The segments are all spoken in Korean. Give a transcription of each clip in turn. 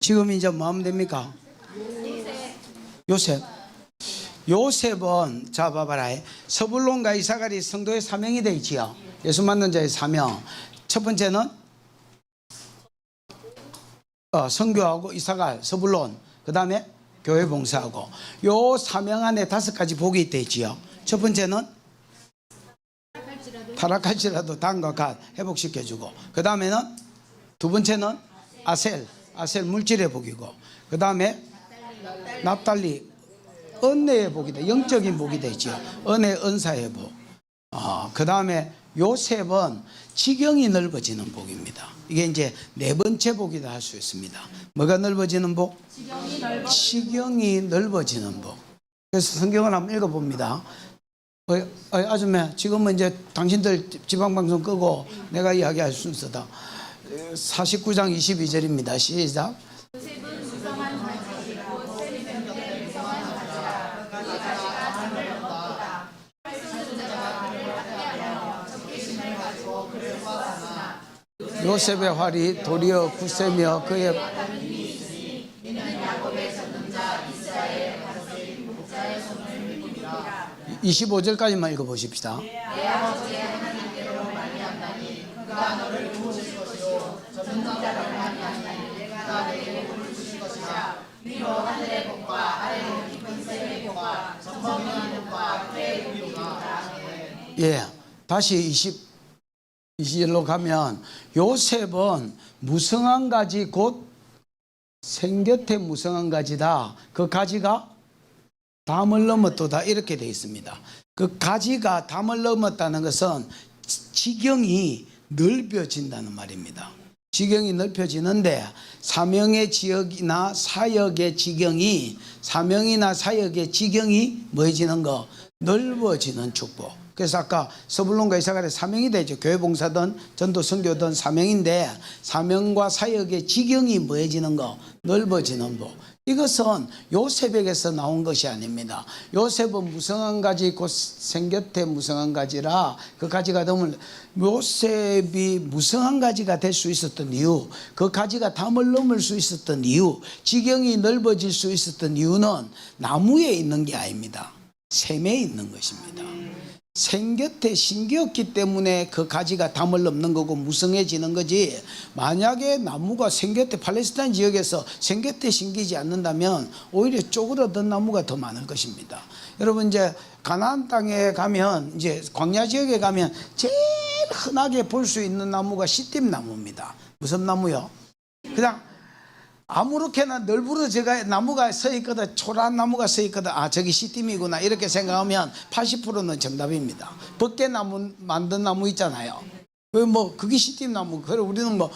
지금 이제 뭐 하면 됩니까? 요셉. 요셉은 자 봐봐라. 서불론과 이사갈이 성도의 사명이 되어 있지요. 예수 믿는 자의 사명. 첫 번째는 선교하고 이사갈, 서불론. 그 다음에 교회 봉사하고. 요 사명 안에 5가지 복이 있다 있지요. 첫 번째는 타락할지라도 단과 갓 회복시켜주고, 그 다음에는 두 번째는 아셀 물질의 복이고, 그 다음에 납달리 은혜의 복이다. 영적인 복이 되죠. 은혜 은사의 복. 그 다음에 요셉은 지경이 넓어지는 복입니다. 이게 이제 4번째 복이다 할 수 있습니다. 뭐가 넓어지는 복? 지경이 넓어지는 복. 그래서 성경을 한번 읽어봅니다. 아줌마, 지금은 이제 당신들 지방방송 끄고 내가 이야기할 순서다. 49장 22절입니다. 시작. 요셉은 무성한 자식이고 세리면 때 무성한 자라 그가 자녀를 얻었다. 팔순자가 그를 학대하며 적개심을 가지고 그를 모았으나 요셉의 활이 도리어 굳세며 그의 이는 야곱의 전능자 이스라엘 다스린 목자의 손을 믿음이라. 25절까지만 읽어보십시다. 내 아버지의 하나님께로 말미암나니 그가 너를 도우실 것이요 전능자를 말미암나니 내가 내게 복을 주실 것이라. 위로 하늘의 복과 아래로 깊은 샘의 복과 정성의 복과 그의 복이니라. 예, 다시 20절로 가면 요셉은 무성한 가지 곧 생곁에 무성한 가지다. 그 가지가 담을 넘었도다 이렇게 되어 있습니다. 그 가지가 담을 넘었다는 것은 지경이 넓어진다는 말입니다. 지경이 넓혀지는데 사명의 지역이나 사역의 지경이 뭐해지는 거? 넓어지는 축복. 그래서 아까 서불론과 이사갈의 사명이 되죠. 교회 봉사든 전도 선교든 사명인데 사명과 사역의 지경이 뭐해지는 거? 넓어지는 복. 이것은 요셉에게서 나온 것이 아닙니다. 요셉은 무성한 가지 곧 생곁에 무성한 가지라 그 가지가 되면 요셉이 무성한 가지가 될 수 있었던 이유, 그 가지가 담을 넘을 수 있었던 이유, 지경이 넓어질 수 있었던 이유는 나무에 있는 게 아닙니다. 샘에 있는 것입니다. 생곁에 심기였기 때문에 그 가지가 담을 넘는 거고 무성해지는 거지, 만약에 나무가 생곁에 팔레스타인 지역에서 생곁에 심기지 않는다면 오히려 쪼그러든 나무가 더 많을 것입니다. 여러분 이제 가나안 땅에 가면 이제 광야 지역에 가면 제일 흔하게 볼 수 있는 나무가 시띠임 나무입니다. 무슨 나무요? 그냥 아무렇게나 널브러져가 나무가 서 있거든, 초라한 나무가 서 있거든, 아 저기 시띠임이구나 이렇게 생각하면 80%는 정답입니다. 벗개나무 만든 나무 있잖아요. 뭐 그게 시띠임 나무. 그래 우리는 뭐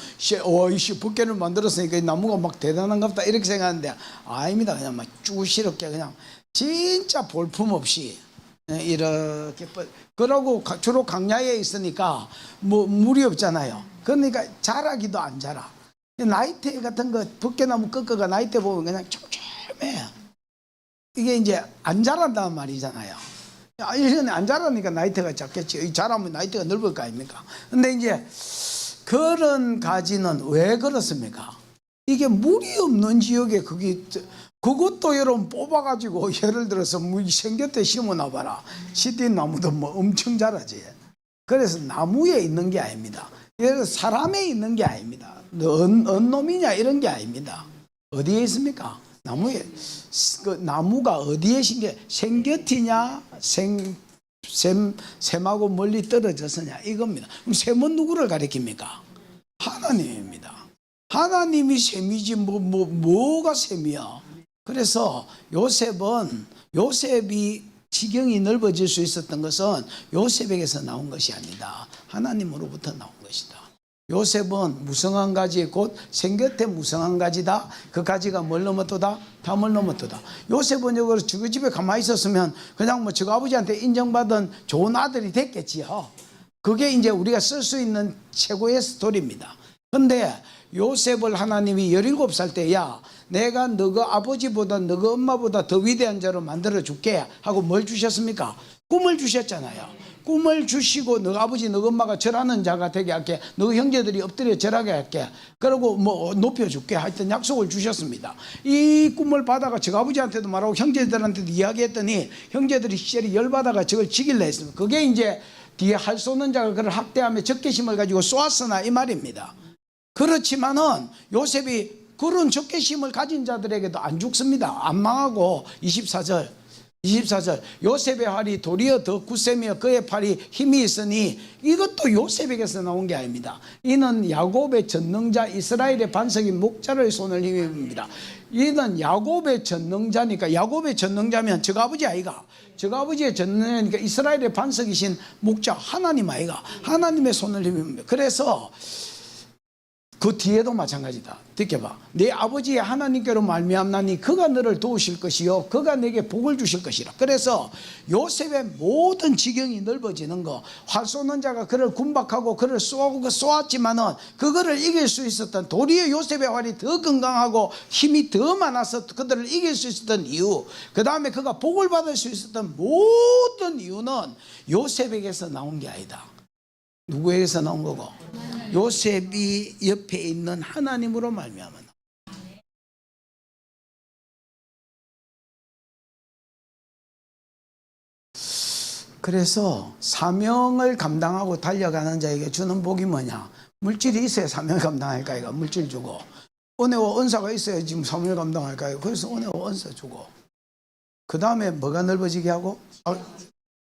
벗개를 만들었으니까 이 나무가 막 대단한가 보다 이렇게 생각하는데 아닙니다. 그냥 막 쭈시럽게 그냥 진짜 볼품 없이 이렇게. 그러고 주로 강야에 있으니까 뭐 물이 없잖아요. 그러니까 자라기도 안 자라. 나이테 같은 거 벗개나무 꺾어가 나이테 보면 그냥 촘촘해. 이게 이제 안 자란다는 말이잖아요. 1년에 안 자라니까 나이테가 작겠지. 자라면 나이테가 넓을 거 아닙니까? 근데 이제 그런 가지는 왜 그렇습니까? 이게 물이 없는 지역에 그것도 여러분 뽑아가지고 예를 들어서 생곁에 심어놔 봐라. 시띠 나무도 뭐 엄청 자라지. 그래서 나무에 있는 게 아닙니다. 예를 들어 사람에 있는 게 아닙니다. 언 놈이냐 이런 게 아닙니다. 어디에 있습니까? 나무에. 그 나무가 어디에 생곁이냐 샘하고 멀리 떨어졌으냐 이겁니다. 그럼 샘은 누구를 가리킵니까? 하나님입니다. 하나님이 샘이지 뭐가 샘이야. 그래서 요셉이 지경이 넓어질 수 있었던 것은 요셉에게서 나온 것이 아니다. 하나님으로부터 나온 것이다. 요셉은 무성한 가지 곧 생곁에 무성한 가지다. 그 가지가 뭘 넘었도다? 담을 넘었도다. 요셉은 여기 저그 집에 가만히 있었으면 그냥 뭐 저거 아버지한테 인정받은 좋은 아들이 됐겠지요. 그게 이제 우리가 쓸 수 있는 최고의 스토리입니다. 근데 요셉을 하나님이 17살 때 야 내가 너가 아버지보다 너가 엄마보다 더 위대한 자로 만들어 줄게 하고 뭘 주셨습니까? 꿈을 주셨잖아요. 꿈을 주시고 너 아버지 너 엄마가 절하는 자가 되게 할게. 너 형제들이 엎드려 절하게 할게. 그리고 뭐 높여줄게. 하여튼 약속을 주셨습니다. 이 꿈을 받아가 저 아버지한테도 말하고 형제들한테도 이야기했더니 형제들이 시절이 열받아가 저걸 지킬려 했습니다. 그게 이제 뒤에 활 쏘는 자가 그를 학대하며 적개심을 가지고 쏘았으나 이 말입니다. 그렇지만은 요셉이 그런 적개심을 가진 자들에게도 안 죽습니다. 안 망하고 24절 요셉의 활이 도리어 더 굳세며 그의 팔이 힘이 있으니 이것도 요셉에게서 나온 게 아닙니다. 이는 야곱의 전능자 이스라엘의 반석인 목자를 손을 힘입니다. 이는 야곱의 전능자니까 야곱의 전능자면 저 아버지 아이가 저 아버지의 전능자니까 이스라엘의 반석이신 목자 하나님 아이가 하나님의 손을 힘입니다. 그래서 그 뒤에도 마찬가지다. 느껴봐. 내 아버지의 하나님께로 말미암나니 그가 너를 도우실 것이요 그가 내게 복을 주실 것이라. 그래서 요셉의 모든 지경이 넓어지는 거, 활 쏘는 자가 그를 군박하고 그를 쏘았지만은 그거를 이길 수 있었던, 도리어 요셉의 활이 더 건강하고 힘이 더 많아서 그들을 이길 수 있었던 이유, 그 다음에 그가 복을 받을 수 있었던 모든 이유는 요셉에게서 나온 게 아니다. 누구에게서 나온 거고? 요셉이 옆에 있는 하나님으로 말미암아. 그래서 사명을 감당하고 달려가는 자에게 주는 복이 뭐냐? 물질이 있어야 사명을 감당할까? 이거 물질 주고, 은혜와 은사가 있어야 지금 사명을 감당할까요? 그래서 은혜와 은사 주고, 그 다음에 뭐가 넓어지게 하고,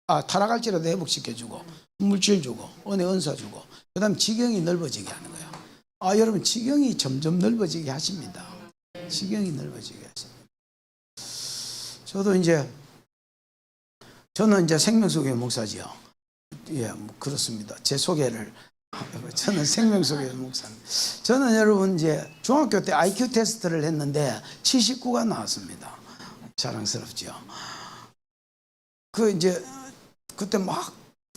타락할지라도 회복시켜주고, 물질 주고, 은혜 은사 주고, 그 다음 지경이 넓어지게 하는 거예요. 여러분 지경이 점점 넓어지게 하십니다. 지경이 넓어지게 하십니다. 저는 이제 생명소교회 목사지요. 예, 뭐 그렇습니다. 제 소개를. 저는 생명소교회 목사입니다. 저는 여러분 이제 중학교 때 IQ 테스트를 했는데 79가 나왔습니다. 자랑스럽죠. 그때 막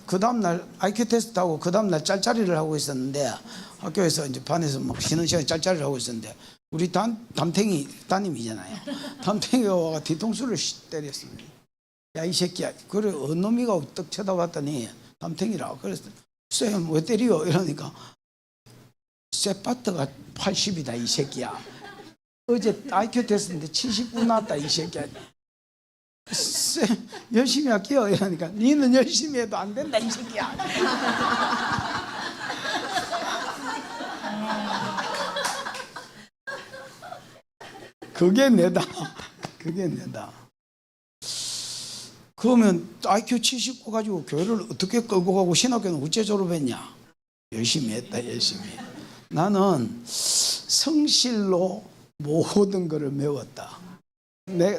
그 다음날 IQ 테스트하고 그 다음날 짤짤이를 하고 있었는데, 학교에서 이제 반에서 막 쉬는 시간에 짤짤이를 하고 있었는데, 우리 담탱이 따님이잖아요. 담탱이가 와가 뒤통수를 때렸습니다. 야, 이 새끼야. 그래, 놈이가 떡 쳐다봤더니 담탱이라고. 그래서 쌤 왜 때려? 이러니까 쇠파트가 80이다 이 새끼야. 어제 IQ 테스트인데 79 나왔다 이 새끼야. 쌤 열심히 할게요. 이러니까 니는 열심히 해도 안 된다 이 새끼야. 그게 내다. 그게 내다. 그러면 IQ 79 가지고 교회를 어떻게 끌고 가고 신학교는 어째 졸업했냐? 열심히 했다. 열심히. 나는 성실로 모든 것을 배웠다.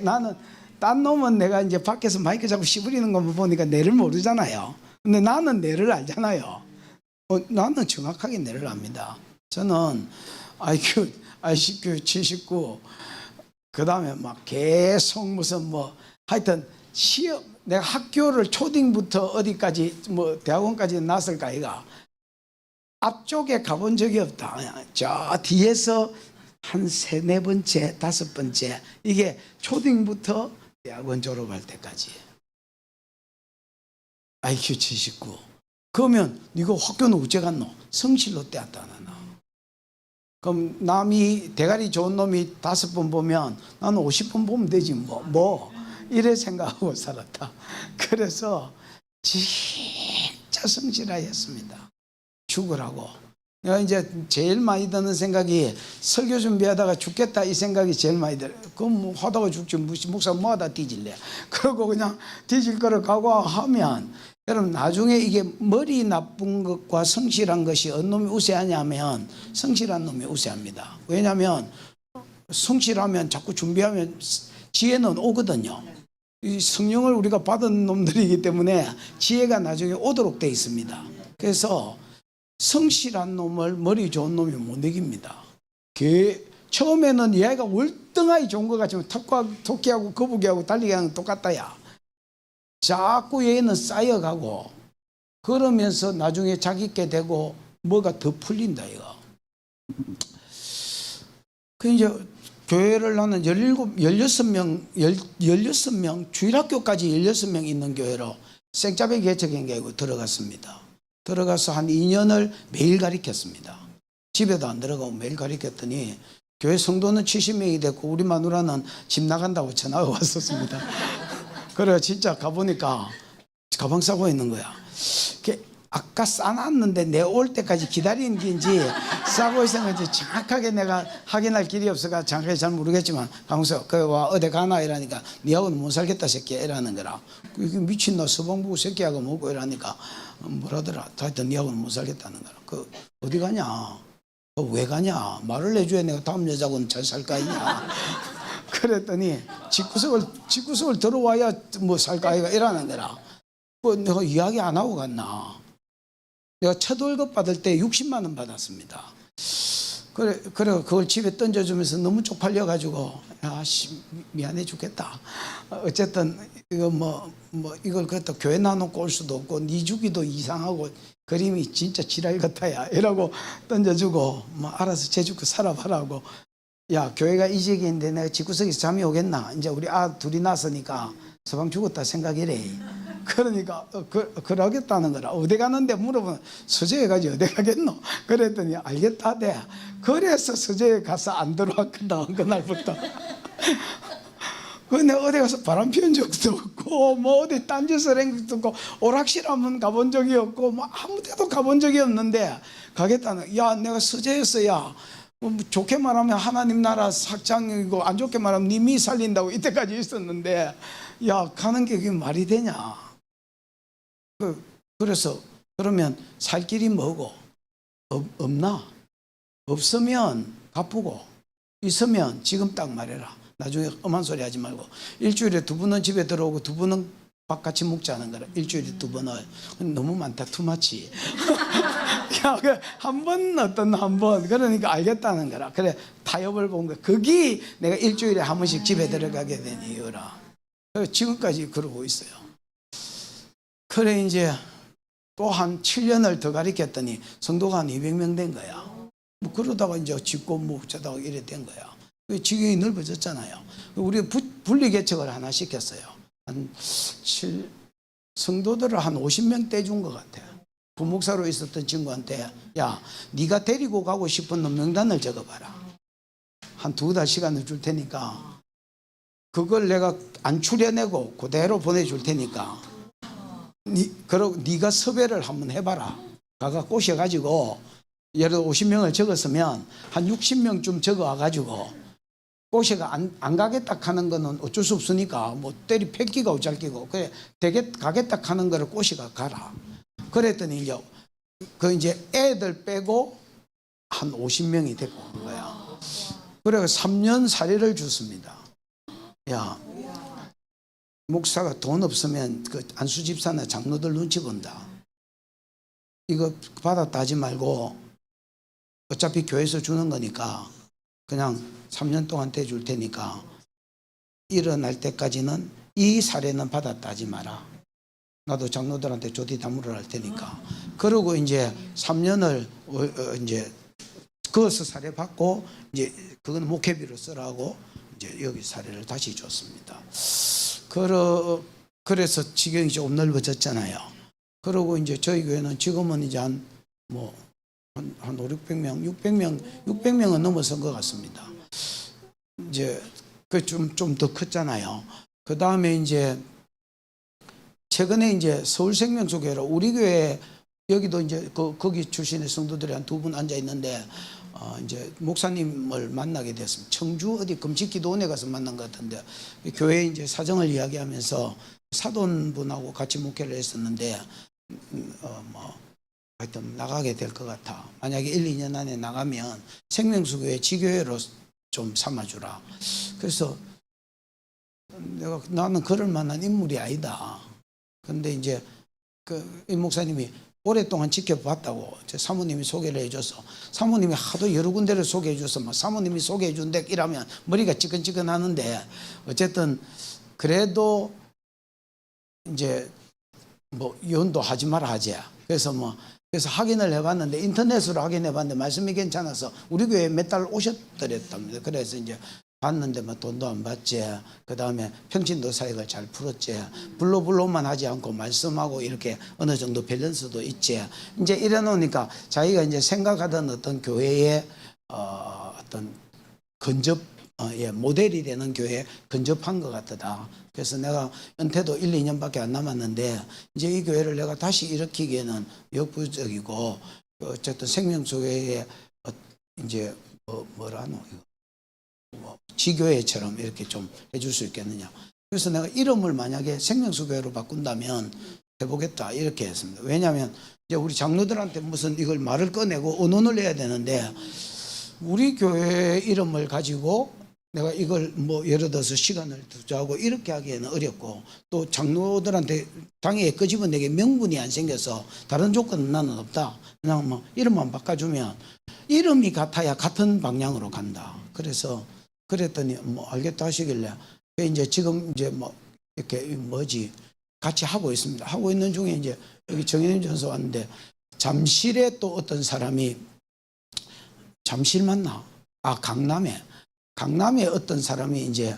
나는 딴 놈은 내가 이제 밖에서 마이크 잡고 씹으리는 것만 보니까 내를 모르잖아요. 근데 나는 내를 알잖아요. 나는 정확하게 내를 압니다. 저는 IQ 79, 그 다음에 막 계속 무슨 뭐 하여튼 시험, 내가 학교를 초딩부터 어디까지 뭐 대학원까지 나왔을까 아이가. 앞쪽에 가본 적이 없다. 저 뒤에서 한 3, 4번째, 5번째, 이게 초딩부터 대학원 졸업할 때까지. IQ 79. 그러면 네가 학교는 어째 갔노? 성실로 떼었다 나나. 그럼 남이 대가리 좋은 놈이 5번 보면 나는 50번 보면 되지 뭐 이래 생각하고 살았다. 그래서 진짜 성실하였습니다. 죽으라고. 내가 이제 제일 많이 드는 생각이 설교 준비하다가 죽겠다 이 생각이 제일 많이 들어요. 그럼 뭐 하다가 죽지 목사 뭐하다 뒤질래. 그러고 그냥 뒤질 거를 각오하면, 여러분 나중에 이게 머리 나쁜 것과 성실한 것이 어느 놈이 우세하냐면 성실한 놈이 우세합니다. 왜냐하면 성실하면 자꾸 준비하면 지혜는 오거든요. 이 성령을 우리가 받은 놈들이기 때문에 지혜가 나중에 오도록 돼 있습니다. 그래서 성실한 놈을 머리 좋은 놈이 못 이깁니다. 처음에는 얘가 월등하게 좋은 것 같지만 토끼하고 거북이하고 달리기 하는 똑같다야. 자꾸 얘는 쌓여가고 그러면서 나중에 자기께 되고 뭐가 더 풀린다 이거. 그 이제 교회를 나는 16명 주일학교까지 16명 있는 교회로 생짜배기 개척인 게 아니고 들어갔습니다. 들어가서 한 2년을 매일 가르쳤습니다. 집에도 안 들어가고 매일 가르쳤더니 교회 성도는 70명이 됐고 우리 마누라는 집 나간다고 전화가 왔었습니다. 그래 진짜 가보니까 가방 싸고 있는 거야. 아까 싸놨는데 내 올 때까지 기다리는 게인지 싸고 있었는지 정확하게 내가 확인할 길이 없어가 정확하게 잘 모르겠지만 강서 그와 어디 가나 이러니까 니하고는 못 살겠다 새끼야 이러는 거라. 이게 미친놈 서방부고 새끼하고 뭐고 이러니까 뭐라더라. 하여튼 니하고는 못 살겠다는 거라. 그 어디 가냐? 왜 가냐? 말을 해줘야 내가 다음 여자하고는 잘 살까 있냐? 그랬더니 집구석을 들어와야 뭐 살까 아이가 이러는 거라. 뭐 내가 이야기 안 하고 갔나? 내가 첫 월급 받을 때 60만 원 받았습니다. 그래 그걸 집에 던져주면서 너무 쪽팔려가지고 야씨 미안해 죽겠다. 어쨌든 이거 뭐 이걸 그것도 교회 놔놓고 올 수도 없고 네 주기도 이상하고 그림이 진짜 지랄 같아야 이러고 던져주고 뭐 알아서 제주고 살아봐라고. 야 교회가 이 지역인데 내가 집구석에서 잠이 오겠나? 이제 우리 둘이 낳았으니까 서방 죽었다 생각이래. 그러니까 그러겠다는 거라. 어디 가는데 물어보면 서재에 가지 어디 가겠노? 그랬더니 알겠다 대. 그래서 서재에 가서 안 들어왔거든 그날부터. 근데 어디 가서 바람 피운 적도 없고 뭐 어디 딴짓을 한 적도 없고 오락실 한번 가본 적이 없고 뭐 아무 데도 가본 적이 없는데 가겠다는. 야 내가 서재에서 야 좋게 말하면 하나님 나라 sak장이고 안 좋게 말하면 님이 살린다고 이때까지 있었는데 야 가는 게 그게 말이 되냐? 그래서 그러면 살 길이 뭐고 없나? 없으면 갚고 있으면 지금 딱 말해라. 나중에 험한 소리 하지 말고 일주일에 2번은 집에 들어오고 2번은 밥 같이 먹자는 거라. 일주일에 2번을 너무 많다 투마치. 한 번 어떤 한 번 그러니까 알겠다는 거라. 그래 타협을 본 거. 그게 내가 일주일에 한 번씩 집에 들어가게 된 이유라. 지금까지 그러고 있어요. 그래 이제 또 한 7년을 더 가르쳤더니 성도가 한 200명 된 거야. 뭐 그러다가 이제 짓고 뭐 저다가 이래 된 거야. 지경이 넓어졌잖아요. 우리 분리 개척을 하나 시켰어요. 성도들을 한 50명 떼준 것 같아요. 부목사로 있었던 친구한테 야 네가 데리고 가고 싶은 놈 명단을 적어봐라. 한 2달 시간을 줄 테니까 그걸 내가 안 추려내고 그대로 보내줄 테니까 네가 섭외를 한번 해봐라. 가가 꼬셔가지고 예를 들어 50명을 적었으면 한 60명쯤 적어와가지고 꼬셔가 안 가겠다 하는 거는 어쩔 수 없으니까 뭐 때리 패기가 어쩔기고 그래 가겠다 하는 거를 꼬셔가 가라. 그랬더니 이제 애들 빼고 한 50명이 데리고 온 거야. 그래서 3년 살이를 줬습니다. 야, 목사가 돈 없으면 그 안수 집사나 장로들 눈치 본다. 이거 받았다 하지 말고 어차피 교회에서 주는 거니까 그냥 3년 동안 대줄 테니까 일어날 때까지는 이 사례는 받았다 하지 마라. 나도 장로들한테 조디 다물어 할 테니까. 그러고 이제 3년을 이제 그어서 사례 받고 이제 그건 목회비로 쓰라고 이제 여기 사례를 다시 줬습니다. 그래서 지경이 조금 넓어졌잖아요. 그러고 이제 저희 교회는 지금은 이제 한 5, 600명, 600명은 넘어선 것 같습니다. 이제 그 좀 더 컸잖아요. 그 다음에 이제 최근에 이제 서울생명수교회로 우리 교회 여기도 이제 거기 출신의 성도들이 한 2분 앉아 있는데 이제 목사님을 만나게 됐습니다. 청주 어디 금식기도원에 가서 만난 것 같은데 교회 이제 사정을 이야기하면서 사돈분하고 같이 목회를 했었는데 뭐 하여튼 나가게 될 것 같아. 만약에 1, 2년 안에 나가면 생명수교회 지교회로 좀 삼아주라. 그래서 나는 그럴 만한 인물이 아니다. 근데 이제 이 목사님이 오랫동안 지켜봤다고 제 사모님이 소개를 해줘서 사모님이 하도 여러 군데를 소개해줘서 막 사모님이 소개해준 데 이라면 머리가 찌끈찌끈하는데 어쨌든 그래도 이제 뭐 이혼도 하지 마라 하지. 그래서 확인을 해봤는데 인터넷으로 확인해봤는데 말씀이 괜찮아서 우리 교회에 몇 달 오셨더랬답니다. 그래서 이제 받는데 뭐 돈도 안 받지. 그 다음에 평신도 사역을 잘 풀었지. 불로만 하지 않고 말씀하고 이렇게 어느 정도 밸런스도 있지. 이제 이래 놓으니까 자기가 이제 생각하던 어떤 교회의 어떤 근접 모델이 되는 교회에 근접한 것 같다. 그래서 내가 은퇴도 1, 2년밖에 안 남았는데 이제 이 교회를 내가 다시 일으키기에는 역부족이고 어쨌든 생명수교회의 이제 뭐라노 지교회처럼 이렇게 좀 해줄 수 있겠느냐. 그래서 내가 이름을 만약에 생명수교회로 바꾼다면 해보겠다 이렇게 했습니다. 왜냐하면 이제 우리 장로들한테 무슨 이걸 말을 꺼내고 언론을 해야 되는데 우리 교회 이름을 가지고 내가 이걸 뭐 예를 들어서 시간을 투자하고 이렇게 하기에는 어렵고 또 장로들한테 당에 끄집어내게 명분이 안 생겨서 다른 조건은 나는 없다. 그냥 뭐 이름만 바꿔주면 이름이 같아야 같은 방향으로 간다. 그래서 그랬더니 뭐 알겠다 하시길래 이제 지금 이제 뭐 이렇게 뭐지 같이 하고 있습니다. 하고 있는 중에 이제 여기 정현임 전사 왔는데 잠실에 또 어떤 사람이 잠실 맞나? 강남에 어떤 사람이 이제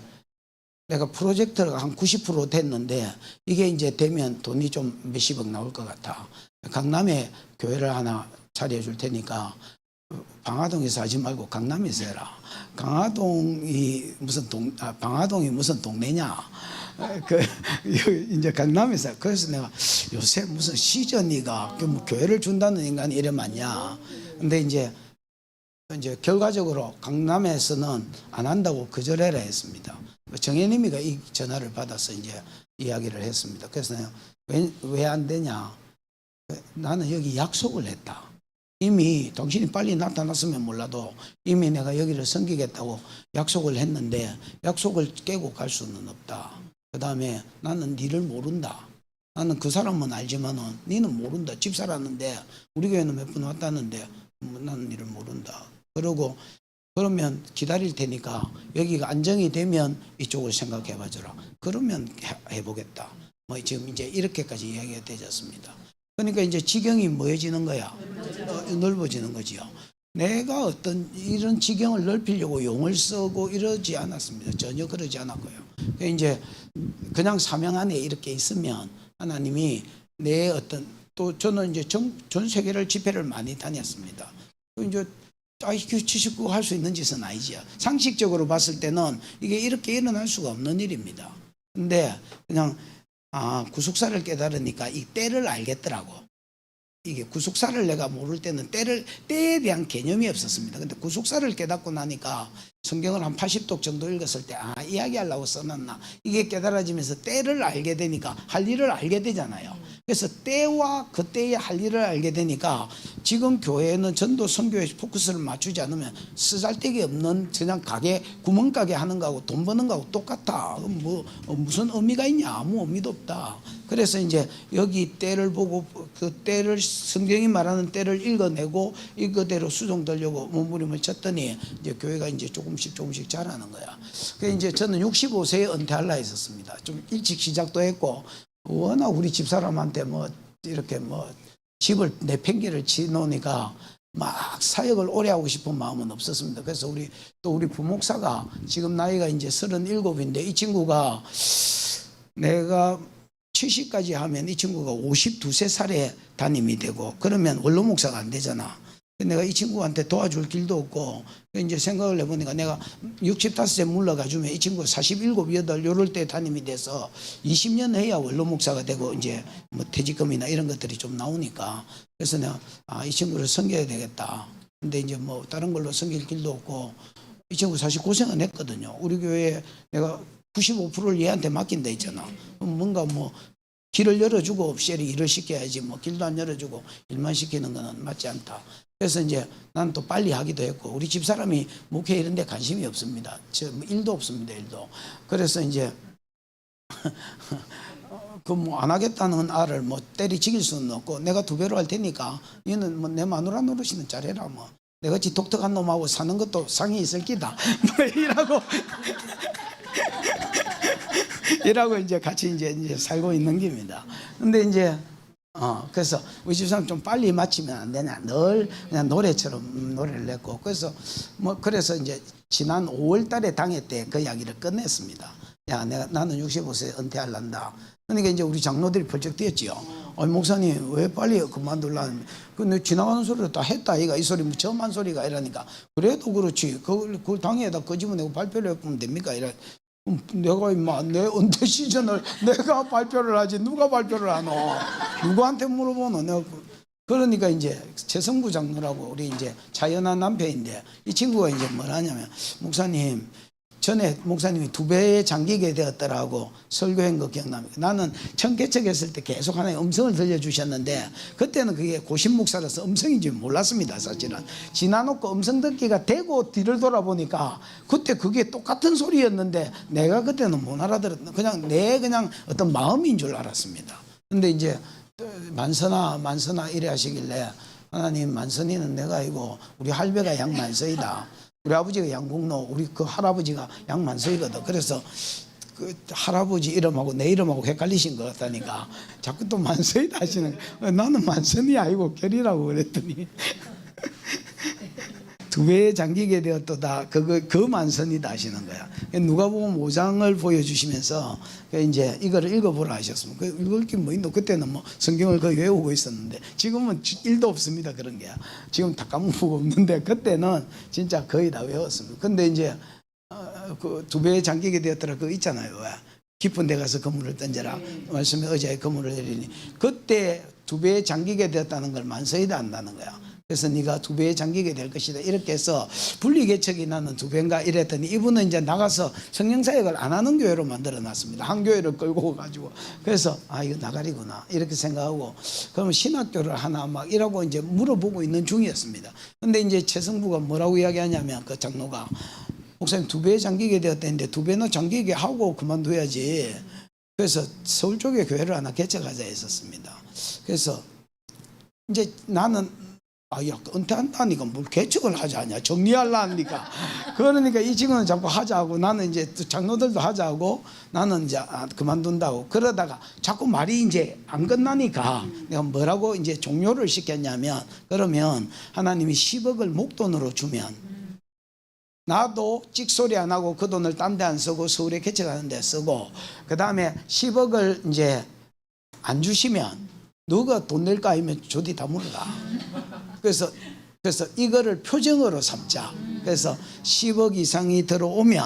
내가 프로젝트가 한 90% 됐는데 이게 이제 되면 돈이 좀 몇십억 나올 것 같아. 강남에 교회를 하나 차려해 줄 테니까 방화동에서 하지 말고 강남에서 해라. 방화동이 무슨 동네냐? 이제 강남에서. 그래서 내가 요새 무슨 시전이가 뭐 교회를 준다는 인간이 이래 많냐? 근데 이제 결과적으로 강남에서는 안 한다고 거절해라 했습니다. 정혜님이가 이 전화를 받아서 이제 이야기를 했습니다. 그래서 내가 왜 안 되냐? 나는 여기 약속을 했다. 이미 당신이 빨리 나타났으면 몰라도 이미 내가 여기를 섬기겠다고 약속을 했는데 약속을 깨고 갈 수는 없다. 그 다음에 나는 니를 모른다. 나는 그 사람은 알지만은 니는 모른다. 집 살았는데 우리 교회는 몇 번 왔다는데 나는 니를 모른다. 그러면 기다릴 테니까 여기가 안정이 되면 이쪽을 생각해 봐주라. 그러면 해보겠다. 뭐 지금 이제 이렇게까지 이야기가 되졌습니다. 그러니까 이제 지경이 뭐해지는 거야? 넓어지는 거지요. 내가 어떤 이런 지경을 넓히려고 용을 쓰고 이러지 않았습니다. 전혀 그러지 않았고요. 그러니까 이제 그냥 사명 안에 이렇게 있으면 하나님이 내 어떤 또 저는 이제 전 세계를 집회를 많이 다녔습니다. 이제 IQ 79 할 수 있는 짓은 아니지요. 상식적으로 봤을 때는 이게 이렇게 일어날 수가 없는 일입니다. 근데 그냥 구속사를 깨달으니까 이 때를 알겠더라고. 이게 구속사를 내가 모를 때는 때에 대한 개념이 없었습니다. 근데 구속사를 깨닫고 나니까 성경을 한 80독 정도 읽었을 때 이야기하려고 써놨나 이게 깨달아지면서 때를 알게 되니까 할 일을 알게 되잖아요. 그래서 때와 그때의 할 일을 알게 되니까 지금 교회는 전도 선교에 포커스를 맞추지 않으면 쓰잘데기 없는 그냥 구멍가게 하는 거하고 돈 버는 거하고 똑같아. 뭐 무슨 의미가 있냐? 아무 의미도 없다. 그래서 이제 여기 때를 보고 그 때를 성경이 말하는 때를 읽어내고 이거대로 수종되려고 몸부림을 쳤더니 이제 교회가 이제 조금씩 자라는 거야. 그래서 이제 저는 65세에 은퇴하려 했었습니다. 좀 일찍 시작도 했고 워낙 우리 집사람한테 뭐 이렇게 뭐 집을 내팽개를 치놓으니까 막 사역을 오래 하고 싶은 마음은 없었습니다. 그래서 우리 부목사가 지금 나이가 이제 37인데 이 친구가 내가 70까지 하면 이 친구가 52살에 담임이 되고 그러면 원로 목사가 안 되잖아. 내가 이 친구한테 도와줄 길도 없고 이제 생각을 해보니까 내가 65세 물러가주면 이 친구 47, 8 요럴 때 담임이 돼서 20년 해야 원로 목사가 되고 이제 뭐 퇴직금이나 이런 것들이 좀 나오니까 그래서 내가 이 친구를 섬겨야 되겠다. 근데 이제 뭐 다른 걸로 섬길 길도 없고 이 친구 사실 고생은 했거든요. 우리 교회에 내가 95%를 얘한테 맡긴다 했잖아. 뭔가 뭐 길을 열어주고 셀이 일을 시켜야지 뭐 길도 안 열어주고 일만 시키는 거는 맞지 않다. 그래서 이제 난 또 빨리 하기도 했고 우리 집사람이 목회 이런 데 관심이 없습니다. 뭐 일도 없습니다. 일도. 그래서 이제 그 뭐 안 하겠다는 알을 뭐 때리 죽일 수는 없고 내가 2배로 할 테니까 얘는 뭐 내 마누라 노릇이는 잘해라 뭐 내같이 독특한 놈하고 사는 것도 상이 있을 기다 뭐 이라고 이제 같이 이제 살고 있는 겁니다. 근데 이제 그래서 우리 집사람 좀 빨리 마치면 안 되냐. 늘 그냥 노래처럼 노래를 냈고. 그래서 이제 지난 5월 달에 당회 때 그 이야기를 끝냈습니다. 야, 나는 65세에 은퇴할란다. 그러니까 이제 우리 장로들이 벌쩍 뛰었지요. 아니, 목사님, 왜 빨리 그만둘라는. 근데 지나가는 소리를 다 했다. 이 소리, 처음 한 소리가 이러니까. 그래도 그렇지. 그걸 당회에다 끄집어내고 발표를 해보면 됩니까? 내가 임마 내 은퇴 시즌을 내가 발표를 하지 누가 발표를 하노? 누구한테 물어보노? 내가 그러니까 이제 최성구 장로라고 우리 이제 자연한 남편인데 이 친구가 이제 뭐라 하냐면 목사님 전에 목사님이 2배에 잠기게 되었더라고 설교한 거 기억납니까? 나는 첫 개척했을 때 계속 하나의 음성을 들려주셨는데 그때는 그게 고신 목사라서 음성인지 몰랐습니다. 사실은 지나놓고 음성 듣기가 되고 뒤를 돌아보니까 그때 그게 똑같은 소리였는데 내가 그때는 못 알아들었다. 그냥 어떤 마음인 줄 알았습니다. 근데 이제 만선아 이래 하시길래 하나님 만선이는 내가 아니고 우리 할배가 양만서이다. 우리 아버지가 양국노, 우리 그 할아버지가 양만서이거든. 그래서 그 할아버지 이름하고 내 이름하고 헷갈리신 것 같다니까 자꾸 또 만서이다 하시는. 나는 만선이 아니고 결이라고 그랬더니 2배에 잠기게 되었도다. 그 만선이다 하시는 거야. 누가복음 5장을 보여주시면서 이제 이거를 읽어보라 하셨으면 그 읽을 게 뭐 있노? 그때는 뭐 성경을 거의 외우고 있었는데 지금은 1도 없습니다. 그런 게 지금 다 까먹고 없는데 그때는 진짜 거의 다 외웠습니다. 근데 이제 그 2배에 잠기게 되었더라 그거 있잖아요. 왜? 깊은 데 가서 그물을 던져라. 말씀에 의자에 그물을 내리니 그때 2배에 잠기게 되었다는 걸 만서이다 한다는 거야. 그래서 네가 2배에 잠기게 될 것이다. 이렇게 해서 분리개척이 나는 2배인가 이랬더니 이분은 이제 나가서 성령사역을 안 하는 교회로 만들어 놨습니다. 한 교회를 끌고 가지고. 그래서 이거 나가리구나 이렇게 생각하고 그러면 신학교를 하나 막 이라고 이제 물어보고 있는 중이었습니다. 근데 이제 최성부가 뭐라고 이야기하냐면 그 장로가 목사님 2배에 잠기게 되었다는데 2배는 잠기게 하고 그만둬야지. 그래서 서울 쪽에 교회를 하나 개척하자 했었습니다. 그래서 이제 나는 야, 은퇴한다니까 뭘 개척을 하자냐 정리하려니까 그러니까 이 친구는 자꾸 하자고 나는 이제 장로들도 하자고 나는 이제 그만둔다고 그러다가 자꾸 말이 이제 안 끝나니까 내가 뭐라고 이제 종료를 시켰냐면 그러면 하나님이 10억을 목돈으로 주면 나도 찍소리 안 하고 그 돈을 딴 데 안 쓰고 서울에 개척하는 데 쓰고 그 다음에 10억을 이제 안 주시면 너가 돈 낼 거 아니면 조디 다 물어라. 그래서 이거를 표정으로 삼자. 그래서 10억 이상이 들어오면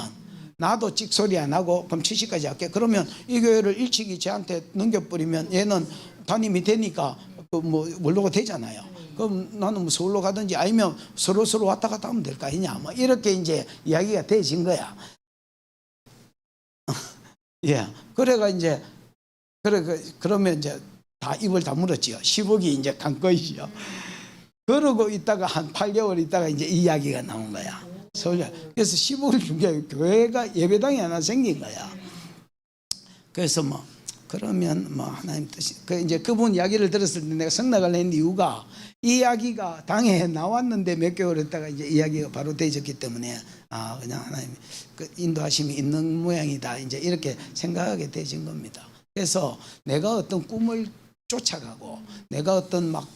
나도 찍소리 안 하고 그럼 70까지 할게. 그러면 이 교회를 일찍이 쟤한테 넘겨버리면 얘는 담임이 되니까 뭐 원로가 되잖아요. 그럼 나는 뭐 서울로 가든지 아니면 서로 왔다 갔다 하면 될 거 아니냐. 뭐 이렇게 이제 이야기가 되어진 거야. 예. 그래가 이제 그러면 이제 다 입을 다물었지요. 10억이 이제 간 것이요. 그러고 있다가 한 8개월 있다가 이제 이 이야기가 나온 거야. 그래서 10억을 준 게 교회가 예배당이 하나 생긴 거야. 그래서 뭐 그러면 뭐 하나님 뜻이 이제 그분 이야기를 들었을 때 내가 성락을 낸 이유가 이 이야기가 당에 나왔는데 몇 개월 있다가 이제 이야기가 바로 되어졌기 때문에 그냥 하나님 그 인도하심이 있는 모양이다 이제 이렇게 생각하게 되진 겁니다. 그래서 내가 어떤 꿈을 쫓아가고 내가 어떤 막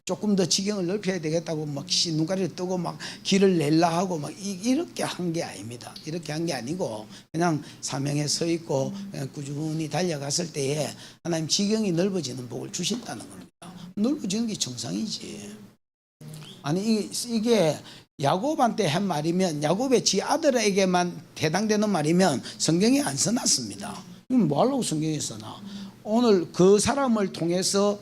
조금 더 지경을 넓혀야 되겠다고 막 눈가리를 뜨고 막 길을 낼라 하고 막 이렇게 한 게 아닙니다. 이렇게 한 게 아니고 그냥 사명에 서 있고 그냥 꾸준히 달려갔을 때에 하나님 지경이 넓어지는 복을 주신다는 겁니다. 넓어지는 게 정상이지. 아니 이게 야곱한테 한 말이면 야곱의 지 아들에게만 해당되는 말이면 성경에 안 써놨습니다. 뭐 하려고 성경에 써놔? 오늘 그 사람을 통해서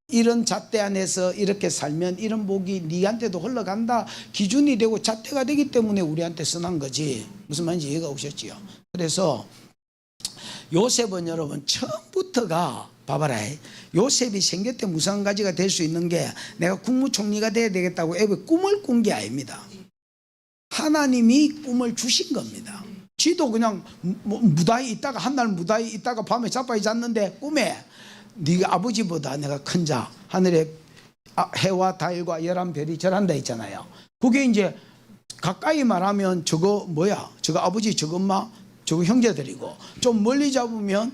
이런 잣대 안에서 이렇게 살면 이런 복이 네한테도 흘러간다 기준이 되고 잣대가 되기 때문에 우리한테 써난 거지. 무슨 말인지 이해가 오셨지요? 그래서 요셉은 여러분 처음부터가 봐봐라. 요셉이 생계 때 무상가지가 될 수 있는 게 내가 국무총리가 돼야 되겠다고 애가 꿈을 꾼 게 아닙니다. 하나님이 꿈을 주신 겁니다. 지도 그냥 무다히 있다가 한 날 무다히 있다가 밤에 자빠이 잤는데 꿈에 네가 아버지보다 내가 큰 자 하늘에 해와 달과 11별이 절한다 있잖아요. 그게 이제 가까이 말하면 저거 뭐야? 저거 아버지 저거 엄마 저거 형제들이고 좀 멀리 잡으면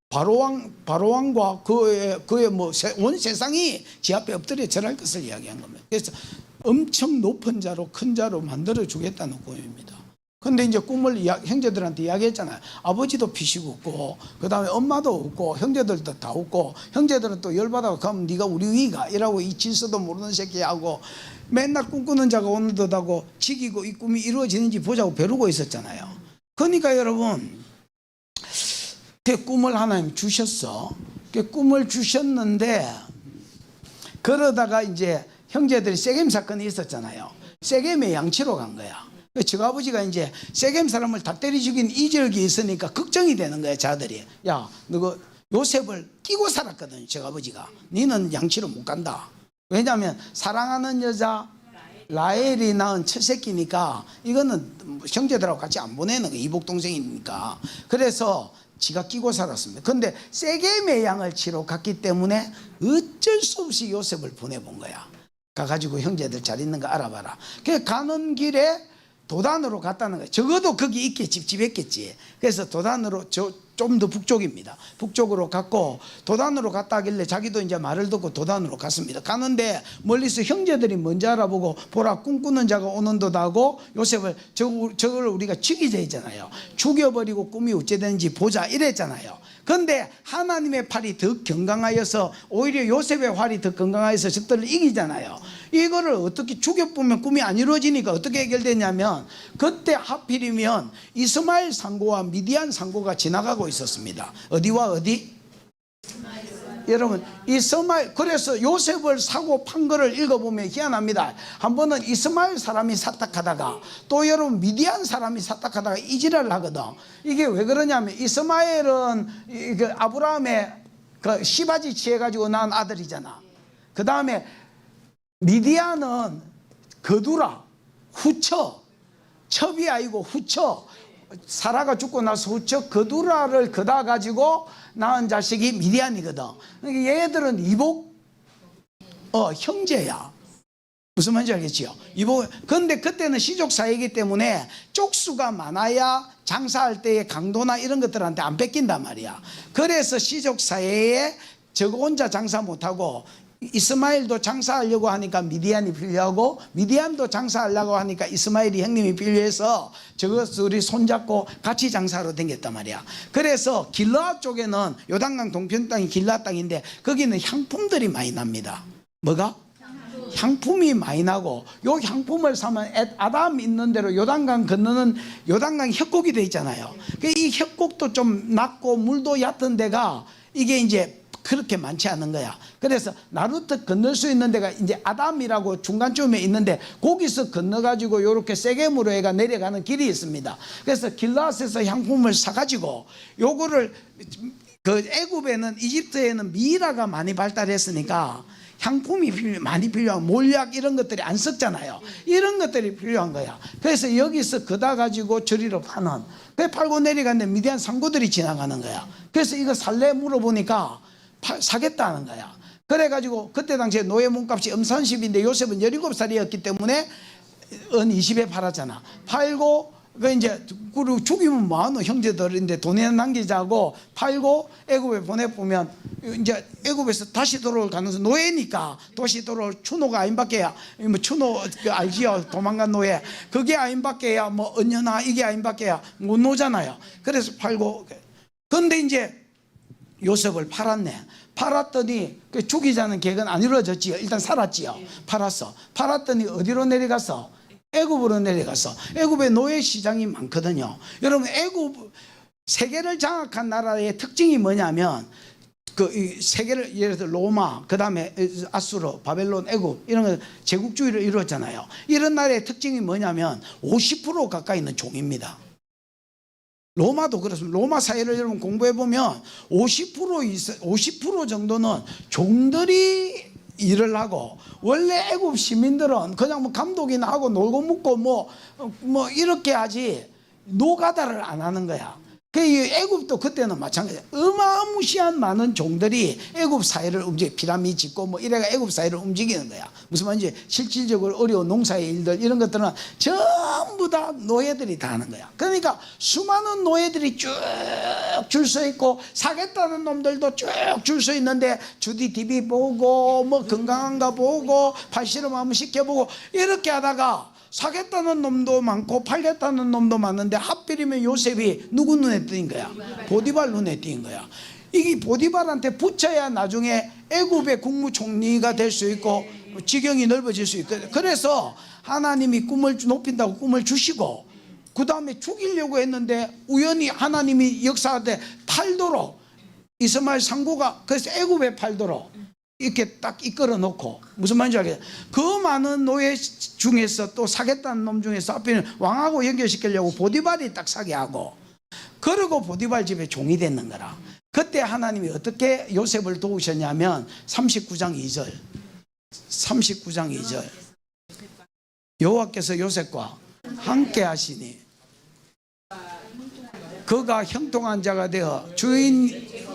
바로왕과 그의 뭐 온 세상이 지 앞에 엎드려 절할 것을 이야기한 겁니다. 그래서 엄청 높은 자로 큰 자로 만들어 주겠다는 꿈입니다. 근데 이제 꿈을 형제들한테 이야기했잖아요. 아버지도 피식 웃고, 그 다음에 엄마도 웃고, 형제들도 다 웃고, 형제들은 또 열받아서 그럼 네가 우리 위가 이라고 이 질서도 모르는 새끼하고 맨날 꿈꾸는 자가 오는 듯하고 지기고 이 꿈이 이루어지는지 보자고 벼르고 있었잖아요. 그러니까 여러분, 그 꿈을 하나님 주셨어. 그 꿈을 주셨는데 그러다가 이제 형제들이 세겜 사건이 있었잖아요. 세겜에 양치로 간 거야. 저 아버지가 이제 세겜 사람을 다 때려 죽인 이적이 있으니까 걱정이 되는 거야. 자들이. 야, 너 요셉을 끼고 살았거든. 저 아버지가. 너는 양치로 못 간다. 왜냐하면 사랑하는 여자 라헬이 낳은 첫 새끼니까 이거는 형제들하고 같이 안 보내는 거야. 이복 동생이니까. 그래서 지가 끼고 살았습니다. 그런데 세겜의 양을 치러 갔기 때문에 어쩔 수 없이 요셉을 보내본 거야. 가가지고 형제들 잘 있는 거 알아봐라. 그래서 가는 길에 도단으로 갔다는 거예요. 적어도 거기 있겠지, 집집했겠지. 그래서 도단으로 좀 더 북쪽입니다. 북쪽으로 갔고 도단으로 갔다 하길래 자기도 이제 말을 듣고 도단으로 갔습니다. 가는데 멀리서 형제들이 먼저 알아보고 보라 꿈꾸는 자가 오는 듯하고 요셉을 저걸 우리가 죽이자 했잖아요. 죽여버리고 꿈이 어째 되는지 보자 이랬잖아요. 그런데 하나님의 팔이 더 건강하여서 오히려 요셉의 활이 더 건강하여서 적들을 이기잖아요. 이거를 어떻게 죽여보면 꿈이 안 이루어지니까 어떻게 해결되냐면 그때 하필이면 이스마엘 상고와 미디안 상고가 지나가고 있었습니다. 어디와 어디? 여러분 이스마엘, 그래서 요셉을 사고 판 거를 읽어보면 희한합니다. 한 번은 이스마엘 사람이 사탁하다가 또 여러분 미디안 사람이 사탁하다가 이지랄을 하거든. 이게 왜 그러냐면 이스마엘은 그 아브라함의 그 시바지 취해가지고 낳은 아들이잖아. 그 다음에 미디안은 거두라, 후처, 첩이 아니고 후처, 사라가 죽고 나서 후처 거두라를 거다 가지고 낳은 자식이 미디안이거든. 그러니까 얘들은 이복 형제야. 무슨 말인지 알겠지요? 이복. 그런데 그때는 시족 사회이기 때문에 쪽수가 많아야 장사할 때의 강도나 이런 것들한테 안 뺏긴단 말이야. 그래서 시족 사회에 저거 혼자 장사 못하고 이스마엘도 장사하려고 하니까 미디안이 필요하고 미디안도 장사하려고 하니까 이스마엘이 형님이 필요해서 저것들이 손잡고 같이 장사하러 다녔단 말이야. 그래서 길르앗 쪽에는 요단강 동편 땅이 길르앗 땅인데 거기는 향품들이 많이 납니다. 뭐가? 향품이 많이 나고 요 향품을 사면 아담 있는 대로 요단강 건너는 요단강 협곡이 돼 있잖아요. 이 협곡도 좀 낮고 물도 얕은 데가 이게 이제 그렇게 많지 않은 거야. 그래서 나루트 건널 수 있는 데가 이제 아담이라고 중간쯤에 있는데 거기서 건너가지고 요렇게 세겜으로 해가 내려가는 길이 있습니다. 그래서 길르앗에서 향품을 사가지고 요거를 그 애굽에는 이집트에는 미라가 많이 발달했으니까 향품이 많이 필요한 몰약 이런 것들이 안 썩잖아요. 이런 것들이 필요한 거야. 그래서 여기서 거다 가지고 저리로 파는, 배 팔고 내려갔는데 미디안 상고들이 지나가는 거야. 그래서 이거 살래 물어보니까 사겠다는 거야. 그래가지고 그때 당시에 노예 몸값이 30인데 요셉은 17살이었기 때문에 은 20에 팔았잖아. 팔고 그 이제 그리고 죽이면 뭐하노 형제들인데 돈에 남기자고 팔고 애굽에 보내보면 이제 애굽에서 다시 돌아올 가능성, 노예니까 다시 돌아올 추노가 아닌밖에야 뭐 추노 알지요? 도망간 노예 그게 아닌밖에야 뭐 언녀나 이게 아닌밖에야 못 노잖아요. 그래서 팔고. 근데 이제 요셉을 팔았네. 팔았더니 그 죽이자는 계획은 안 이루어졌지요. 일단 살았지요. 팔았어. 팔았더니 어디로 내려갔어? 애굽으로 내려갔어. 애굽에 노예 시장이 많거든요. 여러분 애굽 세계를 장악한 나라의 특징이 뭐냐면 그 세계를 예를 들어 로마, 그 다음에 아수르, 바벨론, 애굽 이런 거 제국주의를 이루었잖아요. 이런 나라의 특징이 뭐냐면 50% 가까이 있는 종입니다. 로마도 그렇습니다. 로마 사회를 여러분 공부해 보면 50% 정도는 종들이 일을 하고, 원래 애굽 시민들은 그냥 뭐 감독이나 하고 놀고 먹고 뭐 이렇게 하지 노가다를 안 하는 거야. 그 애굽도 그때는 마찬가지야. 어마무시한 많은 종들이 애굽 사회를 피라미드 짓고 뭐 이래가 애굽 사회를 움직이는 거야. 무슨 말인지 실질적으로 어려운 농사의 일들 이런 것들은 전부 다 노예들이 다 하는 거야. 그러니까 수많은 노예들이 쭉 줄 서 있고 사겠다는 놈들도 쭉 줄 서 있는데 주디 TV 보고 뭐 건강한가 보고 팔씨름 한번 시켜보고 이렇게 하다가 사겠다는 놈도 많고 팔겠다는 놈도 많은데 하필이면 요셉이 누구 눈에 띈 거야? 보디발 눈에 띈 거야. 이게 보디발한테 붙여야 나중에 애굽의 국무총리가 될 수 있고 지경이 넓어질 수 있거든. 그래서 하나님이 꿈을 높인다고 꿈을 주시고 그 다음에 죽이려고 했는데 우연히 하나님이 역사하되 팔도로 이스마엘 상고가 그래서 애굽에 팔도로 이렇게 딱 이끌어 놓고 무슨 말인지 알겠어요? 그 많은 노예 중에서 또 사겠다는 놈 중에서 앞에는 왕하고 연결시키려고 보디발이 딱 사게 하고 그러고 보디발 집에 종이 됐는 거라. 그때 하나님이 어떻게 요셉을 도우셨냐면 39장 2절 39장 2절 여호와께서 요셉과 함께 하시니 그가 형통한 자가 되어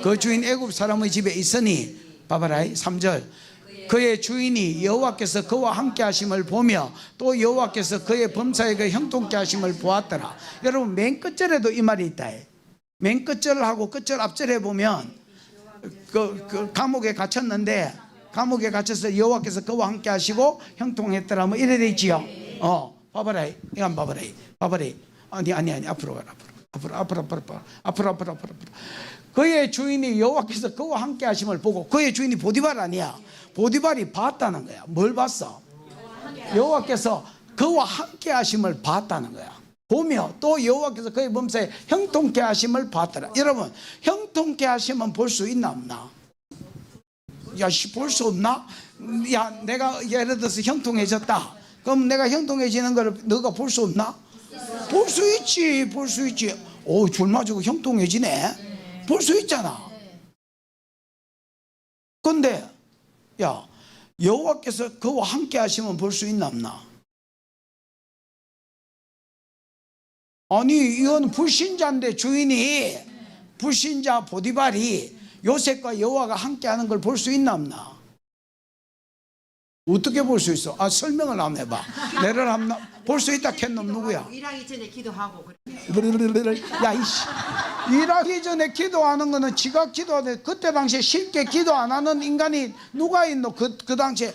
그 주인 애굽 사람의 집에 있으니 봐봐라 3절 그의 주인이 여호와께서 그와 함께 하심을 보며 또 여호와께서 그의 범사에 그 형통케 하심을 보았더라. 여러분 맨 끝절에도 이 말이 있다. 맨 끝절하고 끝절 앞절에 보면 그 감옥에 gat혔는데 감옥에 갇혀서 여호와께서 그와 함께 하시고 형통했더라 뭐 이래 돼 있지요. 봐봐라 이거 한번 봐봐라 아니 앞으로 가라 앞으로 그의 주인이 여호와께서 그와 함께 하심을 보고 그의 주인이 보디발 아니야. 보디발이 봤다는 거야. 뭘 봤어? 여호와께서 그와 함께 하심을 봤다는 거야. 보며 또 여호와께서 그의 범사에 형통케 하심을 봤더라. 여러분 형통케 하시면 볼 수 있나 없나? 볼 수 없나? 내가 예를 들어서 형통해졌다. 그럼 내가 형통해지는 걸 너가 볼 수 없나? 볼 수 있지. 줄 맞고 형통해지네. 볼 수 있잖아. 근데 여호와께서 그와 함께 하시면 볼 수 있나 없나? 아니 이건 불신자인데 주인이 불신자 보디발이 요셉과 여호와가 함께 하는 걸 볼 수 있나 없나? 어떻게 볼 수 있어? 설명을 한번 해봐. 내를 한번 볼 수 있다 캔놈 누구야? 일하기 전에 기도하고 그래. 일하기 전에 기도하는 거는 지가 기도하는데 그때 당시에 쉽게 기도 안 하는 인간이 누가 있노? 그 당시에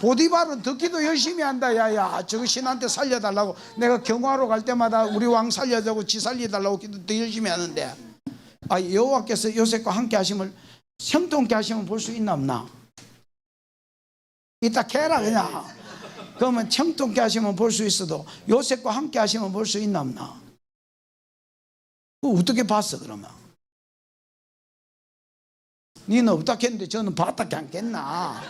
보디발은 더 기도 열심히 한다. 저거 신한테 살려달라고 내가 경화로 갈 때마다 우리 왕 살려주고 지 살려달라고 기도 더 열심히 하는데 여호와께서 요셉과 함께 하심을 형통케 하시면 볼 수 있나 없나? 이따 캐라 그냥. 그러면 형통케 하시면 볼 수 있어도 요셉과 함께 하시면 볼 수 있나 없나? 어떻게 봤어 그러면? 니는 없다 했는데 저는 봤다 않겠나?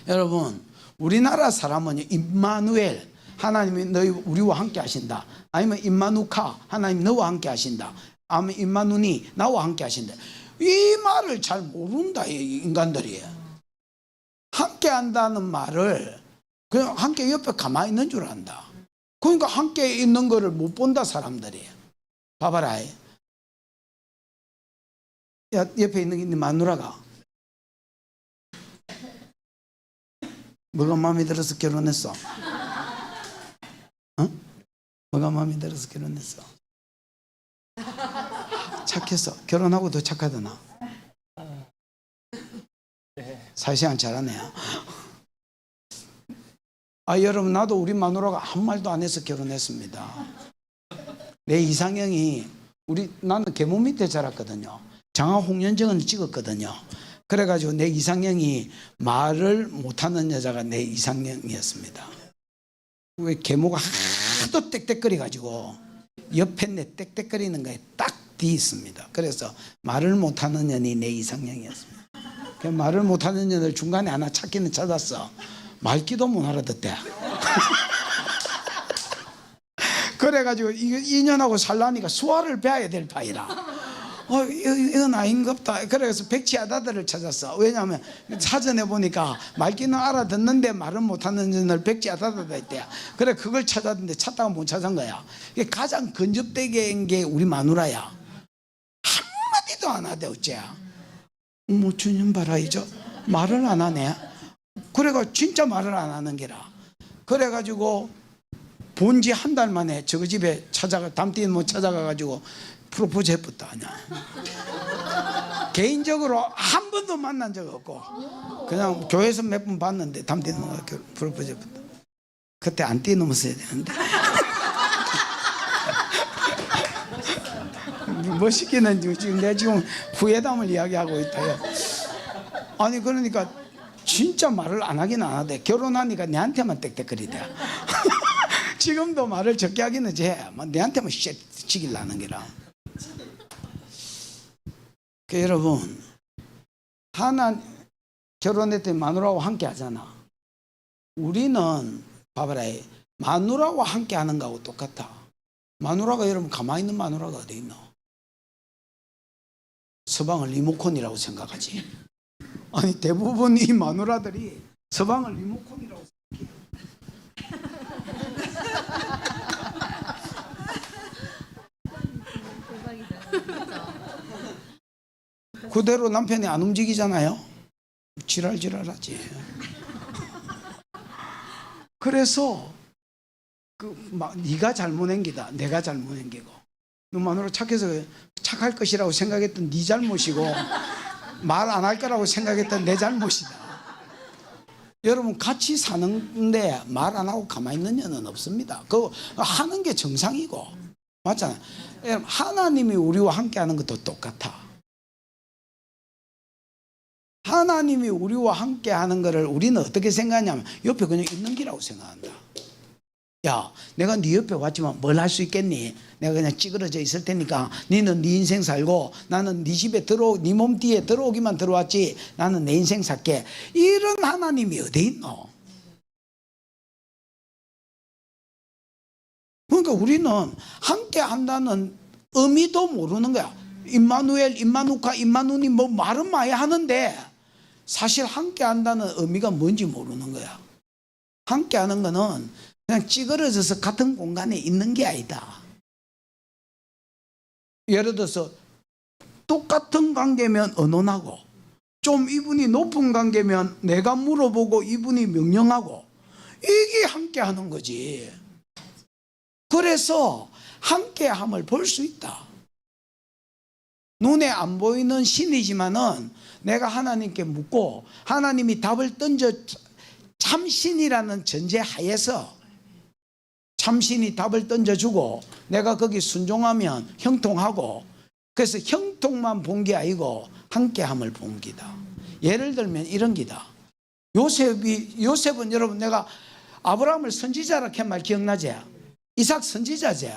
여러분 우리나라 사람은 임마누엘 하나님이 너희 우리와 함께 하신다. 아니면 임마누카 하나님 너와 함께 하신다. 아니면 임마누니 나와 함께 하신다. 이 말을 잘 모른다 이 인간들이. 함께 한다는 말을 그냥 함께 옆에 가만히 있는 줄 안다. 그러니까 함께 있는 거를 못 본다 사람들이. 봐봐라. 옆에 있는 네 마누라가 뭐가 마음에 들어서 결혼했어? 뭐가 마음에 들어서 결혼했어? 착했어. 결혼하고 더 착하더나? 사회생활 잘하네요. 여러분 나도 우리 마누라가 아무 말도 안 해서 결혼했습니다. 내 이상형이 나는 계모 밑에 자랐거든요. 장화 홍련정은 찍었거든요. 그래가지고 내 이상형이 말을 못하는 여자가 내 이상형이었습니다. 왜 계모가 하도 땡땡거려가지고 옆에 내 땡땡거리는 거에 딱 뒤 있습니다. 그래서 말을 못하는 년이 내 이상형이었습니다. 말을 못하는 년을 중간에 하나 찾기는 찾았어. 말귀도 못 알아듣대. 그래가지고 이 년하고 살라니까 수화를 배워야 될 파이라. 이건 아닌갑다. 그래서 백지아다들을 찾았어. 왜냐하면 사전에 보니까 말귀는 알아듣는데 말은 못하는 전을 백지아다다가 있대요. 그래 그걸 찾았는데 찾다가 못 찾은 거야. 이게 가장 근접되게 게 우리 마누라야. 한마디도 안 하대 어째. 뭐 주님 봐라 이제 말을 안 하네. 그래가 진짜 말을 안 하는 게라. 그래가지고 본지 한 달 만에 저거 집에 담띠는 못 찾아가가지고 프로포즈 해봤다 하냐. 개인적으로 한 번도 만난 적 없고 그냥 교회에서 몇 번 봤는데 담띠는 프로포즈 해봤다. 그때 안 뛰넘었어야 되는데. 멋있기는 지금 내가 지금 후회담을 이야기하고 있다요. 아니 그러니까 진짜 말을 안 하긴 안 하대. 결혼하니까 내한테만 땡땡거리대. 지금도 말을 적게 하기는 제 내한테만 치길라는 게라. 여러분 하나 결혼했더니 마누라와 함께 하잖아. 우리는 봐봐라 마누라와 함께 하는 거하고 똑같아. 마누라가 여러분 가만히 있는 마누라가 어디 있노? 서방을 리모컨이라고 생각하지. 아니 대부분 이 마누라들이 서방을 리모컨이라고 생각해요. 그대로 남편이 안 움직이잖아요. 지랄하지. 그래서 네가 잘못한 게다. 내가 잘못한 게고. 너 마누라 착할 것이라고 생각했던 네 잘못이고 말 안 할 거라고 생각했던 내 잘못이다. 여러분 같이 사는데 말 안 하고 가만히 있는 년은 없습니다. 그거 하는 게 정상이고 맞잖아요. 여러분 하나님이 우리와 함께 하는 것도 똑같아. 하나님이 우리와 함께 하는 것을 우리는 어떻게 생각하냐면 옆에 그냥 있는 기라고 생각한다. 야 내가 네 옆에 왔지만 뭘 할 수 있겠니? 내가 그냥 찌그러져 있을 테니까 너는 네 인생 살고 나는 네 집에 네 몸 뒤에 들어오기만 들어왔지 나는 내 인생 살게. 이런 하나님이 어디 있노? 그러니까 우리는 함께 한다는 의미도 모르는 거야. 임마누엘, 임마누카, 임마누니 뭐 말은 많이 하는데 사실 함께 한다는 의미가 뭔지 모르는 거야. 함께 하는 거는 그냥 찌그러져서 같은 공간에 있는 게 아니다. 예를 들어서 똑같은 관계면 언론하고 좀 이분이 높은 관계면 내가 물어보고 이분이 명령하고 이게 함께 하는 거지. 그래서 함께함을 볼 수 있다. 눈에 안 보이는 신이지만은 내가 하나님께 묻고 하나님이 답을 던져 참신이라는 전제 하에서 참신이 답을 던져주고 내가 거기 순종하면 형통하고 그래서 형통만 본 게 아니고 함께함을 본 기다. 예를 들면 이런 기다. 요셉은 여러분 내가 아브라함을 선지자라 한 말 기억나지? 이삭 선지자지?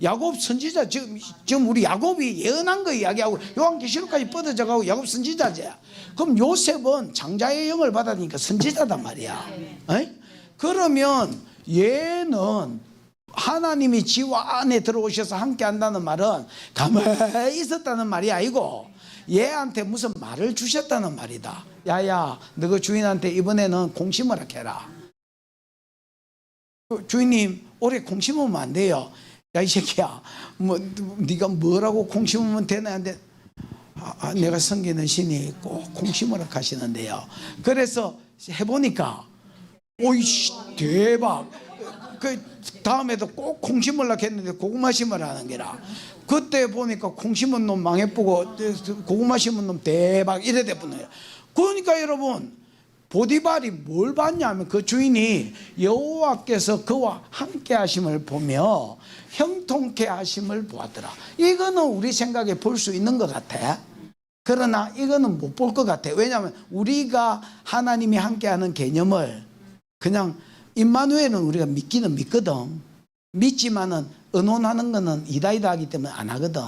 야곱 선지자. 지금 우리 야곱이 예언한 거 이야기하고 요한계시록까지 뻗어져가고 야곱 선지자지. 그럼 요셉은 장자의 영을 받았으니까 선지자단 말이야. 그러면 얘는 하나님이 지와 안에 들어오셔서 함께 한다는 말은 가만히 있었다는 말이 아니고 얘한테 무슨 말을 주셨다는 말이다. 야야 너 주인한테 이번에는 공 심으라 해라. 주인님 올해 공 심으면 안 돼요. 야 이 새끼야 뭐 네가 뭐라고 공 심으면 되나 한데 내가 섬기는 신이 꼭 공 심으라 하시는데요. 그래서 해보니까 오이씨 대박. 그 다음에도 꼭 콩 심으려고 했는데 고구마 심으라는 게라. 그때 보니까 콩 심은 놈 망해보고 고구마 심은 놈 대박 이래 돼버려요. 그러니까 여러분 보디발이 뭘 봤냐면 그 주인이 여호와께서 그와 함께 하심을 보며 형통케 하심을 보았더라. 이거는 우리 생각에 볼 수 있는 것 같아. 그러나 이거는 못 볼 것 같아. 왜냐하면 우리가 하나님이 함께하는 개념을 그냥 임마누엘은 우리가 믿기는 믿거든. 믿지만은 의논하는 거는 이다이다 하기 때문에 안 하거든.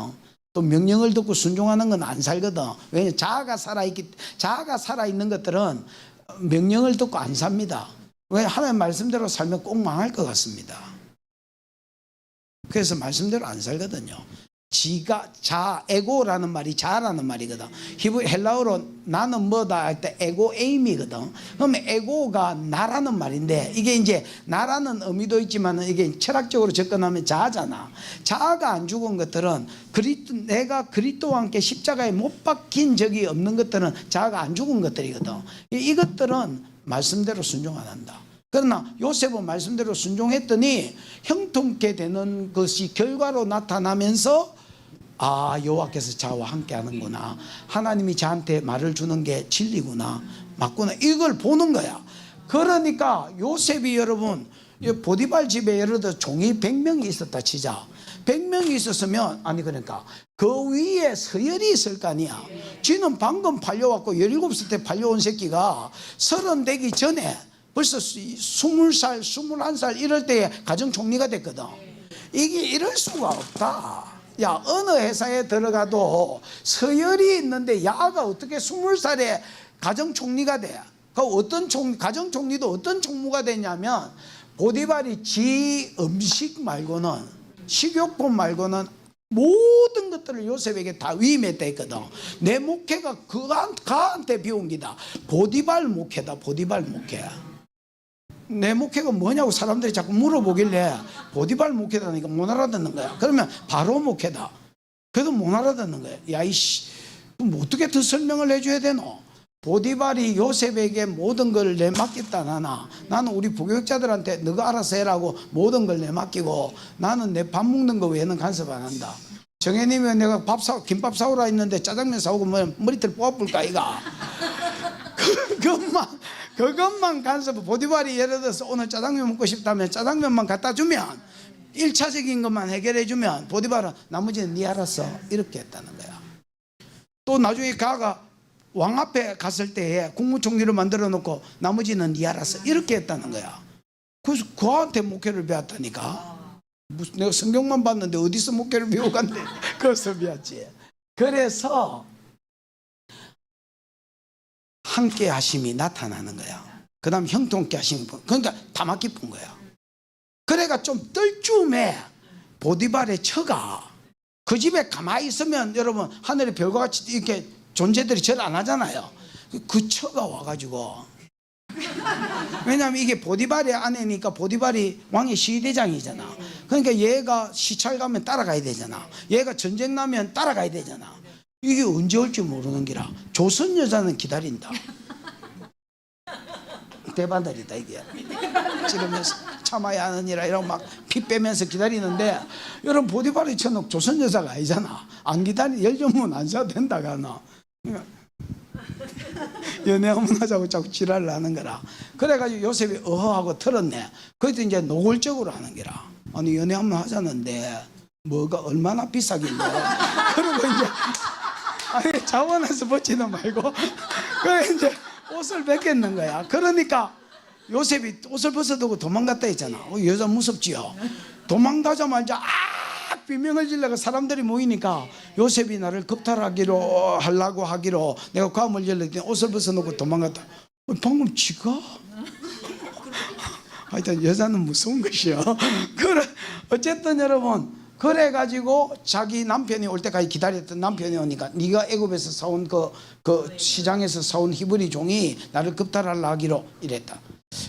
또 명령을 듣고 순종하는 건 안 살거든. 왜냐하면 자아가 살아있는 것들은 명령을 듣고 안 삽니다. 왜? 하나님 말씀대로 살면 꼭 망할 것 같습니다. 그래서 말씀대로 안 살거든요. 에고라는 말이 자라는 말이거든. 히브리 헬라어로 나는 뭐다 할 때 에고 에임이거든. 그러면 에고가 나라는 말인데 이게 이제 나라는 의미도 있지만 이게 철학적으로 접근하면 자아잖아. 자아가 안 죽은 것들은 내가 그리스도와 함께 십자가에 못 박힌 적이 없는 것들은 자아가 안 죽은 것들이거든. 이것들은 말씀대로 순종 안 한다. 그러나 요셉은 말씀대로 순종했더니 형통케 되는 것이 결과로 나타나면서 여호와께서 저와 함께 하는구나, 하나님이 저한테 말을 주는 게 진리구나, 맞구나, 이걸 보는 거야. 그러니까 요셉이 여러분 보디발 집에 예를 들어 종이 100명이 있었다 치자. 100명이 있었으면 그러니까 그 위에 서열이 있을 거 아니야. 쥐는 방금 팔려왔고 17살 때 팔려온 새끼가 30 되기 전에 벌써 20살 21살 이럴 때에 가정총리가 됐거든. 이게 이럴 수가 없다. 야, 어느 회사에 들어가도 서열이 있는데 야가 어떻게 20살에 가정총리가 돼? 그 어떤 가정총리도 어떤 총무가 되냐면 보디발이 지 음식 말고는, 식용품 말고는 모든 것들을 요셉에게 다 위임했다 했거든. 내 목회가 그한테 비운 기다. 보디발 목회다. 보디발 목회. 내 목회가 뭐냐고 사람들이 자꾸 물어보길래 보디발 목회다니까 못 알아듣는 거야. 그러면 바로 목회다. 그래도 못 알아듣는 거야. 야, 이씨, 그럼 어떻게 더 설명을 해줘야 되노? 보디발이 요셉에게 모든 걸 내맡겼다. 나는 우리 부교육자들한테 너가 알아서 해라고 모든 걸 내맡기고 나는 내 밥 먹는 거 외에는 간섭 안 한다. 정혜님이 내가 김밥 사오라 했는데 짜장면 사오고 머리털 뽑아볼까 이가. 그것만 간섭. 보디발이 예를 들어서 오늘 짜장면 먹고 싶다면 짜장면만 갖다 주면 1차적인 것만 해결해 주면 보디발은 나머지는 네 알았어 이렇게 했다는 거야. 또 나중에 가가 왕 앞에 갔을 때에 국무총리를 만들어 놓고 나머지는 네 알았어 이렇게 했다는 거야. 그래서 그한테 목회를 배웠다니까. 무슨 내가 성경만 봤는데 어디서 목회를 배워간대. 그래서 배웠지. 그래서 함께 하심이 나타나는 거야. 그 다음 형통케 하심이, 그러니까 다 맡기쁜 거야. 그래가 좀 뜰쯤에 보디발의 처가 그 집에 가만히 있으면 여러분 하늘의 별과 같이 이렇게 존재들이 절 안 하잖아요. 그 처가 와가지고, 왜냐하면 이게 보디발의 아내니까 보디발이 왕의 시대장이잖아. 그러니까 얘가 시찰 가면 따라가야 되잖아. 얘가 전쟁 나면 따라가야 되잖아. 이게 언제 올지 모르는 기라 조선 여자는 기다린다. 대바들이다 이게. 찍으면서 참아야 하느니라 이러고 막 피 빼면서 기다리는데 여러분 보디발이 쳐놓고 조선 여자가 아니잖아. 안 기다리 열정문 안 사도 된다 가나. 연애 한번 하자고 자꾸 지랄을 하는 거라. 그래가지고 요셉이 어허하고 털었네. 그래도 이제 노골적으로 하는 거라. 아니 연애 한번 하자는데 뭐가 얼마나 비싸길래. 그리고 이제 자원해서 벗지는 말고 그래 이제 옷을 벗겠는 거야. 그러니까 요셉이 옷을 벗어두고 도망갔다 했잖아. 여자 무섭지요. 도망가자마자 비명을 질러가 사람들이 모이니까 요셉이 나를 하려고 하기로 내가 과음을 질렀더니 옷을 벗어놓고 도망갔다. 방금 지가? 하여튼 여자는 무서운 것이요. 그래 어쨌든 여러분 그래가지고 자기 남편이 올 때까지 기다렸던 남편이 오니까 네가 애굽에서 사온 그 시장에서 사온 히브리 종이 나를 겁탈하려 하기로 이랬다.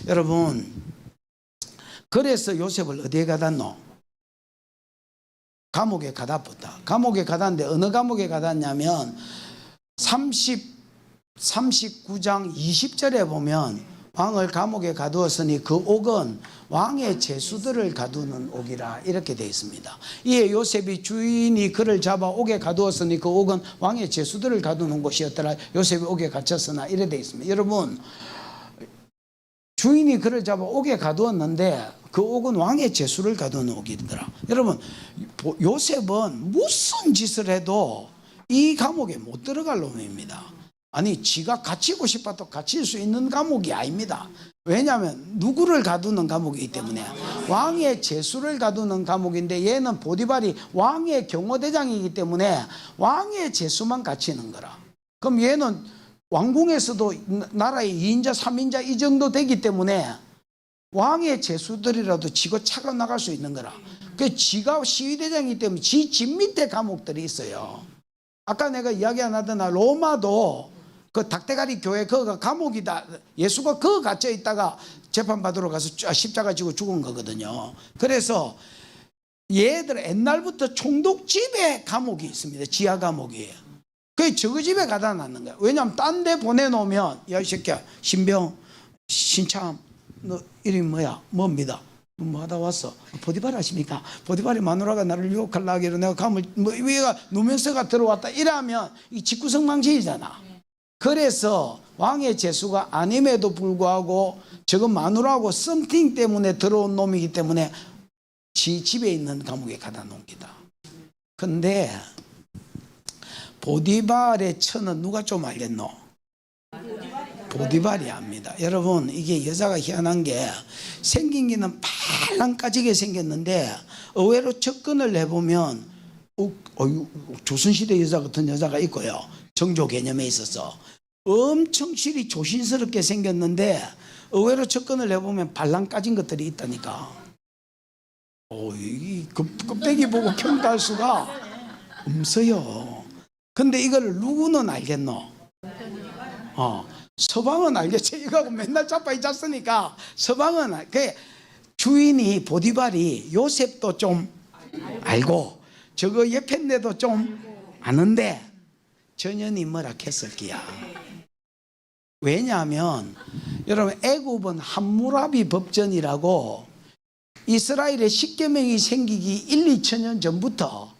여러분 그래서 요셉을 어디에 가다 놨노? 감옥에 가다 붙다. 감옥에 가다는데 어느 감옥에 가다냐면 39장 20절에 보면 왕을 감옥에 가두었으니 그 옥은 왕의 죄수들을 가두는 옥이라 이렇게 되어 있습니다. 이에 요셉이 주인이 그를 잡아 옥에 가두었으니 그 옥은 왕의 죄수들을 가두는 곳이었더라. 요셉이 옥에 갇혔으나 이래 되어 있습니다. 여러분 주인이 그를 잡아 옥에 가두었는데 그 옥은 왕의 죄수를 가두는 옥이더라. 여러분 요셉은 무슨 짓을 해도 이 감옥에 못 들어갈 놈입니다. 아니 지가 갇히고 싶어도 갇힐 수 있는 감옥이 아닙니다. 왜냐하면 누구를 가두는 감옥이기 때문에 왕의 죄수를 가두는 감옥인데 얘는 보디발이 왕의 경호대장이기 때문에 왕의 죄수만 갇히는 거라. 그럼 얘는 왕궁에서도 나라의 2인자 3인자 이 정도 되기 때문에 왕의 제수들이라도 지고 차가 나갈 수 있는 거라. 그 지가 시위대장이기 때문에 집 밑에 감옥들이 있어요. 아까 내가 이야기 안 하더나 로마도 그 닭대가리 교회 그거가 감옥이다. 예수가 그거 갇혀 있다가 재판받으러 가서 십자가 지고 죽은 거거든요. 그래서 얘들 옛날부터 총독집에 감옥이 있습니다. 지하 감옥이. 그 저거 집에 가다 놨는 거야. 왜냐하면 딴 데 보내놓으면 야 이 새끼야 신병 신참 너 이름이 뭐야? 뭡니다. 뭐 하다 왔어? 보디발 아십니까? 보디발이 마누라가 나를 유혹하려고 하기로 내가 감을 뭐 위가 누면서가 들어왔다 이러면 이 직구성망죄이잖아. 그래서 왕의 제수가 아님에도 불구하고 저거 마누라하고 썸띵 때문에 들어온 놈이기 때문에 지 집에 있는 감옥에 가다 놓습니다. 근데 보디발의 처는 누가 좀 알겠노? 보디발이 압니다. 여러분 이게 여자가 희한한 게 생긴 게는 팔랑까지게 생겼는데 의외로 접근을 해보면 조선시대 여자 같은 여자가 있고요. 정조 개념에 있어서 엄청 실이 조신스럽게 생겼는데 의외로 접근을 해보면 발랑 까진 것들이 있다니까. 이 껍데기 보고 평가할 수가 없어요. 근데 이걸 누구는 알겠노? 서방은 알겠지. 이거하고 맨날 자빠이 잤으니까 서방은 그 주인이 보디발이 요셉도 좀 알고 저거 예편네도 좀 아는데 전현이 뭐라 했을기야. 왜냐하면 여러분 애굽은 함무라비 법전이라고 이스라엘의 십계명이 생기기 1, 2천년 전부터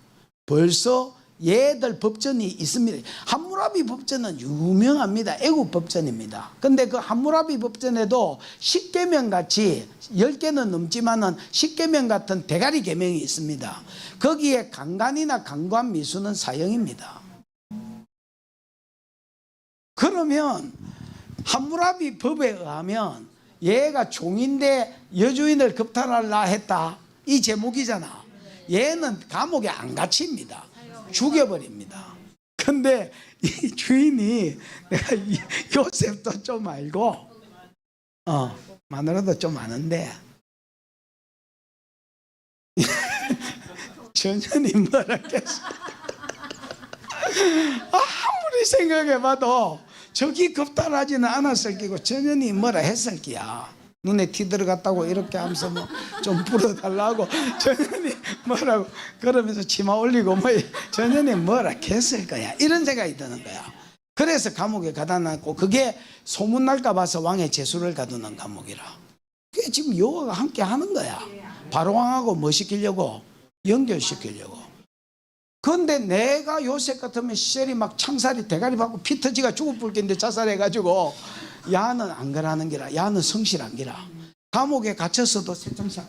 벌써 얘들 법전이 있습니다. 함무라비 법전은 유명합니다. 애국 법전입니다. 근데 그 함무라비 법전에도 십계명 같이 10개는 넘지만은 십계명 같은 대가리 계명이 있습니다. 거기에 강간이나 강간미수는 사형입니다. 그러면 함무라비 법에 의하면 얘가 종인데 여주인을 겁탈하려 했다. 이 제목이잖아. 얘는 감옥에 안 갇힙니다. 죽여버립니다. 근데 이 주인이 내가 요셉도 좀 알고 마누라도 좀 아는데 전현이 뭐라 했어. 아무리 생각해봐도 저기 겁탈하지는 않았을 끼고 전현이 뭐라 했을 끼야. 눈에 티 들어갔다고 이렇게 하면서 뭐 좀 불어달라고 전현이 뭐라고 그러면서 치마 올리고 뭐 전현이 뭐라 했을 거야. 이런 생각이 드는 거야. 그래서 감옥에 가다 놨고 그게 소문날까 봐서 왕의 제수를 가두는 감옥이라. 그게 지금 여호와가 함께 하는 거야. 바로왕하고 뭐 시키려고? 연결시키려고. 그런데 내가 요셉 같으면 시절이 막 창살이 대가리 받고 피 터지가 죽을 뿔긴데 자살해가지고 야는 안 그러는 기라. 야는 성실한 기라. 감옥에 갇혔어도 세청살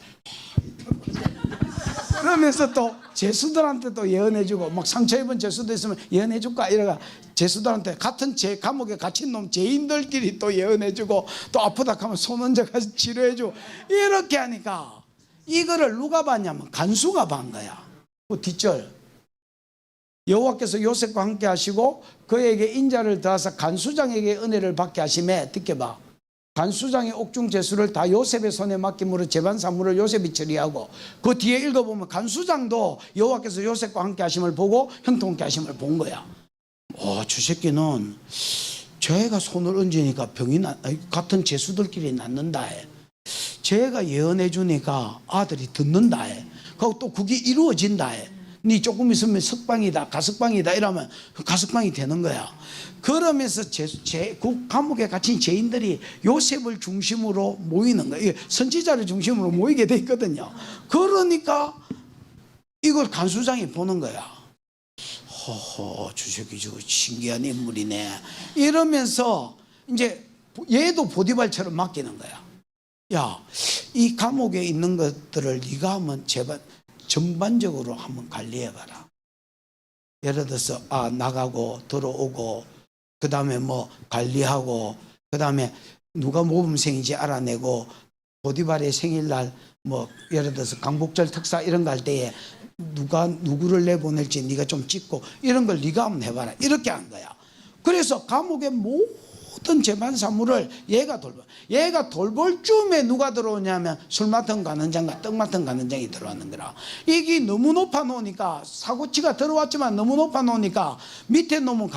그러면서 또 제수들한테도 예언해주고 막 상처 입은 제수도 있으면 예언해줄까 이래가 제수들한테 같은 감옥에 갇힌 놈 죄인들끼리 또 예언해주고 또 아프다 하면 손 얹어가서 치료해주고 이렇게 하니까 이거를 누가 봤냐면 간수가 본 거야. 그 뒷절 여호와께서 요셉과 함께 하시고 그에게 인자를 더하사 간수장에게 은혜를 받게 하심에 듣게 봐. 간수장의 옥중 제수를 다 요셉의 손에 맡김으로 재반 사물을 요셉이 처리하고 그 뒤에 읽어보면 간수장도 여호와께서 요셉과 함께 하심을 보고 형통케 하심을 본 거야. 저 새끼는 쟤가 손을 얹으니까 병이 같은 제수들끼리 낫는다 해. 쟤가 예언해 주니까 아들이 듣는다 해. 그리고 또 그게 이루어진다 해. 니 조금 있으면 석방이다 가석방이다 이러면 가석방이 되는 거야. 그러면서 그 감옥에 갇힌 죄인들이 요셉을 중심으로 모이는 거야. 선지자를 중심으로 모이게 돼 있거든요. 그러니까 이걸 간수장이 보는 거야. 허허 주석이 저 신기한 인물이네 이러면서 이제 얘도 보디발처럼 맡기는 거야. 야, 이 감옥에 있는 것들을 네가 한번 제발 전반적으로 한번 관리해봐라. 예를 들어서 나가고 들어오고 그 다음에 뭐 관리하고 그 다음에 누가 모범생인지 알아내고 보디발의 생일날 뭐 예를 들어서 강복절 특사 이런 거 할 때에 누가 누구를 내보낼지 네가 좀 찍고 이런 걸 네가 한번 해봐라. 이렇게 한 거야. 그래서 감옥의 모든 어떤 재반 사무를 얘가 돌볼 쯤에 누가 들어오냐면 술 맡은 관원장과 떡 맡은 관원장이 들어왔는 거라. 이게 너무 높아 놓으니까 사고치가 들어왔지만 너무 높아 놓으니까 밑에 놈은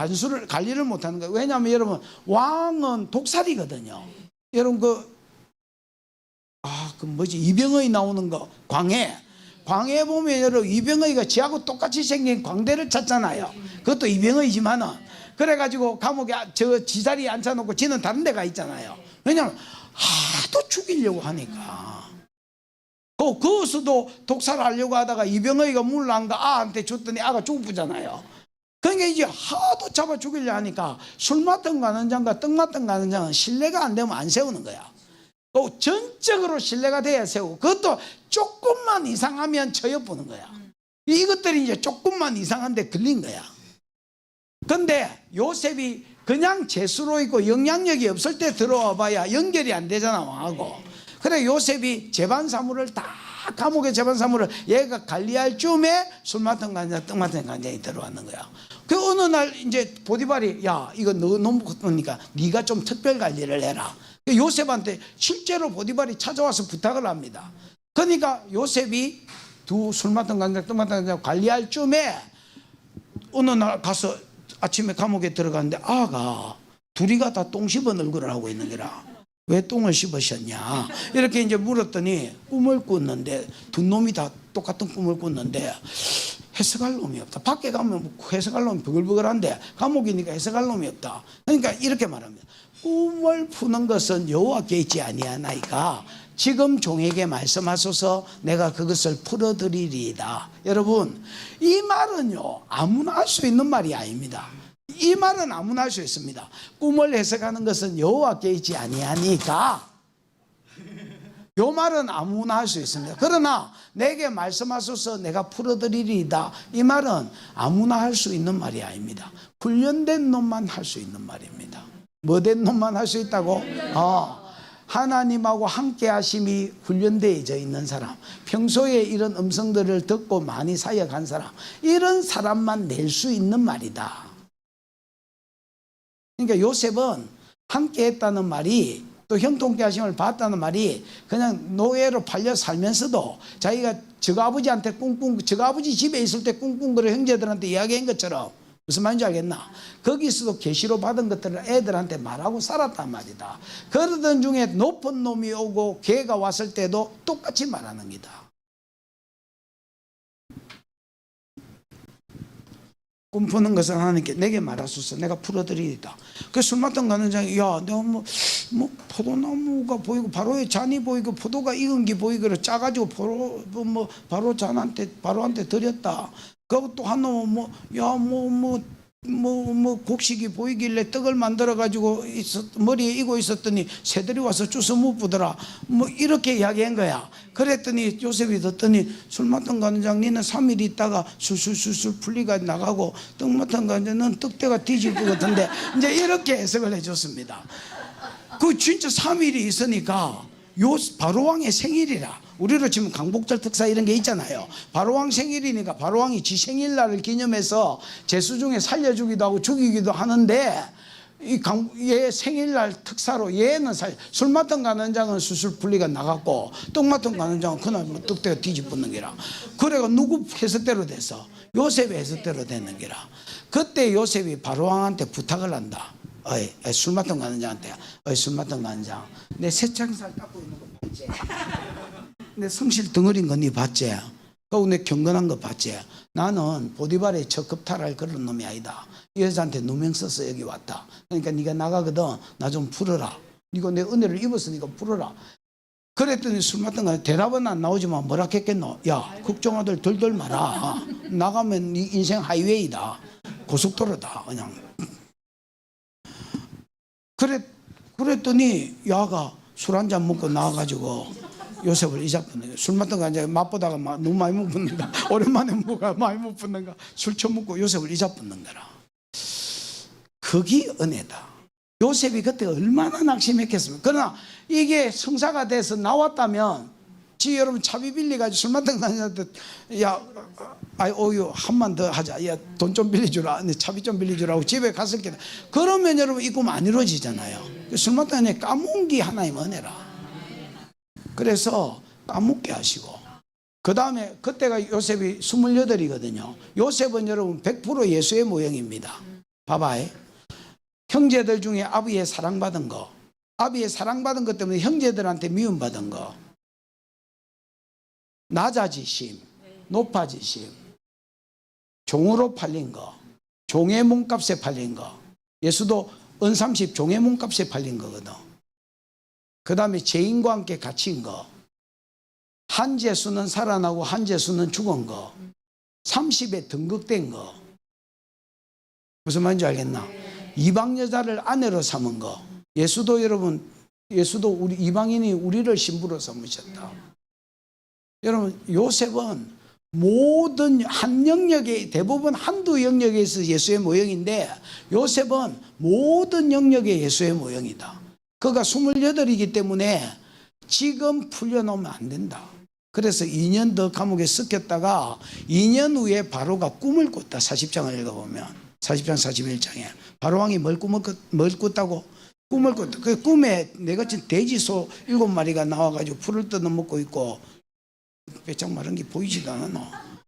관리를 못하는 거예요. 왜냐하면 여러분 왕은 독살이거든요. 여러분 그 뭐지 이병헌이 나오는 거 광해 보면 여러분 이병헌이가 지하고 똑같이 생긴 광대를 찾잖아요. 그것도 이병헌이지만은 그래가지고 감옥에 저 지자리에 앉혀놓고 지는 다른 데 가 있잖아요. 왜냐하면 하도 죽이려고 하니까. 거기서도 독살하려고 하다가 이병헌이가 물난가 아한테 줬더니 아가 죽었잖아요. 그러니까 이제 하도 잡아 죽이려 하니까 술 맡은 관원장과 떡 맡은 관원장은 신뢰가 안 되면 안 세우는 거야. 또 전적으로 신뢰가 돼야 세우고 그것도 조금만 이상하면 처여보는 거야. 이것들이 이제 조금만 이상한데 걸린 거야. 근데 요셉이 그냥 재수로 있고 영향력이 없을 때 들어와 봐야 연결이 안 되잖아 왕하고. 그래 요셉이 재반 사무를 다 감옥의 재반 사무를 얘가 관리할 쯤에 술 맡은 관장 떡 맡은 관장이 들어왔는 거야. 그 어느 날 이제 보디발이 야 이거 너 너무 그러니까 네가 좀 특별 관리를 해라. 요셉한테 실제로 보디발이 찾아와서 부탁을 합니다. 그러니까 요셉이 두 술 맡은 관장 떡 맡은 관장 관리할 쯤에 어느 날 가서 아침에 감옥에 들어갔는데 아가 둘이가 다 똥 씹은 얼굴을 하고 있는 거라. 왜 똥을 씹으셨냐 이렇게 이제 물었더니 꿈을 꿨는데 두 놈이 다 똑같은 꿈을 꿨는데 해석할 놈이 없다. 밖에 가면 해석할 놈이 버글버글한데 감옥이니까 해석할 놈이 없다. 그러니까 이렇게 말합니다. 꿈을 푸는 것은 여호와께 있지 아니하나이까 지금 종에게 말씀하소서 내가 그것을 풀어드리리이다. 여러분 이 말은요 아무나 할 수 있는 말이 아닙니다. 이 말은 아무나 할 수 있습니다. 꿈을 해석하는 것은 여호와께 있지 아니하니까 요 말은 아무나 할 수 있습니다. 그러나 내게 말씀하소서 내가 풀어드리리이다. 이 말은 아무나 할 수 있는 말이 아닙니다. 훈련된 놈만 할 수 있는 말입니다. 뭐 된 놈만 할 수 있다고? 하나님하고 함께 하심이 훈련되어져 있는 사람, 평소에 이런 음성들을 듣고 많이 사역한 사람, 이런 사람만 낼 수 있는 말이다. 그러니까 요셉은 함께 했다는 말이 또 형통케 하심을 받았다는 말이 그냥 노예로 팔려 살면서도 자기가 저가 아버지한테 저가 아버지 집에 있을 때 꿍꿍거려 형제들한테 이야기한 것처럼 무슨 말인지 알겠나? 거기서도 계시로 받은 것들을 애들한테 말하고 살았단 말이다. 그러던 중에 높은 놈이 오고 걔가 왔을 때도 똑같이 말하는 기다. 꿈푸는 것은 하나님께 내게 말하소서 내가 풀어드리리다. 그 술 맡던 관원장이 야 내가 뭐 포도나무가 보이고 바로의 잔이 보이고 포도가 익은 게 보이고 짜가지고 바로 잔한테 드렸다. 그것도 한 놈은 곡식이 보이길래 떡을 만들어 가지고 머리에 이고 있었더니 새들이 와서 주워 먹더라. 이렇게 이야기한 거야. 그랬더니 요셉이 듣더니 술 맡은 관장 니는 3일 있다가 술술술술 풀리가 나가고 떡 맡은 관장은 떡대가 뒤집을 것 같은데 이제 이렇게 해석을 해줬습니다. 그 진짜 3일이 있으니까 바로왕의 생일이라. 우리로 치면 강복절 특사 이런 게 있잖아요. 바로왕 생일이니까 바로왕이 지 생일날을 기념해서 제수 중에 살려주기도 하고 죽이기도 하는데 얘 생일날 특사로 얘는 술 맡은 관원장은 수술 풀리가 나갔고 떡 맡은 관원장은 그날 떡대가 뒤집어는 게라. 그래가 누구 해석대로 돼서 요셉의 해석대로 됐는 게라. 그때 요셉이 바로왕한테 부탁을 한다. 술 맡은 관원장한테 술 맡은 관원장 내 새창살 닦고 있는 거 봤지? 내 성실 덩어리인 거 니 봤지? 그리고 내 경건한 거 봤지? 나는 보디발의 적급탈할 그런 놈이 아니다. 이 여자한테 누명 써서 여기 왔다. 그러니까 네가 나가거든 나 좀 풀어라. 네가 내 은혜를 입었으니까 풀어라. 그랬더니 술 맡은 거 대답은 안 나오지만 뭐라 했겠노? 야 걱정하들 덜덜 마라. 나가면 네 인생 하이웨이다. 고속도로다 그냥. 그랬더니 야가 술 한잔 먹고 나와가지고 요셉을 이잡는 거예요. 술 맡은 거 아니라 맛보다가 너무 많이 못 붙는가 오랜만에 뭐가 많이 못 붙는가 술 처먹고 요셉을 이잡는 거라. 그게 은혜다. 요셉이 그때 얼마나 낙심했겠습니까? 그러나 이게 성사가 돼서 나왔다면 지 여러분 차비 빌려가지고 술 마땅 다니는데 야 오유 한만 더 하자. 야 돈 좀 빌려주라. 차비 좀 빌려주라고 집에 갔을 게 그러면 여러분 이 꿈 안 이루어지잖아요. 술 마땅 다니 까먹은 게 하나님 은혜라. 그래서 까먹게 하시고 그 다음에 그때가 요셉이 28이거든요. 요셉은 여러분 100% 예수의 모형입니다. 봐봐요. 형제들 중에 아비의 사랑받은 거, 아비의 사랑받은 것 때문에 형제들한테 미움받은 거, 낮아지심, 높아지심, 종으로 팔린 거, 종의 몸값에 팔린 거. 예수도 은30 종의 몸값에 팔린 거거든. 그 다음에 죄인과 함께 갇힌 거, 한재수는 살아나고 한재수는 죽은 거, 30에 등극된 거. 무슨 말인지 알겠나? 이방 여자를 아내로 삼은 거. 예수도 여러분, 예수도 우리 이방인이 우리를 신부로 삼으셨다. 여러분, 요셉은 모든 한 영역에, 대부분 한두 영역에서 예수의 모형인데 요셉은 모든 영역에 예수의 모형이다. 그가 28이기 때문에 지금 풀려놓으면 안 된다. 그래서 2년 더 감옥에 섞였다가 2년 후에 바로가 꿈을 꿨다. 40장을 읽어보면 40장 41장에 바로왕이 뭘 꿨다고? 꿈을 꿨다. 그 꿈에 내같이 돼지소 7마리가 나와가지고 풀을 뜯어먹고 있고 배짱 마른 게 보이지도 않아.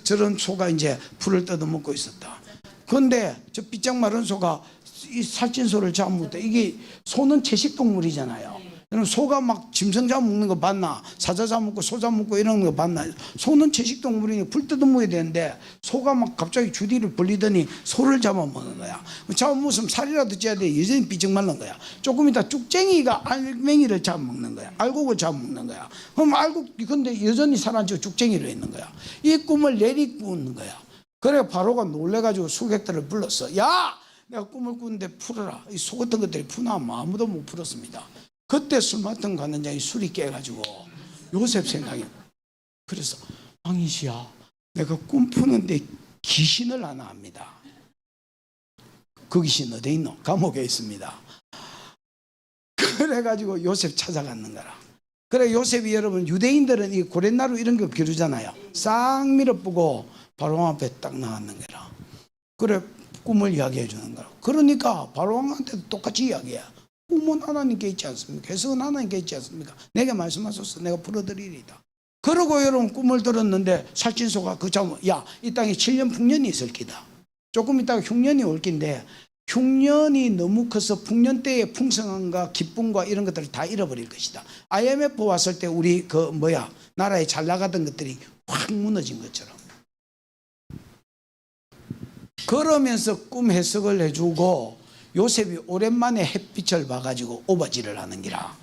저런 소가 이제 풀을 뜯어먹고 있었다. 그런데 저 삐짝 마른 소가 이 살찐 소를 잡으면 이게 소는 채식동물이잖아요. 여러분 소가 막 짐승 잡아먹는 거 봤나? 사자 잡아먹고 소 잡아먹고 이런 거 봤나? 소는 채식동물이니 풀 뜯어먹어야 되는데 소가 막 갑자기 주디를 벌리더니 소를 잡아먹는 거야. 잡아먹으면 살이라도 쪄야 돼. 여전히 삐쩍 말른 거야. 조금 이따 쭉쟁이가 알맹이를 잡아먹는 거야. 알곡을 잡아먹는 거야. 그럼 알곡 근데 여전히 살아지고 쭉쟁이로 있는 거야. 이 꿈을 내리 꾸는 거야. 그래 바로가 놀래가지고 술객들을 불렀어. 야! 내가 꿈을 꾸는데 풀어라. 이 소 같은 것들이 푸나면 아무도 못 풀었습니다. 그때 술 맡은 가는 자이 술이 깨가지고 요셉 생각이 그래서 왕이시야 내가 꿈 푸는데 귀신을 하나 합니다. 그 귀신 어디 있노? 감옥에 있습니다. 그래가지고 요셉 찾아갔는 거라. 그래 요셉이 여러분 유대인들은 이 고렛나루 이런 거 기르잖아요. 싹 밀어보고 바로왕 앞에 딱 나왔는 거라. 그래 꿈을 이야기해 주는 거라. 그러니까 바로왕한테도 똑같이 이야기해. 꿈은 하나님께 있지 않습니까? 해석은 하나님께 있지 않습니까? 내게 말씀하소서 내가 풀어드리리다. 그러고 여러분 꿈을 들었는데 살찐소가 그 잠 야, 이 땅에 7년 풍년이 있을 기다. 조금 있다가 흉년이 올 긴데 흉년이 너무 커서 풍년 때의 풍성함과 기쁨과 이런 것들을 다 잃어버릴 것이다. IMF 왔을 때 우리 나라에 잘 나가던 것들이 확 무너진 것처럼. 그러면서 꿈 해석을 해주고 요셉이 오랜만에 햇빛을 봐가지고 오바지를 하는 기라.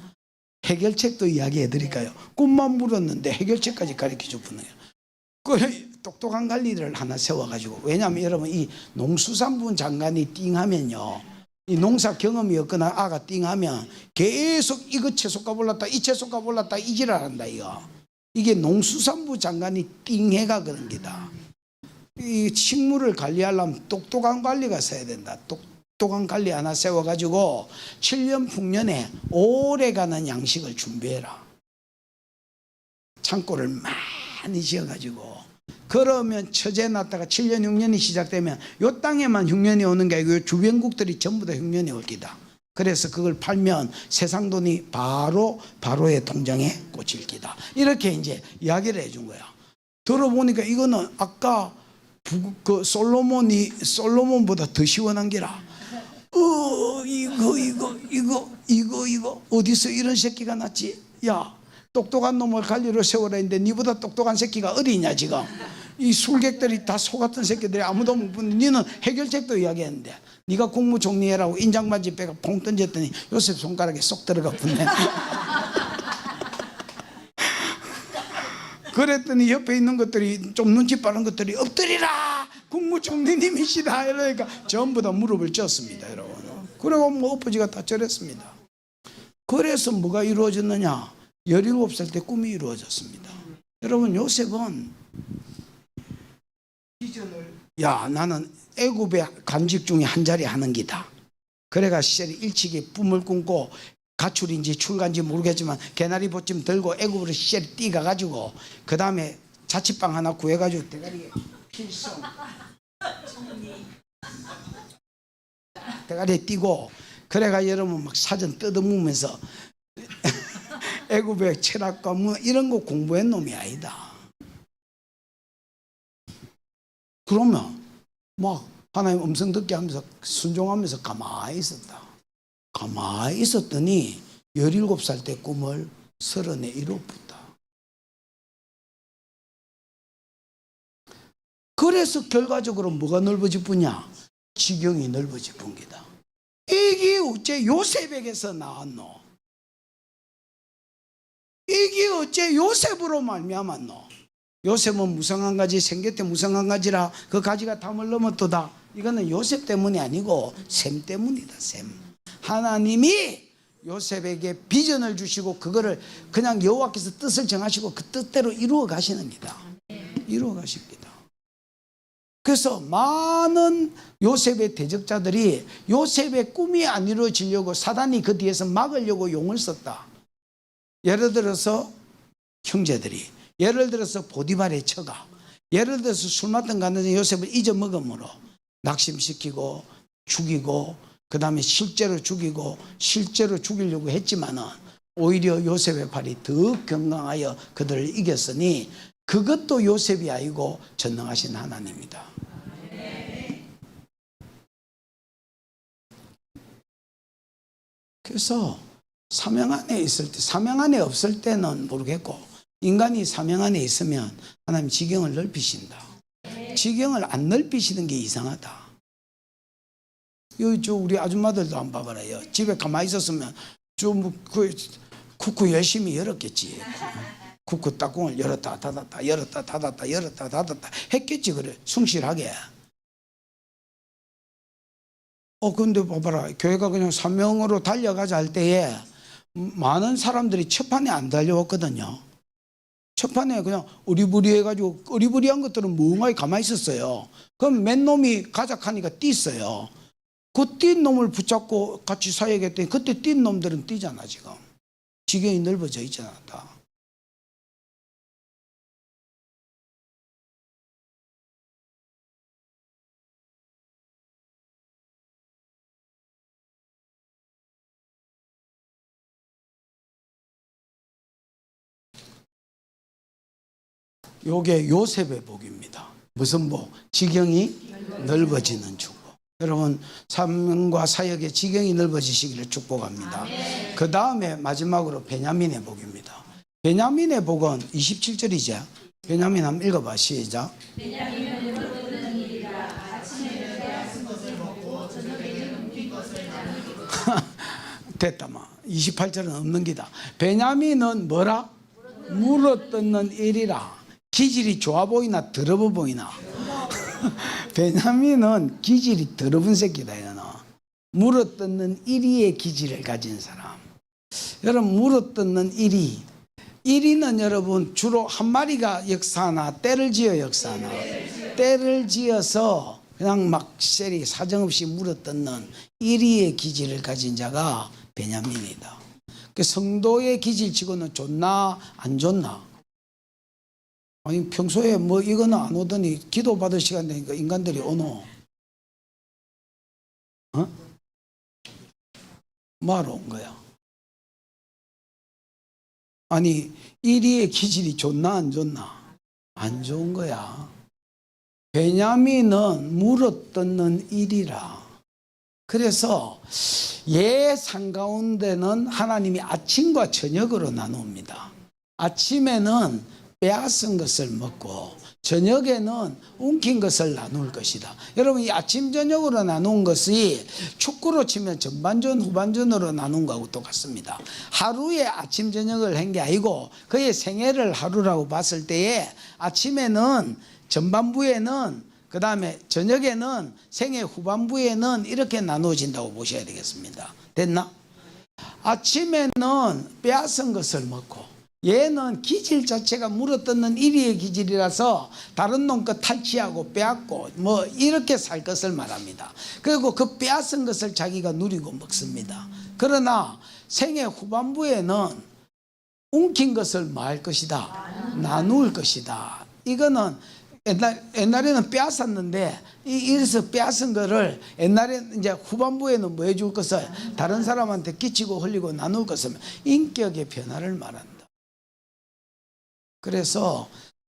해결책도 이야기해 드릴까요? 꿈만 물었는데 해결책까지 가르쳐 주는 거예요. 그 똑똑한 관리를 하나 세워가지고 왜냐하면 여러분 이 농수산부 장관이 띵하면요 이 농사 경험이 없거나 아가 띵하면 계속 이거 채소값 올랐다 이 채소값 올랐다 이 지랄한다 이거. 이게 농수산부 장관이 띵해가 그런 기다. 이 식물을 관리하려면 똑똑한 관리가 써야 된다. 똑똑한 관리 하나 세워가지고 7년 풍년에 오래가는 양식을 준비해라. 창고를 많이 지어가지고 그러면 처제 났다가 7년 흉년이 시작되면 요 땅에만 흉년이 오는 게 아니고 주변국들이 전부 다 흉년이 올 기다. 그래서 그걸 팔면 세상 돈이 바로의 통장에 꽂힐 기다. 이렇게 이제 이야기를 해준 거야. 들어보니까 이거는 아까 그 솔로몬보다 더 시원한 게라. 이거 어디서 이런 새끼가 났지? 야, 똑똑한 놈을 관리로 세워라 했는데 니보다 똑똑한 새끼가 어디 있냐 지금? 이 술객들이 다 소 같은 새끼들이 아무도 못 보는. 니는 해결책도 이야기했는데 니가 국무총리해라고 인장반지 빼가 퐁 던졌더니 요셉 손가락에 쏙 들어가 붙네. 그랬더니 옆에 있는 것들이 좀 눈치 빠른 것들이 엎드리라 국무총리님이시다 이러니까 전부 다 무릎을 쳤습니다 여러분. 그리고 뭐 엎어지가 다 절했습니다. 그래서 뭐가 이루어졌느냐? 17살 때 꿈이 이루어졌습니다. 여러분 요셉은 야 나는 애굽의 관직 중에 한 자리 하는 기다. 그래가 시절에 일찍이 꿈을 꾸고 가출인지 출가인지 모르겠지만 개나리 보찜 들고 애굽으로 시절에 뛰가가지고 그 다음에 자취방 하나 구해가지고 대가리에 필성 대가리에 띄고 그래가 여러분 막 사전 뜯어먹으면서 애굽의 철학과 뭐 이런 거 공부한 놈이 아니다. 그러면 막 하나님 음성 듣게 하면서 순종하면서 가만히 있었다. 가만히 있었더니 17살 때 꿈을 30에 이뤘다. 그래서 결과적으로 뭐가 넓어질 뿐이야? 지경이 넓어질 뿐이다. 이게 어째 요셉에게서 나왔노? 이게 어째 요셉으로 말미암았노? 요셉은 무성한 가지 생겼대 무성한 가지라 그 가지가 담을 넘었도다. 이거는 요셉 때문이 아니고 셈 때문이다. 셈. 하나님이 요셉에게 비전을 주시고 그거를 그냥 여호와께서 뜻을 정하시고 그 뜻대로 이루어 가시는 겁니다. 이루어 가십니다. 그래서 많은 요셉의 대적자들이 요셉의 꿈이 안 이루어지려고 사단이 그 뒤에서 막으려고 용을 썼다. 예를 들어서 형제들이, 예를 들어서 보디발의 처가, 예를 들어서 술 맡던 가는데 요셉을 잊어먹음으로 낙심시키고 죽이고 그 다음에 실제로 죽이고 실제로 죽이려고 했지만은 오히려 요셉의 팔이 더 건강하여 그들을 이겼으니 그것도 요셉이 아니고 전능하신 하나님입니다. 그래서 사명 안에 있을 때, 사명 안에 없을 때는 모르겠고 인간이 사명 안에 있으면 하나님 지경을 넓히신다. 지경을 안 넓히시는 게 이상하다. 저 우리 아줌마들도 안 봐봐라요. 집에 가만히 있었으면 좀 쿠쿠 열심히 열었겠지. 쿠쿠 뚜껑을 열었다 닫았다 열었다 닫았다 열었다 닫았다 했겠지. 그래 성실하게. 근데 봐봐라. 교회가 그냥 사명으로 달려가자 할 때에 많은 사람들이 첫판에 안 달려왔거든요. 첫판에 그냥 어리부리해가지고 어리부리한 것들은 멍하게 가만히 있었어요. 그럼 맨 놈이 가작하니까 뛰었어요. 그 뛴 놈을 붙잡고 같이 사야겠더니 그때 뛴 놈들은 뛰잖아. 지금 지경이 넓어져 있잖아. 다. 요게 요셉의 복입니다. 무슨 복? 지경이 넓어지는 축복. 여러분 사명과 사역의 지경이 넓어지시기를 축복합니다. 그 다음에 마지막으로 베냐민의 복입니다. 베냐민의 복은 27절이죠. 베냐민 한번 읽어봐. 시작. 베냐민은 물어뜯는 일이라 아침에 빼앗은 것을 먹고 저녁에 넘긴 것을 나누기로 됐다마. 28절은 없는 기다. 베냐민은 뭐라? 물어뜯는 일이라. 기질이 좋아 보이나 더러워 보이나? 베냐민은 기질이 더러운 새끼다. 이거는 물어뜯는 이리의 기질을 가진 사람. 여러분 물어뜯는 이리는 여러분 주로 한 마리가 역사나 때를 지어 역사나 때를 지어서 그냥 막 세리 사정없이 물어뜯는 이리의 기질을 가진 자가 베냐민이다. 그 성도의 기질치고는 좋나 안 좋나? 아니 평소에 뭐 이거는 안 오더니 기도 받을 시간 되니까 인간들이 오노. 뭐하러 온 거야? 아니 이리의 기질이 좋나 안 좋나? 안 좋은 거야. 베냐민은 물어뜯는 일이라. 그래서 예상 가운데는 하나님이 아침과 저녁으로 나눕니다. 아침에는 빼앗은 것을 먹고 저녁에는 움킨 것을 나눌 것이다. 여러분 이 아침 저녁으로 나눈 것이 축구로 치면 전반전 후반전으로 나눈 거하고 똑같습니다. 하루에 아침 저녁을 한 게 아니고 그의 생애를 하루라고 봤을 때에 아침에는 전반부에는 그 다음에 저녁에는 생애 후반부에는 이렇게 나누어진다고 보셔야 되겠습니다. 됐나? 아침에는 빼앗은 것을 먹고 얘는 기질 자체가 물어뜯는 이리의 기질이라서 다른 놈 거 탈취하고 빼앗고 뭐 이렇게 살 것을 말합니다. 그리고 그 빼앗은 것을 자기가 누리고 먹습니다. 그러나 생애 후반부에는 움킨 것을 뭐 할 것이다? 나눌 것이다. 이거는 옛날에는 빼앗았는데 이래서 빼앗은 거를 옛날에 이제 후반부에는 뭐 해줄 것을 다른 사람한테 끼치고 흘리고 나눌 것을 인격의 변화를 말한다. 그래서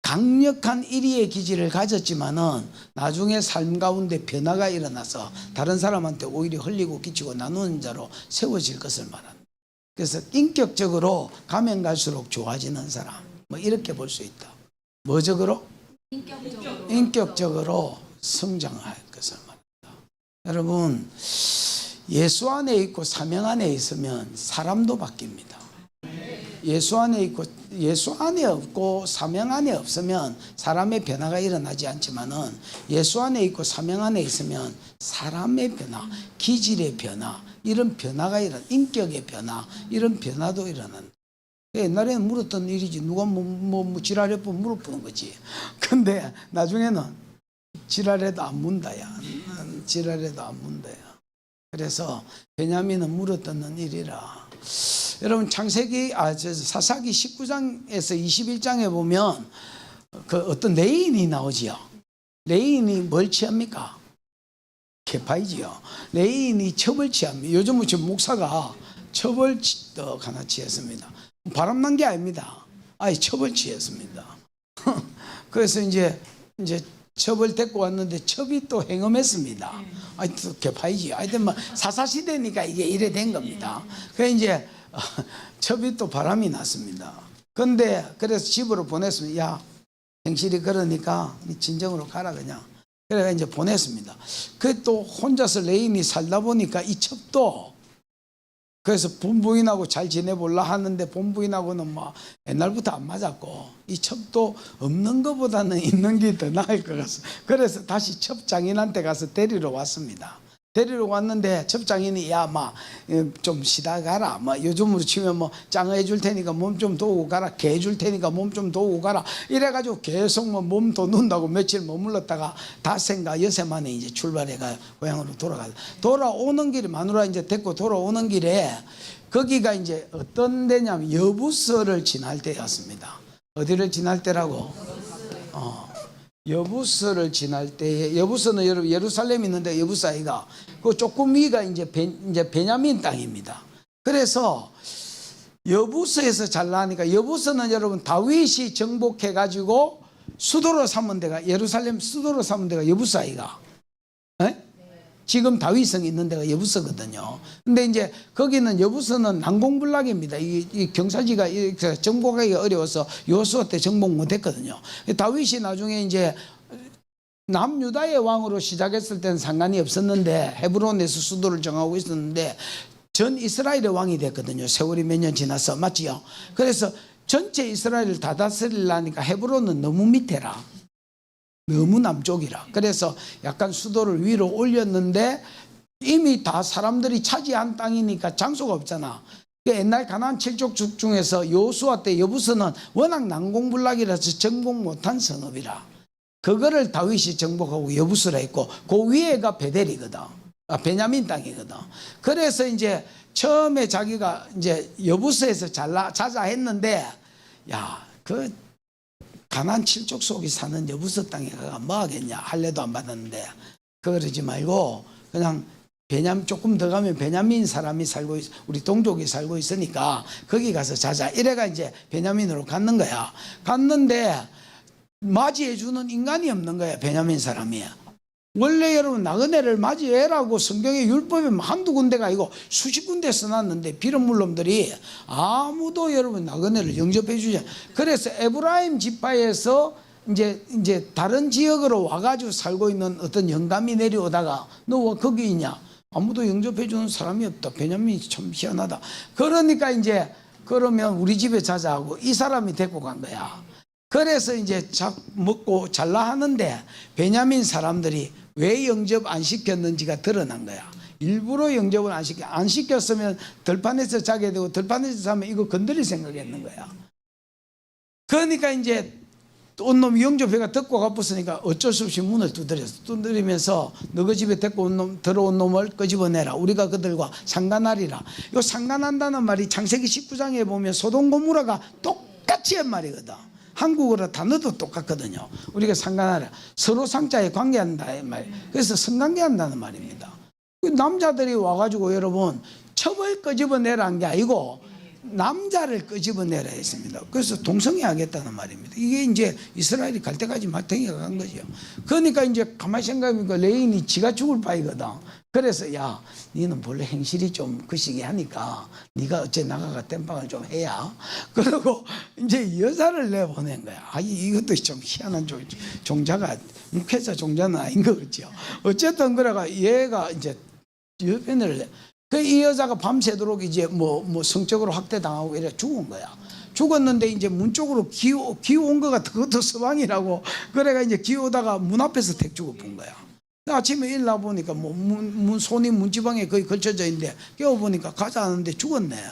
강력한 이리의 기질을 가졌지만은 나중에 삶 가운데 변화가 일어나서 다른 사람한테 오히려 흘리고 끼치고 나누는 자로 세워질 것을 말한다. 그래서 인격적으로 가면 갈수록 좋아지는 사람, 뭐 이렇게 볼 수 있다. 뭐적으로? 인격적으로 성장할 것을 말한다. 여러분, 예수 안에 있고 사명 안에 있으면 사람도 바뀝니다. 예수 안에 있고 예수 안에 없고 사명 안에 없으면 사람의 변화가 일어나지 않지만은 예수 안에 있고 사명 안에 있으면 사람의 변화, 기질의 변화, 이런 변화가 인격의 변화, 이런 변화도 일어난다. 옛날에는 물었던 일이지 누가 뭐 지랄해보면 물어보는 거지. 근데 나중에는 지랄해도 안 문다야. 지랄해도 안 문다야. 그래서 베냐민은 물어뜯는 일이라. 여러분 창세기 사사기 19장에서 21장에 보면 그 어떤 레인이 나오지요. 레인이 뭘 취합니까? 개파이지요. 레인이 첩을 취합니다. 요즘은 지금 목사가 첩을 하나 취했습니다. 바람난 게 아닙니다. 아예 첩을 취했습니다. 그래서 이제 첩을 데리고 왔는데 첩이 또 행음했습니다. 아이 또 개파이지. 하여튼 뭐 사사시대니까 이게 이래 된 겁니다. 그래서 이제 첩이 또 바람이 났습니다. 근데 그래서 집으로 보냈습니다. 야, 행실이 그러니까 네 진정으로 가라 그냥. 그래서 이제 보냈습니다. 그 또 혼자서 레인이 살다 보니까 이 첩도 그래서 본부인하고 잘 지내볼라 하는데 본부인하고는 뭐 옛날부터 안 맞았고 이 첩도 없는 것보다는 있는 게 더 나을 것 같아서 그래서 다시 첩장인한테 가서 데리러 왔습니다. 데리러 왔는데 첩장인이 야 마 좀 쉬다 가라. 뭐 요즘으로 치면 뭐 짱 해줄 테니까 몸 좀 도우고 가라. 개 해줄 테니까 몸 좀 도우고 가라. 이래가지고 계속 뭐 몸 도눈다고 며칠 머물렀다가 닷새인가 여새 만에 이제 출발해가 고향으로 돌아오는 길에 마누라 이제 데리고 돌아오는 길에 거기가 이제 어떤 데냐면 여부서를 지날 때였습니다. 어디를 지날 때라고? 여부서를 지날 때에 여부서는 여러분 예루살렘이 있는데 여부사이가 그 조금 위가 이제 베냐민 땅입니다. 그래서 여부서에서 잘 나니까 여부서는 여러분 다윗이 정복해 가지고 수도로 삼은 데가 예루살렘 수도로 삼은 데가 여부사이가 지금 다윗성이 있는 데가 여부서거든요. 근데 이제 거기는 여부서는 난공불락입니다. 이 경사지가 정복하기가 어려워서 요수아 때 정복 못했거든요. 다윗이 나중에 이제 남유다의 왕으로 시작했을 때는 상관이 없었는데 헤브론에서 수도를 정하고 있었는데 전 이스라엘의 왕이 됐거든요. 세월이 몇 년 지나서 맞지요? 그래서 전체 이스라엘을 다 다스리려니까 헤브론은 너무 밑에라. 너무 남쪽이라. 그래서 약간 수도를 위로 올렸는데 이미 다 사람들이 차지한 땅이니까 장소가 없잖아. 옛날 가나안 7족족 중에서 여호수아 때 여부서는 워낙 난공불락이라서 정복 못한 성읍이라. 그거를 다윗이 정복하고 여부서라 했고 그 위에가 베델이거든. 베냐민 땅이거든. 그래서 이제 처음에 자기가 이제 여부서에서 자자했는데 야, 그 가나안 7족 속에 사는 여부서 땅에 가가 뭐 하겠냐. 할례도 안 받았는데 그러지 말고 그냥 조금 더 가면 베냐민 사람이 살고 우리 동족이 살고 있으니까 거기 가서 자자. 이래가 이제 베냐민으로 갔는 거야. 갔는데 맞이해 주는 인간이 없는 거야. 베냐민 사람이. 원래 여러분 나그네를 맞이해라고 성경의 율법에 한두 군데가 아니고 수십 군데 써놨는데 비름물놈들이 아무도 여러분 나그네를 영접해 주지 않아요. 그래서 에브라임 지파에서 이제 다른 지역으로 와가지고 살고 있는 어떤 영감이 내려오다가 너 왜 거기 있냐? 아무도 영접해 주는 사람이 없다. 베냐민이 참 희한하다. 그러니까 이제 그러면 우리 집에 자자 하고 이 사람이 데리고 간 거야. 그래서 이제 먹고 잘라 하는데 베냐민 사람들이 왜 영접 안 시켰는지가 드러난 거야. 일부러 영접을 안 시켰으면 들판에서 자게 되고 들판에서 자면 이거 건드릴 생각했는 거야. 그러니까 이제 온놈 영접회가 듣고 가봤으니까 어쩔 수 없이 문을 두드리면서 너희 집에 데리고 온 놈, 들어온 놈을 끄집어내라. 우리가 그들과 상관하리라. 이 상관한다는 말이 창세기 19장에 보면 소돔 고모라가 똑같이 한 말이거든. 한국어로 단어도 똑같거든요. 우리가 상관하라. 서로 상자에 관계한다는 말. 그래서 성관계한다는 말입니다. 남자들이 와가지고 여러분 첩을 끄집어내라는 게 아니고 남자를 끄집어내라 했습니다. 그래서 동성애하겠다는 말입니다. 이게 이제 이스라엘이 갈 때까지 마탱이가 간 거죠. 그러니까 이제 가만히 생각해보니까 레인이 지가 죽을 바이거든. 그래서 야, 니는 본래 행실이 좀 그시기 하니까 네가 어째 나가가 땜빵을 좀 해야. 그러고 이제 여자를 내보낸 거야. 아, 이것도 좀 희한한 종자가 묵회자 종자는 아닌 거겠죠. 어쨌든 그래가 얘가 이제 여편을 이 여자가 밤새도록 이제 뭐 성적으로 학대당하고 이래 죽은 거야. 죽었는데 이제 문 쪽으로 기어온 거 같아. 그것도 서방이라고. 그래가 이제 기어오다가 문 앞에서 택 죽어 본 거야. 아침에 일어나 보니까 손이 문지방에 거의 걸쳐져 있는데 깨워보니까 가자 하는데 죽었네.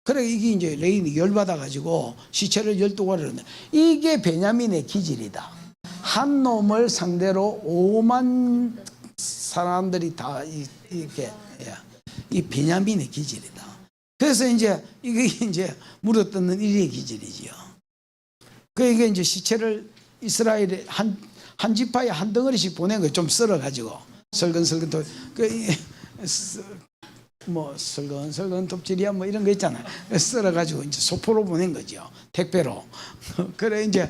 그래 이게 이제 레인이 열받아가지고 시체를 12가리를 했네. 이게 베냐민의 기질이다. 한 놈을 상대로 5만 사람들이 다 이렇게 이 베냐민의 기질이다. 그래서 이제 이게 이제 물어뜯는 일의 기질이지요. 그 이게 이제 시체를 이스라엘에 한 지파에 한 덩어리씩 보낸 거예요. 좀 썰어가지고 설근설근 뭐 설근설근 톱질이야 뭐 이런 거 있잖아요. 썰어가지고 이제 소포로 보낸 거죠. 택배로. 그래 이제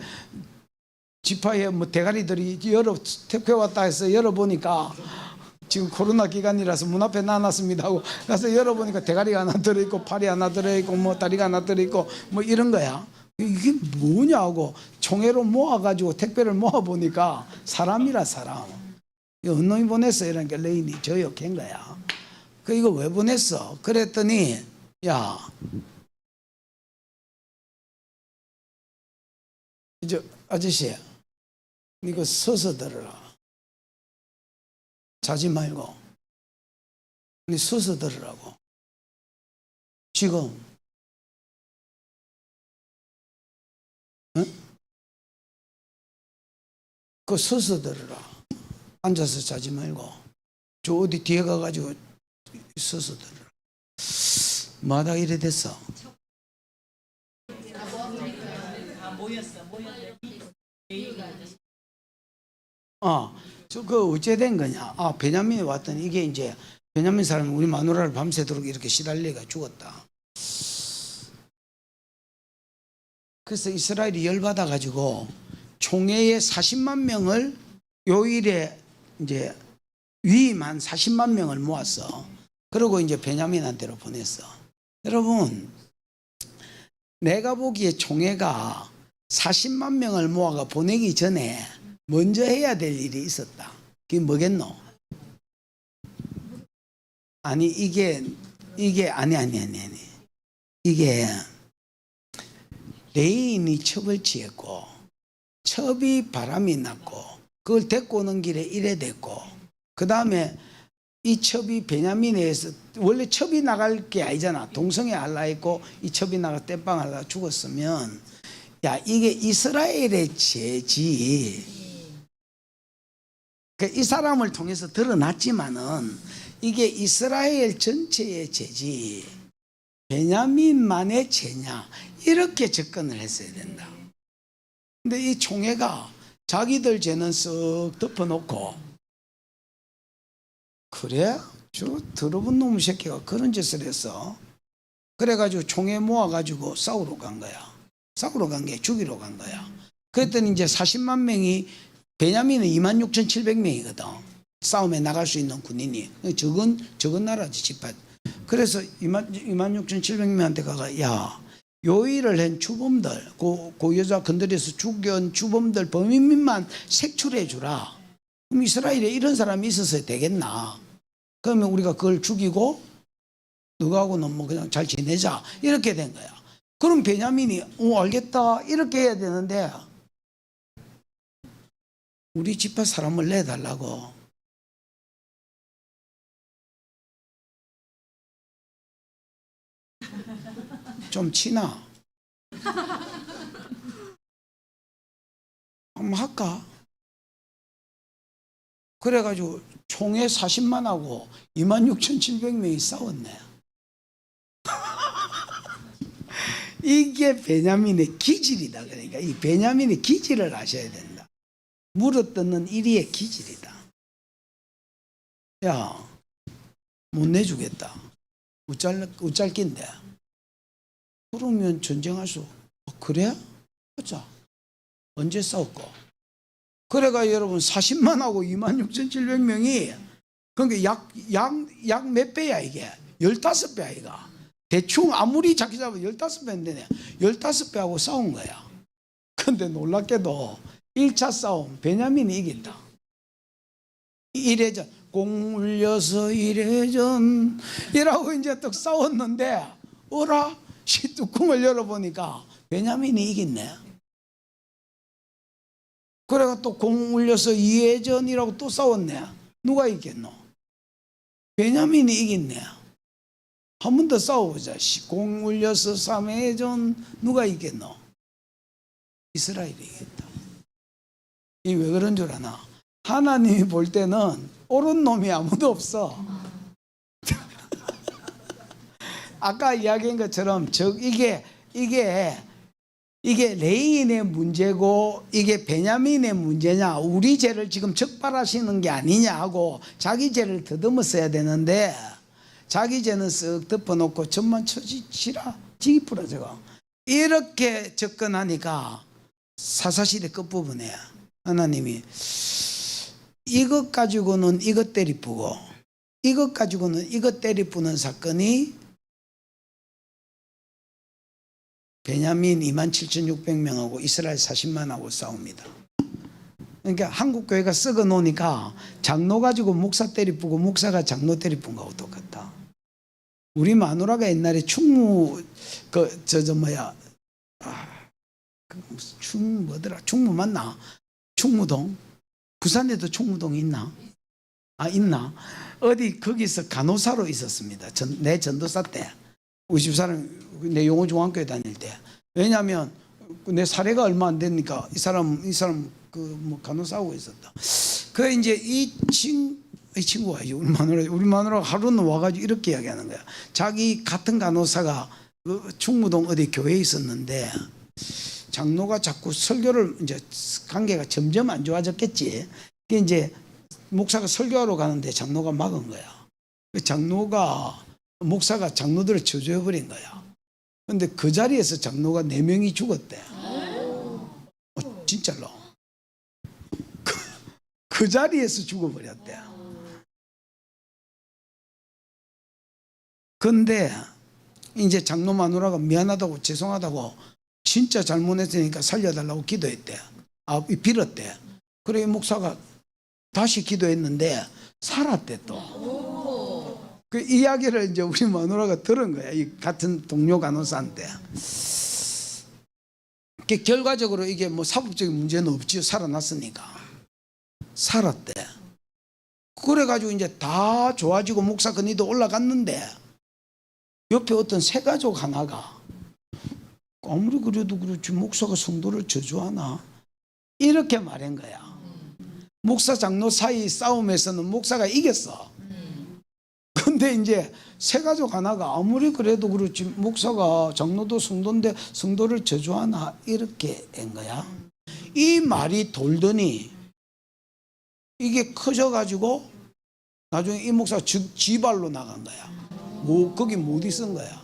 지파에 뭐 대가리들이 택배 왔다 해서 열어보니까. 지금 코로나 기간이라서 문 앞에 놔놨습니다 하고 가서 열어보니까 대가리가 하나 들어있고 팔이 하나 들어있고 뭐 다리가 하나 들어있고 뭐 이런 거야. 이게 뭐냐고 총회로 모아가지고 택배를 모아보니까 사람이라 사람. 이거 언놈이 보냈어 이러니까 레인이 저 욕한 거야. 그 이거 왜 보냈어? 그랬더니 야 이제 아저씨 이거 서서 들어라. 자지 말고 서서 들으라고. 지금 그 서서 들으라. 앉아서 자지 말고 저 어디 뒤에 가가지고 서서 들으라. 마다 이래 됐어. 그 어째 된 거냐? 베냐민이 왔더니 이게 이제 베냐민 사람이 우리 마누라를 밤새도록 이렇게 시달리가 죽었다. 그래서 이스라엘이 열받아 가지고 총회에 40만 명을 요일에 이제 위임한 40만 명을 모았어. 그리고 이제 베냐민한테로 보냈어. 여러분, 내가 보기에 총회가 40만 명을 모아가 보내기 전에 먼저 해야 될 일이 있었다. 그게 뭐겠노? 아니 이게 아니 이게 레인이 첩을 취했고 첩이 바람이 났고 그걸 데리고 오는 길에 이래 됐고 그 다음에 이 첩이 베냐민에 의해서 원래 첩이 나갈 게 아니잖아. 동성애 할라 했고 이 첩이 나가 땜빵 할라 죽었으면 야 이게 이스라엘의 죄지. 이 사람을 통해서 드러났지만은 이게 이스라엘 전체의 죄지 베냐민만의 죄냐 이렇게 접근을 했어야 된다. 근데 이 총회가 자기들 죄는 쓱 덮어놓고 그래? 저 더러운 놈의 새끼가 그런 짓을 했어. 그래가지고 총회 모아가지고 싸우러 간 거야. 싸우러 간 게 죽이러 간 거야. 그랬더니 이제 40만 명이 베냐민은 26,700명이거든. 싸움에 나갈 수 있는 군인이. 적은 나라지, 지파. 그래서 26,700명한테 가가, 야, 요일을 한 주범들, 그 여자 건드려서 죽여온 주범들 범인만 색출해 주라. 그럼 이스라엘에 이런 사람이 있어서 되겠나? 그러면 우리가 그걸 죽이고, 너하고는 뭐 그냥 잘 지내자. 이렇게 된 거야. 그럼 베냐민이, 알겠다. 이렇게 해야 되는데, 우리 집안 사람을 내달라고. 좀 치나? 한번 할까? 그래가지고 총회 40만하고 26,700명이 싸웠네. 이게 베냐민의 기질이다. 그러니까 이 베냐민의 기질을 아셔야 된다. 물어뜯는 이리의 기질이다. 야, 못 내주겠다. 우짤낀데. 그러면 전쟁할 수. 그래? 보자. 언제 싸웠고? 그래가 여러분 40만하고 26,700명이 그러니까 약 몇 배야 이게? 15배 아이가. 대충 아무리 작게 잡으면 15배인데 15배하고 싸운 거야. 근데 놀랍게도 1차 싸움 베냐민이 이긴다. 1회전 공 울려서 1회전 이라고 이제 또 싸웠는데 어라? 뚜껑을 열어보니까 베냐민이 이겼네. 그래가 또 공 울려서 2회전이라고 또 싸웠네. 누가 이겼노? 베냐민이 이겼네. 한 번 더 싸워보자. 공 울려서 3회전 누가 이겼노? 이스라엘이 이겼다. 이 왜 그런 줄 아나? 하나님이 볼 때는 옳은 놈이 아무도 없어. 아까 이야기한 것처럼 이게 레인의 문제고 이게 베냐민의 문제냐, 우리 죄를 지금 적발하시는 게 아니냐 하고 자기 죄를 더듬었어야 되는데 자기 죄는 쓱 덮어놓고 전만 쳐지치라 지기 부러져가 이렇게 접근하니까 사사실의 끝부분에 하나님이 이것 가지고는 이것 때리쁘고 이것 가지고는 이것 때리쁘는 사건이 베냐민 27,600명하고 이스라엘 40만하고 싸웁니다. 그러니까 한국 교회가 썩어 놓으니까 장로 가지고 목사 때리쁘고 목사가 장로 때리쁜 거하고 똑같다. 우리 마누라가 옛날에 충무 충무 맞나? 충무동? 부산에도 충무동 있나? 있나? 어디 거기서 간호사로 있었습니다. 내 전도사 때. 우리 집사람 내 용호중앙교회 다닐 때. 왜냐하면 내 사례가 얼마 안 되니까 이 사람 간호사하고 있었다. 그 이제 이 친구가 우리 마누라 하루는 와가지고 이렇게 이야기하는 거야. 자기 같은 간호사가 충무동 어디 교회에 있었는데 장로가 자꾸 설교를 이제 관계가 점점 안 좋아졌겠지. 그 이제 목사가 설교하러 가는데 장로가 막은 거야. 목사가 장로들을 저주해버린 거야. 근데 그 자리에서 장로가 4명이 죽었대. 진짜로. 그 자리에서 죽어버렸대. 근데 이제 장로 마누라가 미안하다고 죄송하다고 진짜 잘못했으니까 살려달라고 기도했대. 빌었대. 그래 이 목사가 다시 기도했는데 살았대 또. 그 이야기를 이제 우리 마누라가 들은 거야. 이 같은 동료 간호사인데. 결과적으로 이게 뭐 사법적인 문제는 없지요. 살아났으니까. 살았대. 그래가지고 이제 다 좋아지고 목사 근위도 올라갔는데 옆에 어떤 새가족 하나가 아무리 그래도 그렇지 목사가 성도를 저주하나? 이렇게 말한 거야. 목사 장로 사이 싸움에서는 목사가 이겼어. 근데 이제 새가족 하나가 아무리 그래도 그렇지 목사가 장로도 성도인데 성도를 저주하나 이렇게 한 거야. 이 말이 돌더니 이게 커져가지고 나중에 이 목사가 지발로 나간 거야. 거기 못 있은 거야.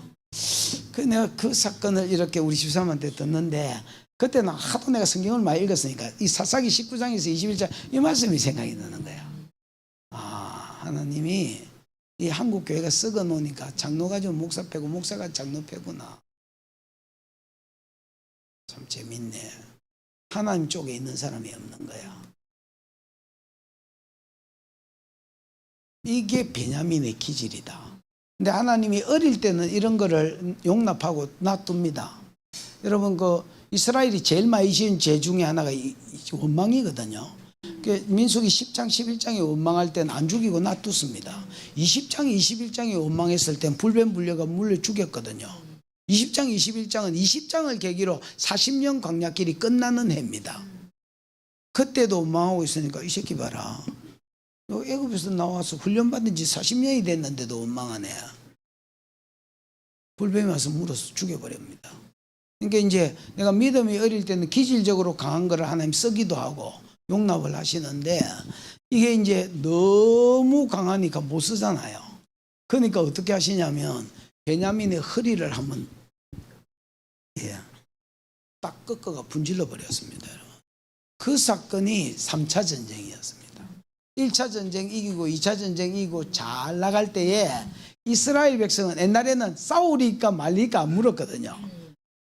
내가 그 사건을 이렇게 우리 집사람한테 듣는데 그때는 하도 내가 성경을 많이 읽었으니까 이 사사기 19장에서 21장 이 말씀이 생각이 나는 거야. 하나님이 이 한국 교회가 썩어 놓으니까 장로 가지고 목사 패고 목사가 장로 패구나. 참 재밌네. 하나님 쪽에 있는 사람이 없는 거야. 이게 베냐민의 기질이다. 근데 하나님이 어릴 때는 이런 거를 용납하고 놔둡니다. 여러분 이스라엘이 제일 많이 지은 죄 중에 하나가 원망이거든요. 민수기 10장 11장에 원망할 때는 안 죽이고 놔뒀습니다. 20장 21장에 원망했을 땐 불변불려가 물려 죽였거든요. 20장 21장은 20장을 계기로 40년 광야길이 끝나는 해입니다. 그때도 원망하고 있으니까 이 새끼 봐라. 너 애굽에서 나와서 훈련받은 지 40년이 됐는데도 원망하네. 불뱀이 와서 물어서 죽여버립니다. 그러니까 이제 내가 믿음이 어릴 때는 기질적으로 강한 거를 하나님 쓰기도 하고 용납을 하시는데 이게 이제 너무 강하니까 못 쓰잖아요. 그러니까 어떻게 하시냐면 베냐민의 허리를 한번 딱 꺾어가 분질러 버렸습니다. 그 사건이 3차 전쟁이었습니다. 1차 전쟁 이기고 2차 전쟁 이기고 잘 나갈 때에 이스라엘 백성은 옛날에는 싸우리까 말리까 안 물었거든요.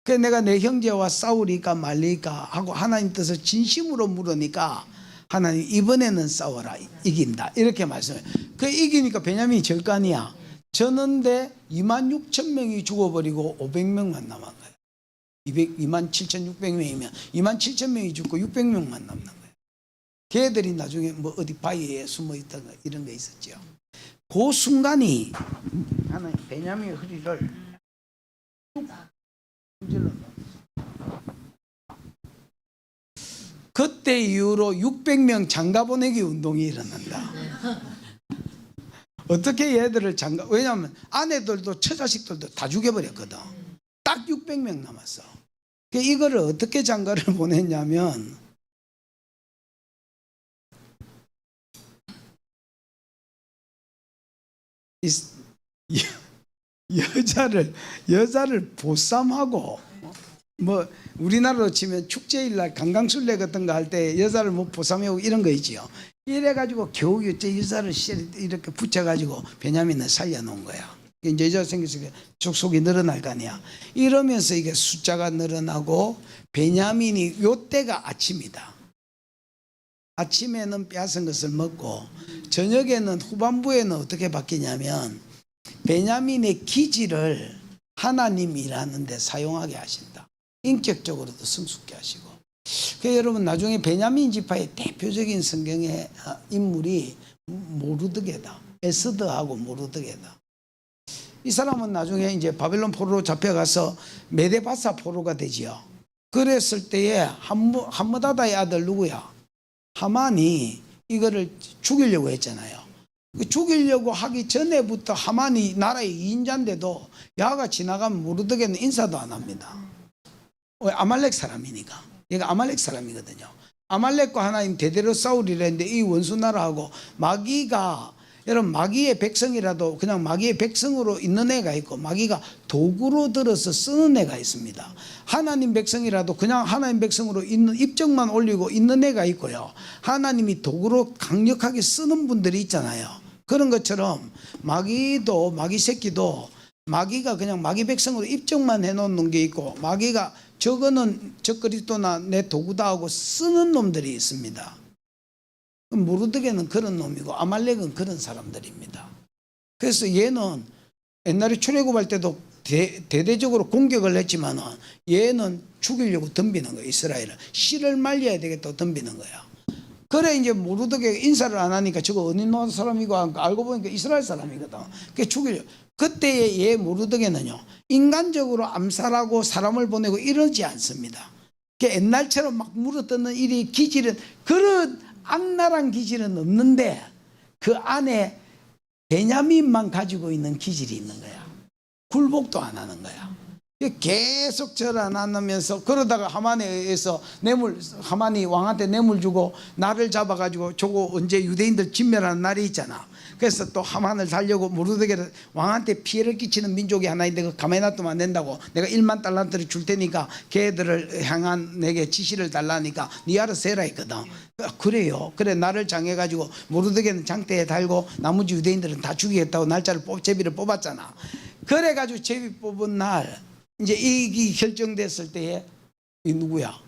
그래서 내가 내 형제와 싸우리까 말리까 하고 하나님 뜻을 진심으로 물으니까 하나님 이번에는 싸워라 이긴다 이렇게 말씀해요. 그 이기니까 베냐민이 질 거 아니야. 졌는데 26,000명이 죽어버리고 500명만 남은 거예요. 27,600명이면 27,000명이 죽고 600명만 남는 거예요. 걔들이 나중에 뭐 어디 바위에 숨어 있다가 이런 게 있었죠. 그 순간이 하나님 베냐민의 허리를 뚝 찔렀다. 그때 이후로 600명 장가 보내기 운동이 일어난다. 어떻게 얘들을 장가, 왜냐하면 아내들도 처자식들도 다 죽여버렸거든. 딱 600명 남았어. 이거를 어떻게 장가를 보냈냐면 여자를 보쌈하고 뭐 우리나라로 치면 축제일날 강강술래 같은 거 할 때 여자를 뭐 보쌈하고 이런 거 있지요. 이래가지고 겨우 여자를 이렇게 붙여가지고 베냐민을 살려놓은 거야. 이제 여자가 생겼으니까 족속이 늘어날 거 아니야. 이러면서 이게 숫자가 늘어나고 베냐민이 요때가 아침이다. 아침에는 빼앗은 것을 먹고 저녁에는 후반부에는 어떻게 바뀌냐면 베냐민의 기질을 하나님이 일하는 데 사용하게 하신다. 인격적으로도 성숙케 하시고. 그래서 여러분 나중에 베냐민 지파의 대표적인 성경의 인물이 모르드게다. 에스더하고 모르드게다. 이 사람은 나중에 이제 바벨론 포로로 잡혀가서 메데바사 포로가 되지요. 그랬을 때에 함므다다의 아들 누구야? 하만이 이거를 죽이려고 했잖아요. 죽이려고 하기 전에부터 하만이 나라의 2인자인데도 야가 지나가면 모르드게는 인사도 안 합니다. 왜? 아말렉 사람이니까. 얘가 아말렉 사람이거든요. 아말렉과 하나님 대대로 싸우리라 했는데 이 원수 나라하고 마귀가, 여러분 마귀의 백성이라도 그냥 마귀의 백성으로 있는 애가 있고 마귀가 도구로 들어서 쓰는 애가 있습니다. 하나님 백성이라도 그냥 하나님 백성으로 있는 입장만 올리고 있는 애가 있고요. 하나님이 도구로 강력하게 쓰는 분들이 있잖아요. 그런 것처럼 마귀도, 마귀 새끼도 마귀가 그냥 마귀 백성으로 입장만 해놓는 게 있고 마귀가 저거는 저 그리스도나 내 도구다 하고 쓰는 놈들이 있습니다. 모르드게는 그런 놈이고 아말렉은 그런 사람들입니다. 그래서 얘는 옛날에 출애굽할 때도 대대적으로 공격을 했지만 얘는 죽이려고 덤비는 거예요. 이스라엘을 씨를 말려야 되겠다고 덤비는 거야. 그래 이제 모르드게가 인사를 안 하니까 저거 어디 나라 사람이고 알고 보니까 이스라엘 사람이거든. 그게 죽이려고. 그때의 얘 모르드게는요 인간적으로 암살하고 사람을 보내고 이러지 않습니다. 옛날처럼 막 물어뜯는 일이 기질은 그런 악랄한 기질은 없는데 그 안에 베냐민만 가지고 있는 기질이 있는 거야. 굴복도 안 하는 거야. 계속 절 안 하면서 그러다가 하만에 의해서 하만이 왕한테 뇌물 주고 나를 잡아가지고 저거 언제 유대인들 진멸하는 날이 있잖아. 그래서 또 하만을 살려고 모르드게를 왕한테 피해를 끼치는 민족이 하나 있는데 그 가만히 놔두면 안 된다고 내가 1만 달란트를 줄 테니까 걔들을 향한 내게 지시를 달라니까 네 알아서 해라 했거든. 그래요. 그래 나를 장해가지고 모르드게는 장대에 달고 나머지 유대인들은 다 죽이겠다고 날짜를 제비를 뽑았잖아. 그래가지고 제비 뽑은 날 이제 이 결정됐을 때에 이 누구야?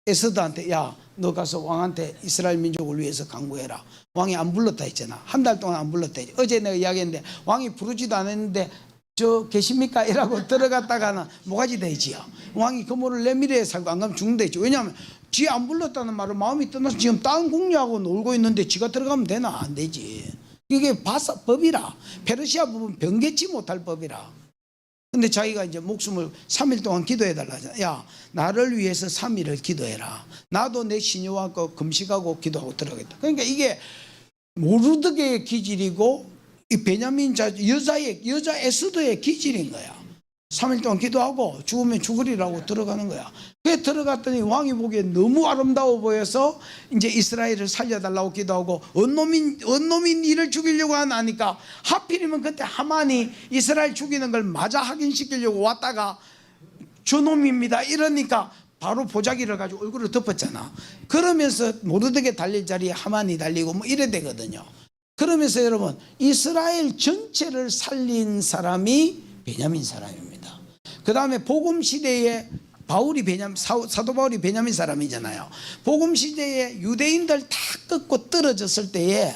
에스더한테 야 너 가서 왕한테 이스라엘 민족을 위해서 간구해라. 왕이 안 불렀다 했잖아. 한 달 동안 안 불렀다 했지. 어제 내가 이야기했는데 왕이 부르지도 않았는데 저 계십니까? 이라고 들어갔다가는 모가지 되지요. 왕이 그모를 내미래에 살고 안 가면 죽는다 했지. 왜냐하면 지 안 불렀다는 말은 마음이 떠나서 지금 다른 궁녀하고 놀고 있는데 지가 들어가면 되나? 안 되지. 이게 법이라. 페르시아 법은 변개치 못할 법이라. 근데 자기가 이제 목숨을 3일 동안 기도해달라 하잖아. 야, 나를 위해서 3일을 기도해라. 나도 내 시녀하고 금식하고 기도하고 들어가겠다. 그러니까 이게 모르드게의 기질이고 이 베냐민 여자 에스더의 기질인 거야. 3일 동안 기도하고 죽으면 죽으리라고 들어가는 거야. 그래 들어갔더니 왕이 보기에 너무 아름다워 보여서 이제 이스라엘을 살려달라고 기도하고 언놈인 이를 죽이려고 하니까 하필이면 그때 하만이 이스라엘 죽이는 걸 맞아 확인시키려고 왔다가 저놈입니다 이러니까 바로 보자기를 가지고 얼굴을 덮었잖아. 그러면서 모르드게 달릴 자리에 하만이 달리고 뭐 이래 되거든요. 그러면서 여러분 이스라엘 전체를 살린 사람이 베냐민 사람입니다. 그 다음에 복음 시대에 사도 바울이 베냐민 사람이잖아요. 복음 시대에 유대인들 다 꺾고 떨어졌을 때에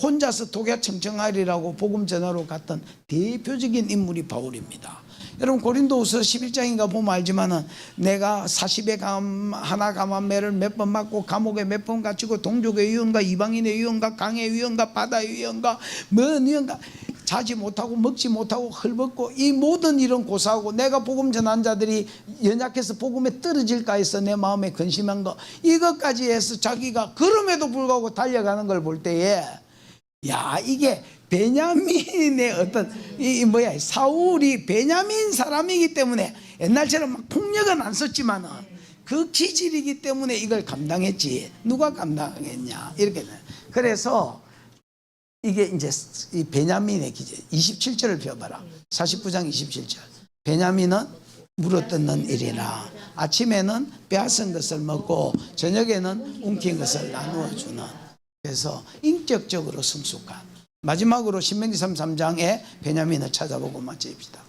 혼자서 독야청청하리라고 복음 전하러 갔던 대표적인 인물이 바울입니다. 여러분 고린도후서 11장인가 보면 알지만은 내가 40의 하나 감한매를 몇 번 맞고 감옥에 몇 번 갇히고 동족의 위험과 이방인의 위험과 강의 위험과 바다의 위험과 먼 위험과 자지 못하고 먹지 못하고 헐벗고 이 모든 일은 고사하고 내가 복음 전한 자들이 연약해서 복음에 떨어질까 해서 내 마음에 근심한 거 이것까지 해서 자기가 그럼에도 불구하고 달려가는 걸 볼 때에 야 이게 베냐민의 어떤 사울이 베냐민 사람이기 때문에 옛날처럼 막 폭력은 안 썼지만은 그 기질이기 때문에 이걸 감당했지 누가 감당하겠냐 이렇게. 그래서 이게 이제 이 베냐민의 기질 27절을 펴봐라. 49장 27절. 베냐민은 물어뜯는 일이라 아침에는 빼앗은 것을 먹고 저녁에는 움킨 것을 나누어 주는. 그래서 인격적으로 성숙한. 마지막으로 신명기 33장에 베냐민을 찾아보고 맞춰입시다.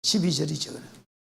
12절이죠.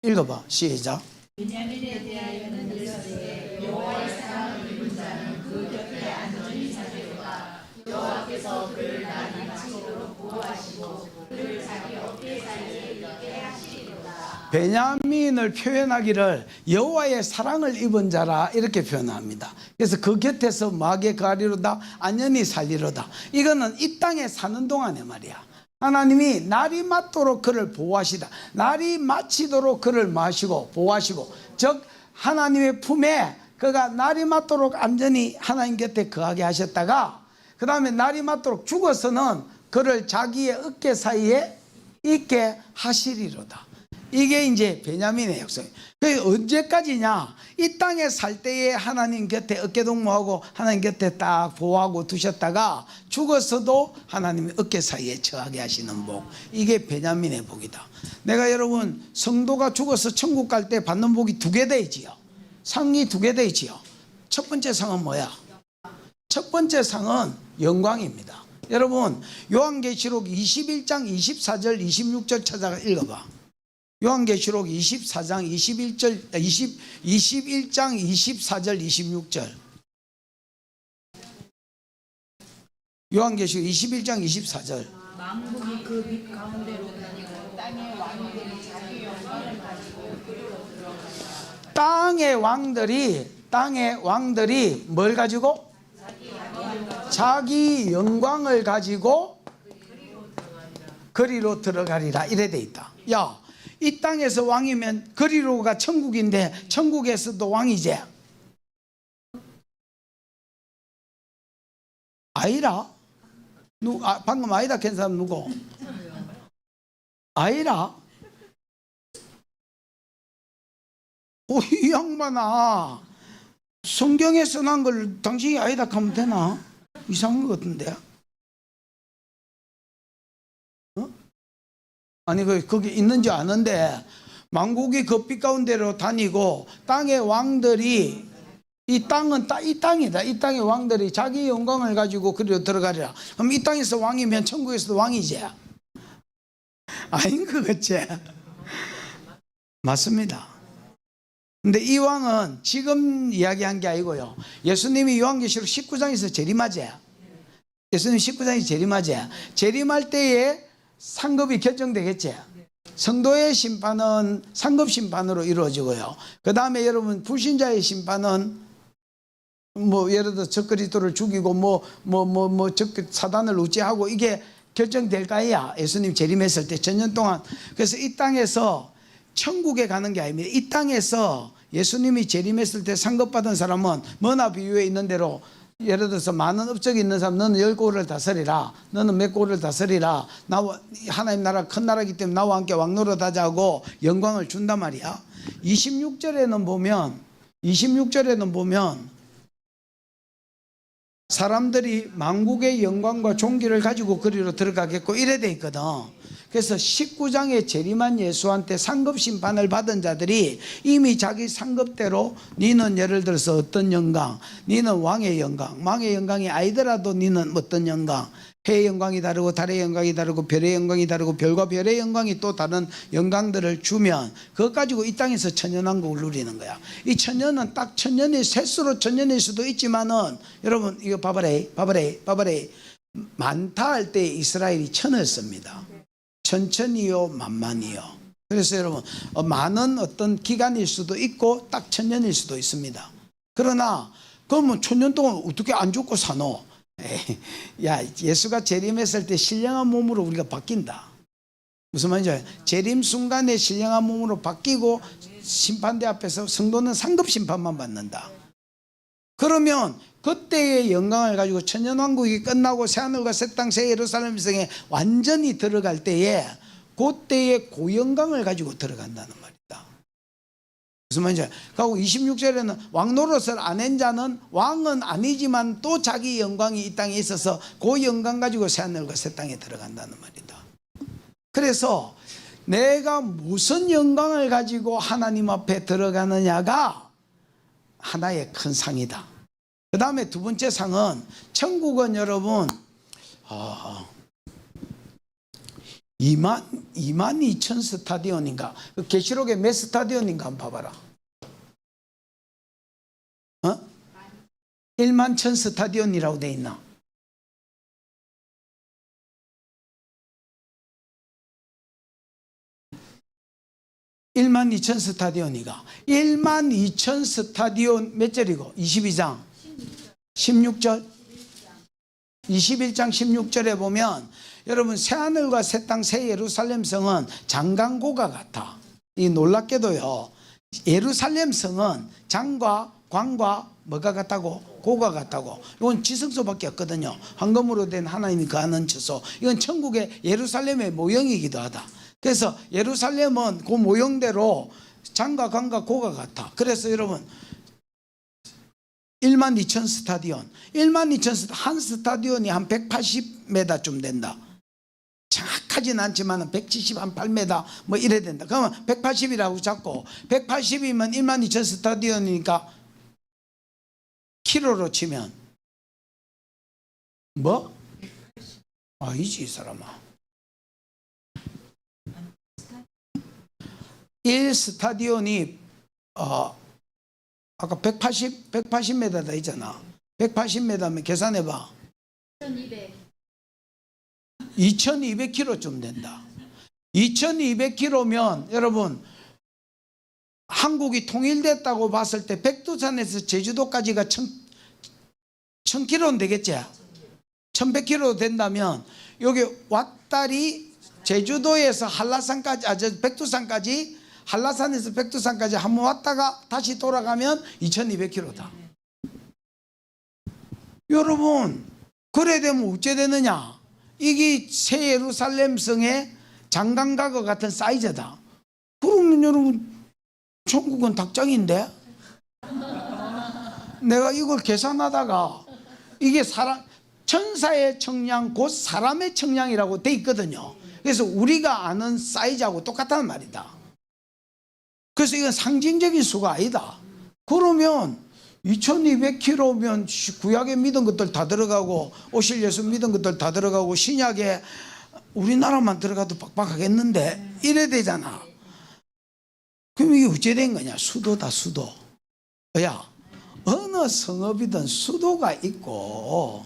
읽어봐. 시작. 베냐민에 대하여는 이르되 여호와의 사랑을 입은 자는 그 곁에 안전히 살리로다. 여호와께서 그를 날이 마치도록 보호하시고 그를 자기 어깨 사이에 있게 하시리로다. 베냐민을 표현하기를 여호와의 사랑을 입은 자라 이렇게 표현합니다. 그래서 그 곁에서 마게 가리로다 안전히 살리로다. 이거는 이 땅에 사는 동안의 말이야. 하나님이 날이 맞도록 그를 보호하시다. 날이 마치도록 그를 마시고 보호하시고 즉 하나님의 품에 그가 날이 맞도록 안전히 하나님 곁에 거하게 하셨다가 그 다음에 날이 맞도록 죽어서는 그를 자기의 어깨 사이에 있게 하시리로다. 이게 이제 베냐민의 약속이에요. 그게 언제까지냐? 이 땅에 살 때에 하나님 곁에 어깨동무하고 하나님 곁에 딱 보호하고 두셨다가 죽어서도 하나님의 어깨 사이에 처하게 하시는 복. 이게 베냐민의 복이다. 내가 여러분 성도가 죽어서 천국 갈 때 받는 복이 2개 되지요. 상이 2개 되지요. 첫 번째 상은 뭐야? 첫 번째 상은 영광입니다. 여러분 요한계시록 21장 24절 26절 찾아가 읽어봐. 요한계시록 24장 21장 24절 26절. 요한계시록 21장 24절. 만국이 그 빛 가운데로 다니고 땅의 왕들이 자기 영광을 가지고 그리로 들어가니라. 땅의 왕들이 뭘 가지고? 자기 영광을 가지고 그리로 들어가리라 이래 돼 있다. 야, 이 땅에서 왕이면 그리로가 천국인데 천국에서도 왕이지? 아이라? 방금 아이다 캔 사람 누구? 아이라? 이 양반아 성경에 써난 걸 당신이 아이다 하면 되나? 이상한 것 같은데. 아니 거기 있는지 아는데 만국이 그 빛 가운데로 다니고 땅의 왕들이 이 땅이다. 이 땅의 왕들이 자기 영광을 가지고 그리로 들어가리라. 그럼 이 땅에서 왕이면 천국에서도 왕이지? 아닌 것 같지? 맞습니다. 근데 이 왕은 지금 이야기한 게 아니고요. 예수님이 요한계시록 19장에서 재림하지? 예수님 19장이 재림하지? 재림할 때에 상급이 결정되겠지. 성도의 심판은 상급 심판으로 이루어지고요. 그 다음에 여러분 불신자의 심판은 예를 들어 적그리스도를 죽이고 사단을 우째하고 이게 결정될까야 예수님 재림했을 때 천년 동안. 그래서 이 땅에서 천국에 가는 게 아닙니다. 이 땅에서 예수님이 재림했을 때 상급받은 사람은 머나 비유에 있는 대로 예를 들어서 많은 업적이 있는 사람, 너는 10고를 다스리라, 너는 몇 고를 다스리라, 나와 하나님 나라 큰 나라이기 때문에 나와 함께 왕노릇 하자고 영광을 준단 말이야. 26절에는 보면 사람들이 만국의 영광과 존귀를 가지고 그리로 들어가겠고 이래 돼 있거든. 그래서 19장에 재림한 예수한테 상급 심판을 받은 자들이 이미 자기 상급대로, 니는 예를 들어서 어떤 영광, 니는 왕의 영광이 아니더라도 니는 어떤 영광, 해의 영광이 다르고 달의 영광이 다르고 별의 영광이 다르고 별과 별의 영광이 또 다른 영광들을 주면 그것 가지고 이 땅에서 천년왕국을 누리는 거야. 이 천년은 딱 천년이 셋수로 천년일 수도 있지만은, 여러분 이거 봐봐래 많다 할 때 이스라엘이 천을 천천히요 만만히요. 그래서 여러분 많은 어떤 기간일 수도 있고 딱 천년일 수도 있습니다. 그러나 그러면 천년 동안 어떻게 안 죽고 사노? 야, 예수가 재림했을 때 신령한 몸으로 우리가 바뀐다. 무슨 말인지 알아요? 재림 순간에 신령한 몸으로 바뀌고 심판대 앞에서 성도는 상급 심판만 받는다. 그러면 그때의 영광을 가지고 천년왕국이 끝나고 새하늘과 새 땅 새 예루살렘 성에 완전히 들어갈 때에 그때의 고영광을 가지고 들어간다는 말이다. 무슨 말인지 알아요? 그리고 26절에는 왕노릇을 안 한 자는 왕은 아니지만 또 자기 영광이 이 땅에 있어서 그 영광 가지고 새하늘과 새 땅에 들어간다는 말이다. 그래서 내가 무슨 영광을 가지고 하나님 앞에 들어가느냐가 하나의 큰 상이다. 그 다음에 두 번째 상은, 천국은 여러분 22,000 스타디온인가, 계시록에 몇 스타디온인가 한번 봐봐라. 11,000 스타디온이라고 돼 있나? (12,000) 스타디온이가 12,000 스타디온 몇 절이고? 22장 16절 21장 16절에 보면 여러분 새하늘과 새 땅 새 예루살렘 성은 장강고가 같아. 이 놀랍게도요, 예루살렘 성은 장과 광과 뭐가 같다고? 고가 같다고. 이건 지성소밖에 없거든요. 황금으로 된 하나님이 거하는 처소. 이건 천국의 예루살렘의 모형이기도 하다. 그래서 예루살렘은 그 모형대로 장과 광과 고가 같아. 그래서 여러분 12,000 스타디온, 12,000 한 스타디온이 한 180m쯤 된다. 정확하진 않지만 170, 한 8m 뭐 이래 된다. 그러면 180이라고 잡고, 180이면 12,000 스타디온이니까 키로로 치면 뭐? 아니지 이 사람아. 1스타디온이 아까 180m다 있잖아. 180m면 계산해봐. 2200km쯤 된다. 2200km면 여러분 한국이 통일됐다고 봤을 때 백두산에서 제주도까지가 1000km는 되겠지. 1100km 된다면 여기 왔다리 제주도에서 한라산까지, 백두산까지, 한라산에서 백두산까지 한번 왔다가 다시 돌아가면 2200km다. 여러분 그래 되면 어째 되느냐? 이게 새 예루살렘 성의 장강가과 같은 사이즈다. 그러면 여러분 천국은 닭장인데? 내가 이걸 계산하다가 이게 천사의 청량 곧 사람의 청량이라고 돼 있거든요. 그래서 우리가 아는 사이즈하고 똑같다는 말이다. 그래서 이건 상징적인 수가 아니다. 그러면 2200km면 구약에 믿은 것들 다 들어가고 오실 예수 믿은 것들 다 들어가고 신약에 우리나라만 들어가도 빡빡하겠는데 이래 되잖아. 그럼 이게 어째 된 거냐? 수도다 수도. 야, 어느 성읍이든 수도가 있고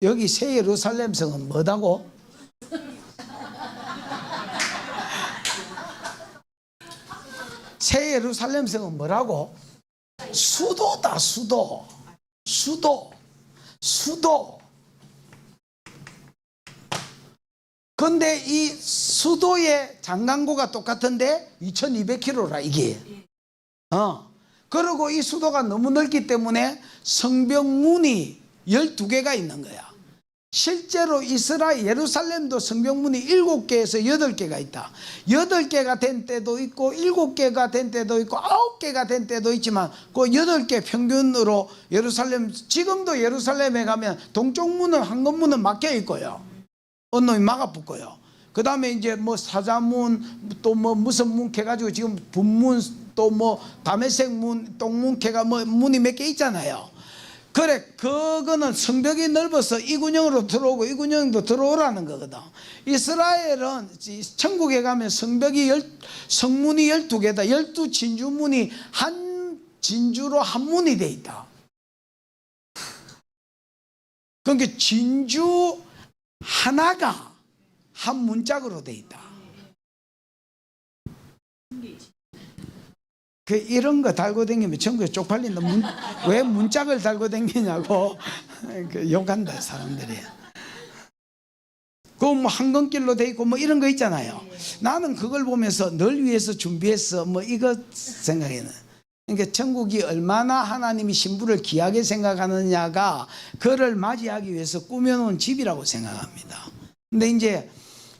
여기 새 예루살렘 성은 뭐다고? 새 예루살렘 성은 뭐라고? 수도다 수도. 수도. 근데 이 수도의 장강고가 똑같은데 2200km라 이게. 그리고 이 수도가 너무 넓기 때문에 성벽문이 12개가 있는 거야. 실제로 이스라엘 예루살렘도 성벽문이 7개에서 8개가 있다. 8개가 된 때도 있고 7개가 된 때도 있고 9개가 된 때도 있지만 그 8개 평균으로 예루살렘, 지금도 예루살렘에 가면 동쪽 문은 황금문은 막혀 있고요. 어느 놈이 막아붙고요. 그 다음에 이제 뭐 사자문 또 뭐 무슨 문 캐가지고 지금 분문 또 뭐 다메섹 문, 똥문 캐가 뭐 문이 몇 개 있잖아요. 그래, 그거는 성벽이 넓어서 이 군영으로 들어오고 이 군영도 들어오라는 거거든. 이스라엘은 천국에 가면 성문이 12개다. 12진주문이 한 진주로 한 문이 돼 있다. 그러니까 진주 하나가 한 문짝으로 돼 있다. 이런 거 달고 다니면 전국에 쪽팔린다. 왜 문짝을 달고 다니냐고 욕한다 사람들이. 그 뭐 황금길로 돼 있고 뭐 이런 거 있잖아요. 나는 그걸 보면서 널 위해서 준비했어 뭐 이거 생각에는. 그러니까 천국이 얼마나 하나님이 신부를 귀하게 생각하느냐가 그를 맞이하기 위해서 꾸며놓은 집이라고 생각합니다. 근데 이제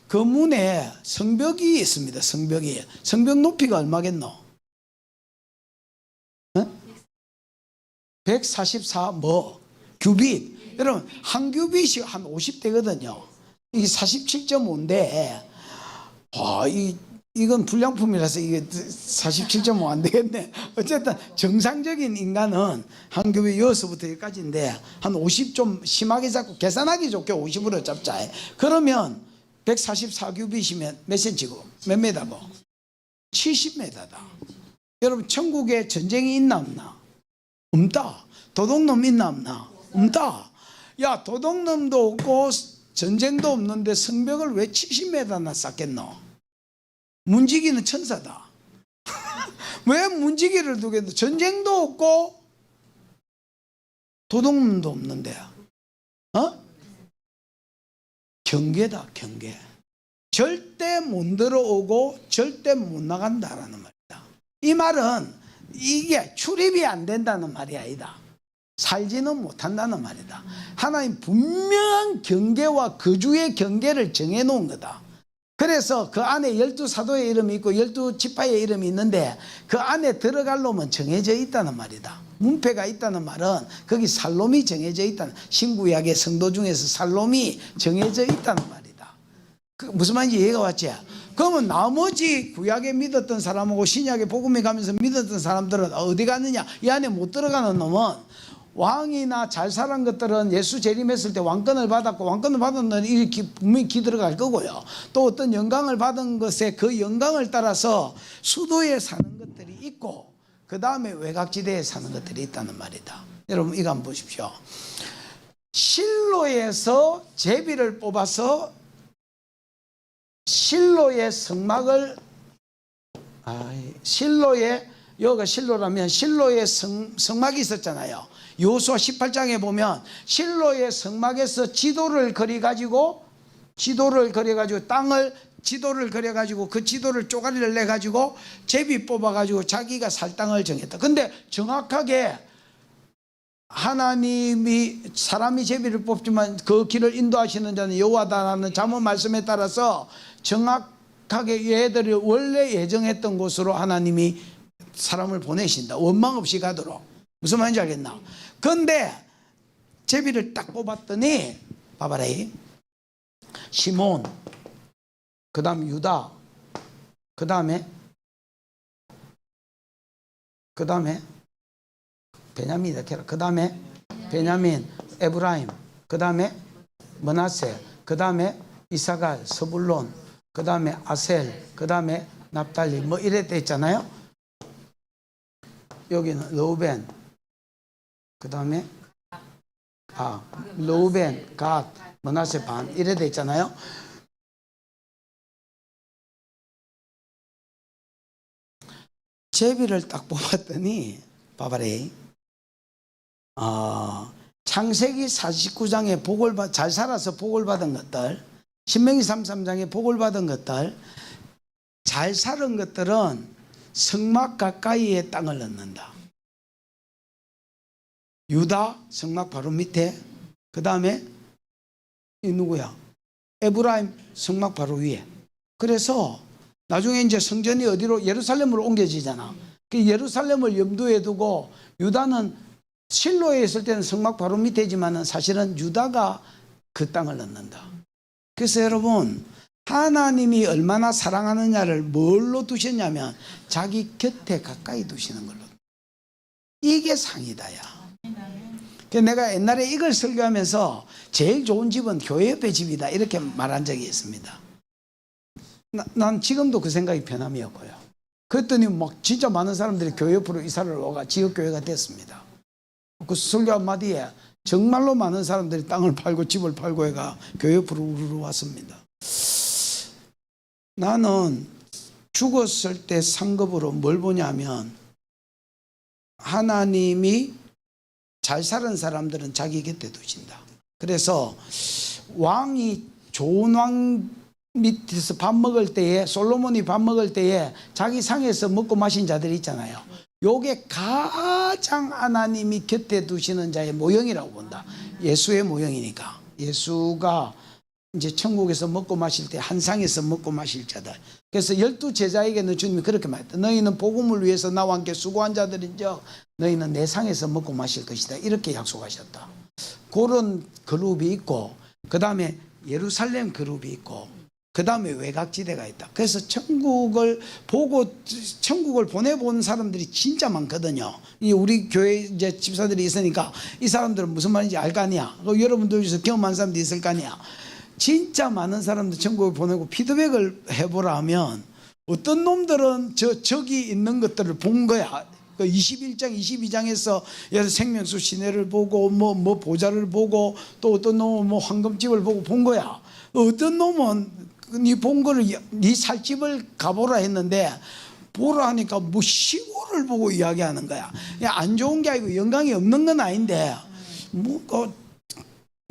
그 문에 성벽이 있습니다. 성벽 높이가 얼마겠노? 144 뭐 규빗. 여러분 한 규빗이 한 50대거든요. 이게 47.5인데 이건 불량품이라서 이게 47.5 안 되겠네. 어쨌든 정상적인 인간은 한 규빗 여기서부터 여기까지인데 한 50 좀 심하게 잡고 계산하기 좋게 50으로 잡자. 그러면 144 규빗이면 몇 센치고 몇 메다고? 70m다. 여러분 천국에 전쟁이 있나 없나? 없다. 도둑놈 있나 없나? 없다. 야, 도둑놈도 없고 전쟁도 없는데 성벽을 왜 70m나 쌓겠노? 문지기는 천사다. 왜 문지기를 두겠노? 전쟁도 없고 도둑놈도 없는데. 경계다, 경계. 절대 못 들어오고 절대 못 나간다라는 말이다. 이 말은 이게 출입이 안 된다는 말이 아니다. 살지는 못한다는 말이다. 하나님 분명한 경계와 거주의 경계를 정해놓은 거다. 그래서 그 안에 12사도의 이름이 있고 12지파의 이름이 있는데 그 안에 들어갈 놈은 정해져 있다는 말이다. 문패가 있다는 말은 거기 살롬이 정해져 있다는, 신구약의 성도 중에서 살롬이 정해져 있다는 말이다. 무슨 말인지 이해가 왔지? 그러면 나머지 구약에 믿었던 사람하고 신약에 복음에 가면서 믿었던 사람들은 어디 갔느냐? 이 안에 못 들어가는 놈은 왕이나 잘 살은 것들은 예수 재림했을 때 왕권을 받았고, 왕권을 받은 놈은 분명히 기 들어갈 거고요. 또 어떤 영광을 받은 것에 그 영광을 따라서 수도에 사는 것들이 있고 그 다음에 외곽지대에 사는 것들이 있다는 말이다. 여러분 이거 한번 보십시오. 실로에서 제비를 뽑아서 실로의 성막을 여기가 실로라면 실로의 성막이 있었잖아요. 여호수아 18장에 보면 실로의 성막에서 지도를 그려가지고 땅을 지도를 그려가지고 그 지도를 쪼가리를 내가지고 제비 뽑아가지고 자기가 살 땅을 정했다. 근데 정확하게 하나님이 사람이 제비를 뽑지만 그 길을 인도하시는 자는 여호와다라는 잠언 말씀에 따라서 정확하게 얘들이 원래 예정했던 곳으로 하나님이 사람을 보내신다. 원망 없이 가도록. 무슨 말인지 알겠나? 근데 제비를 딱 뽑았더니 봐봐라. 시몬, 그 다음 유다, 그 다음에 베냐민이다. 그 다음에 베냐민, 에브라임, 그 다음에 므낫세, 그 다음에 이사갈, 스불론, 그 다음에 아셀, 그 다음에 납달리 뭐 이래 돼 있잖아요. 여기는 르우벤, 그 다음에 르우벤, 갓, 므낫세 반 이래 돼 있잖아요. 제비를 딱 뽑았더니 봐봐라. 창세기 49장에 잘 살아서 복을 받은 것들, 신명기 33장에 복을 받은 것들, 잘 사는 것들은 성막 가까이에 땅을 얻는다. 유다 성막 바로 밑에, 그 다음에 이 누구야? 에브라임 성막 바로 위에. 그래서 나중에 이제 성전이 어디로? 예루살렘으로 옮겨지잖아. 그 예루살렘을 염두에 두고 유다는 실로에 있을 때는 성막 바로 밑에지만은 사실은 유다가 그 땅을 얻는다. 그래서 여러분, 하나님이 얼마나 사랑하느냐를 뭘로 두셨냐면 자기 곁에 가까이 두시는 걸로. 이게 상이다야. 그래서 내가 옛날에 이걸 설교하면서 제일 좋은 집은 교회 옆에 집이다 이렇게 말한 적이 있습니다. 난 지금도 그 생각이 변함이 없고요. 그랬더니 막 진짜 많은 사람들이 교회 옆으로 이사를 와가 지역교회가 됐습니다. 그 설교 한마디에 정말로 많은 사람들이 땅을 팔고 집을 팔고 해가 교회 옆으로 우르르 왔습니다. 나는 죽었을 때 상급으로 뭘 보냐면 하나님이 잘 사는 사람들은 자기 곁에 두신다. 그래서 왕이 좋은 왕 밑에서 밥 먹을 때에, 솔로몬이 밥 먹을 때에 자기 상에서 먹고 마신 자들이 있잖아요. 요게 가장 하나님이 곁에 두시는 자의 모형이라고 본다. 예수의 모형이니까. 예수가 이제 천국에서 먹고 마실 때 한 상에서 먹고 마실 자들. 그래서 12제자에게는 주님이 그렇게 말했다. 너희는 복음을 위해서 나와 함께 수고한 자들인즉 너희는 내 상에서 먹고 마실 것이다. 이렇게 약속하셨다. 그런 그룹이 있고, 그 다음에 예루살렘 그룹이 있고, 그 다음에 외곽지대가 있다. 그래서 천국을 보고, 천국을 보내본 사람들이 진짜 많거든요. 우리 교회 이제 집사들이 있으니까 이 사람들은 무슨 말인지 알 거 아니야. 여러분들 중에서 경험한 사람들이 있을 거 아니야. 진짜 많은 사람들 천국을 보내고 피드백을 해보라 하면 어떤 놈들은 저기 있는 것들을 본 거야. 21장, 22장에서 생명수 시내를 보고 뭐 보좌를 보고 또 어떤 놈은 뭐 황금집을 보고 본 거야. 어떤 놈은 네 본 거를 네 살 집을 가보라 했는데 보라 하니까 뭐 시골을 보고 이야기하는 거야. 안 좋은 게 아니고 영광이 없는 건 아닌데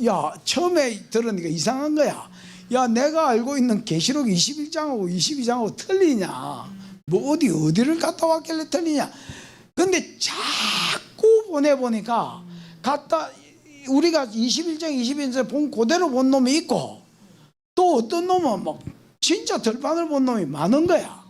야, 처음에 들으니까 이상한 거야. 야, 내가 알고 있는 계시록 21장하고 22장하고 틀리냐? 뭐 어디를 갔다 왔길래 틀리냐? 근데 자꾸 보내보니까 우리가 21장 22장에서 본 그대로 본 놈이 있고 또 어떤 놈은 막 진짜 들판을 본 놈이 많은 거야.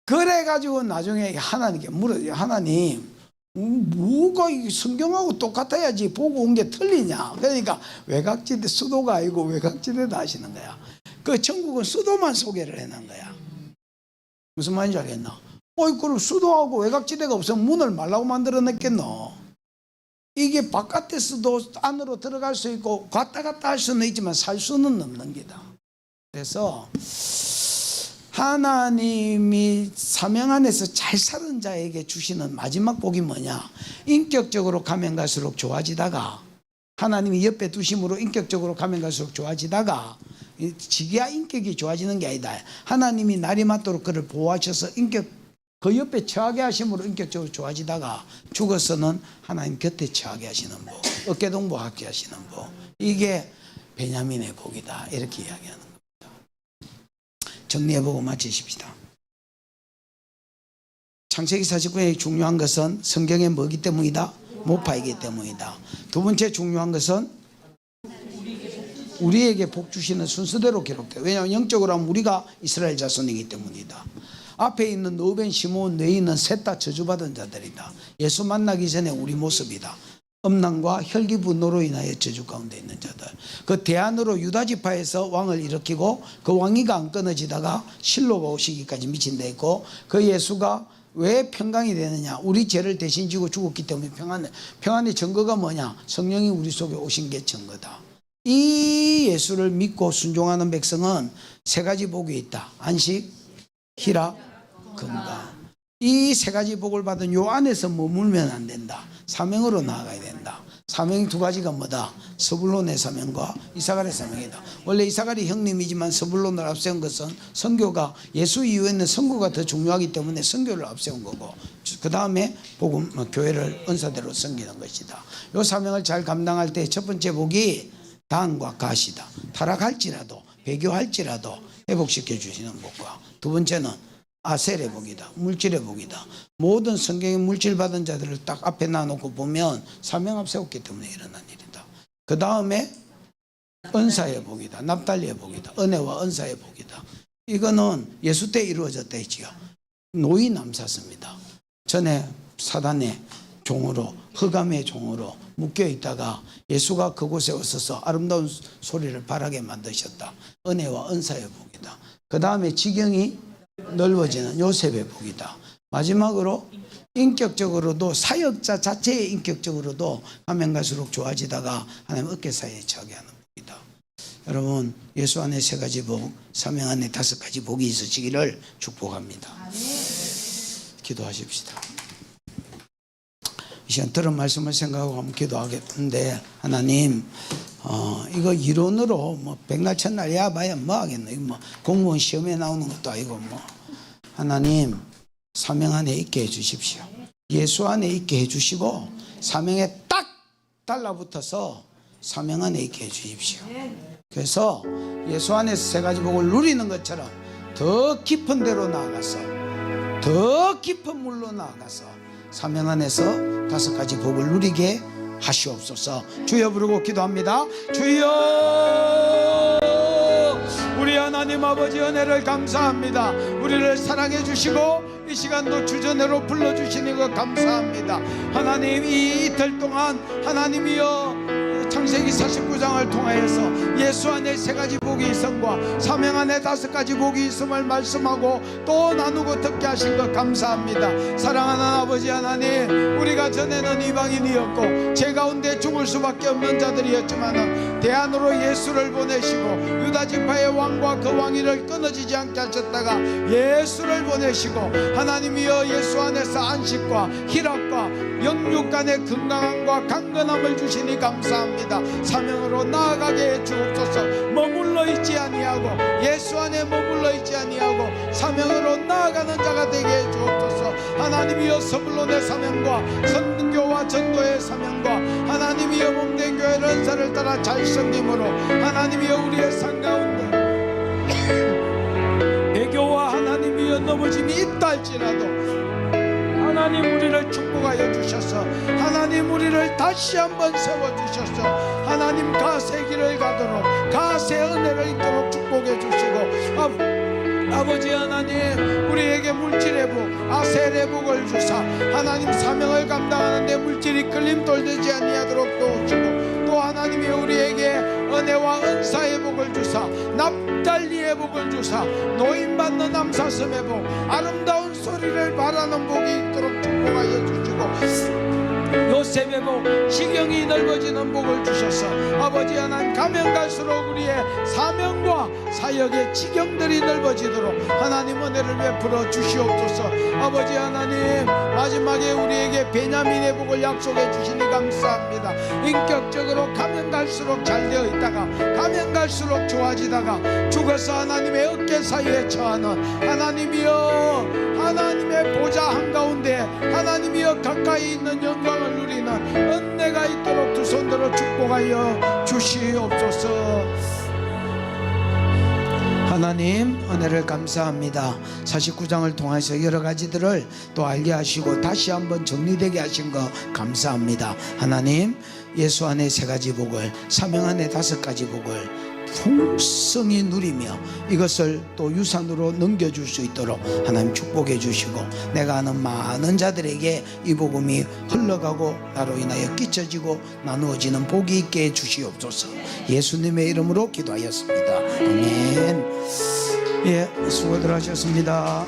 그래가지고 나중에 하나님께 물어요. 하나님, 뭐가 성경하고 똑같아야지 보고 온 게 틀리냐? 그러니까 외곽지대, 수도가 아니고 외곽지대다 하시는 거야. 그 천국은 수도만 소개를 해놓은 거야. 무슨 말인지 알겠나? 그럼 수도하고 외곽지대가 없으면 문을 말라고 만들어냈겠노? 이게 바깥에서도 안으로 들어갈 수 있고 갔다 갔다 할 수는 있지만 살 수는 없는 게다. 그래서 하나님이 사명 안에서 잘 사는 자에게 주시는 마지막 복이 뭐냐? 인격적으로 가면 갈수록 좋아지다가, 하나님이 옆에 두심으로 인격적으로 가면 갈수록 좋아지다가, 지기야 인격이 좋아지는 게 아니다. 하나님이 날이 맞도록 그를 보호하셔서 그 옆에 처하게 하심으로 인격적으로 좋아지다가 죽어서는 하나님 곁에 처하게 하시는 복, 어깨동무하게 하시는 복. 이게 베냐민의 복이다. 이렇게 이야기하는 겁니다. 정리해보고 마치십시다. 창세기 49장이 중요한 것은 성경에 뭐기 때문이다? 모파이기 때문이다. 두 번째 중요한 것은 우리에게 복 주시는 순서대로 기록돼요. 왜냐하면 영적으로 하면 우리가 이스라엘 자손이기 때문이다. 앞에 있는 노벤, 시몬, 레이는 셋 다 저주받은 자들이다. 예수 만나기 전에 우리 모습이다. 음란과 혈기 분노로 인하여 저주 가운데 있는 자들. 그 대안으로 유다 지파에서 왕을 일으키고 그 왕위가 안 끊어지다가 실로가 오시기까지 미친 데 있고, 그 예수가 왜 평강이 되느냐? 우리 죄를 대신 지고 죽었기 때문에 평안의 증거가 뭐냐? 성령이 우리 속에 오신 게 증거다. 이 예수를 믿고 순종하는 백성은 세 가지 복이 있다. 안식, 희락, 건강. 이 세 가지 복을 받은 요 안에서 머물면 안 된다. 사명으로 나아가야 된다. 사명이 두 가지가 뭐다? 스불론의 사명과 이사갈의 사명이다. 원래 이사갈이 형님이지만 스불론을 앞세운 것은 선교가, 예수 이후에는 선교가 더 중요하기 때문에 선교를 앞세운 거고, 그 다음에 복음, 교회를 은사대로 섬기는 것이다. 요 사명을 잘 감당할 때 첫 번째 복이 단과 갓이다. 타락할지라도 배교할지라도 회복시켜 주시는 복과, 두 번째는 아셀의 복이다. 물질의 복이다. 모든 성경의 물질 받은 자들을 딱 앞에 놔놓고 보면 사명 앞 세웠기 때문에 일어난 일이다. 그 다음에 은사의 복이다. 납달리의 복이다. 은혜와 은사의 복이다. 이거는 예수 때 이루어졌다 했지요. 노이 남사스입니다. 전에 사단의 종으로, 흑암의 종으로 묶여 있다가 예수가 그곳에 오셔서 아름다운 소리를 바라게 만드셨다. 은혜와 은사의 복이다. 그 다음에 지경이 넓어지는 요셉의 복이다. 마지막으로 인격적으로도, 사역자 자체의 인격적으로도 가면 갈수록 좋아지다가 하나님 어깨 사이에 처하게 하는 복이다. 여러분, 예수 안에 3가지 복, 사명 안에 5가지 복이 있으시기를 축복합니다. 기도하십시다. 이 시간 들은 말씀을 생각하고 한번 기도하겠는데, 하나님, 이거 이론으로 뭐 백날 천날 야봐야 뭐 하겠노? 이거 뭐 공무원 시험에 나오는 것도 아니고 뭐. 하나님, 사명 안에 있게 해주십시오. 예수 안에 있게 해주시고 사명에 딱 달라붙어서 사명 안에 있게 해주십시오. 그래서 예수 안에서 3가지 복을 누리는 것처럼 더 깊은 데로 나아가서, 더 깊은 물로 나아가서 사명 안에서 5가지 복을 누리게 하시옵소서. 주여 부르고 기도합니다. 주여, 우리 하나님 아버지 은혜를 감사합니다. 우리를 사랑해 주시고 이 시간도 주전으로 불러주시는 것 감사합니다. 하나님, 이 이틀 동안 하나님이여 창세기 49장을 통하여서 예수 안에 3가지 복이 있음과 사명 안에 5가지 복이 있음을 말씀하고 또 나누고 듣게 하신 것 감사합니다. 사랑하는 아버지 하나님, 우리가 전에는 이방인이었고 죄 가운데 죽을 수밖에 없는 자들이었지만 대안으로 예수를 보내시고 유다지파의 왕과 그 왕위를 끊어지지 않게 하셨다가 예수를 보내시고 하나님이여 예수 안에서 안식과 희락과 영육 간의 건강함과 강건함을 주시니 감사합니다. 사명으로 나아가게 해 주옵소서. 머물러 있지 아니하고 예수 안에 머물러 있지 아니하고 사명으로 나아가는 자가 되게 해 주옵소서. 하나님이여 서불론의 사명과 선교와 전도의 사명과 하나님이여 몸된 교회를 은사를 따라 잘 섬김으로 하나님이여 우리의 삶 가운데 배교와 하나님이여 넘어짐이 있다 할지라도 하나님 우리를 축복하여 주셔서 하나님 우리를 다시 한번 세워주셔서 하나님 가세 길을 가도록 가세 은혜를 있도록 축복해 주시고 아버지 하나님, 우리에게 물질의 복, 아셀의 복을 주사 하나님 사명을 감당하는데 물질이 끌림돌 되지 아니하도록 도우시고 또 하나님이 우리에게 은혜와 은사의 복을 주사 납달리의 복을 주사 노임받는 남사슴의 복, 아름다운 소리를 바라는 복이 있도록 축복하여 주시고 요셉의 복, 지경이 넓어지는 복을 주셔서 아버지 하나님 가면 갈수록 우리의 사명과 사역의 지경들이 넓어지도록 하나님 은혜를 베풀어 주시옵소서. 아버지 하나님, 마지막에 우리에게 베냐민의 복을 약속해 주시니 감사합니다. 인격적으로 가면 갈수록 잘 되어 있다가 가면 갈수록 좋아지다가 죽어서 하나님의 어깨 사이에 처하는 하나님이여 하나님의 보좌 한가운데 하나님이여 가까이 있는 영광을 누리는 은혜가 있도록 두 손들어 축복하여 주시옵소서. 하나님 은혜를 감사합니다. 49장을 통해서 여러 가지들을 또 알게 하시고 다시 한번 정리되게 하신 거 감사합니다. 하나님, 예수 안에 3가지 복을, 사명 안에 5가지 복을 풍성히 누리며 이것을 또 유산으로 넘겨줄 수 있도록 하나님 축복해 주시고 내가 아는 많은 자들에게 이 복음이 흘러가고 나로 인하여 끼쳐지고 나누어지는 복이 있게 해 주시옵소서. 예수님의 이름으로 기도하였습니다. 아멘. 예, 수고들 하셨습니다.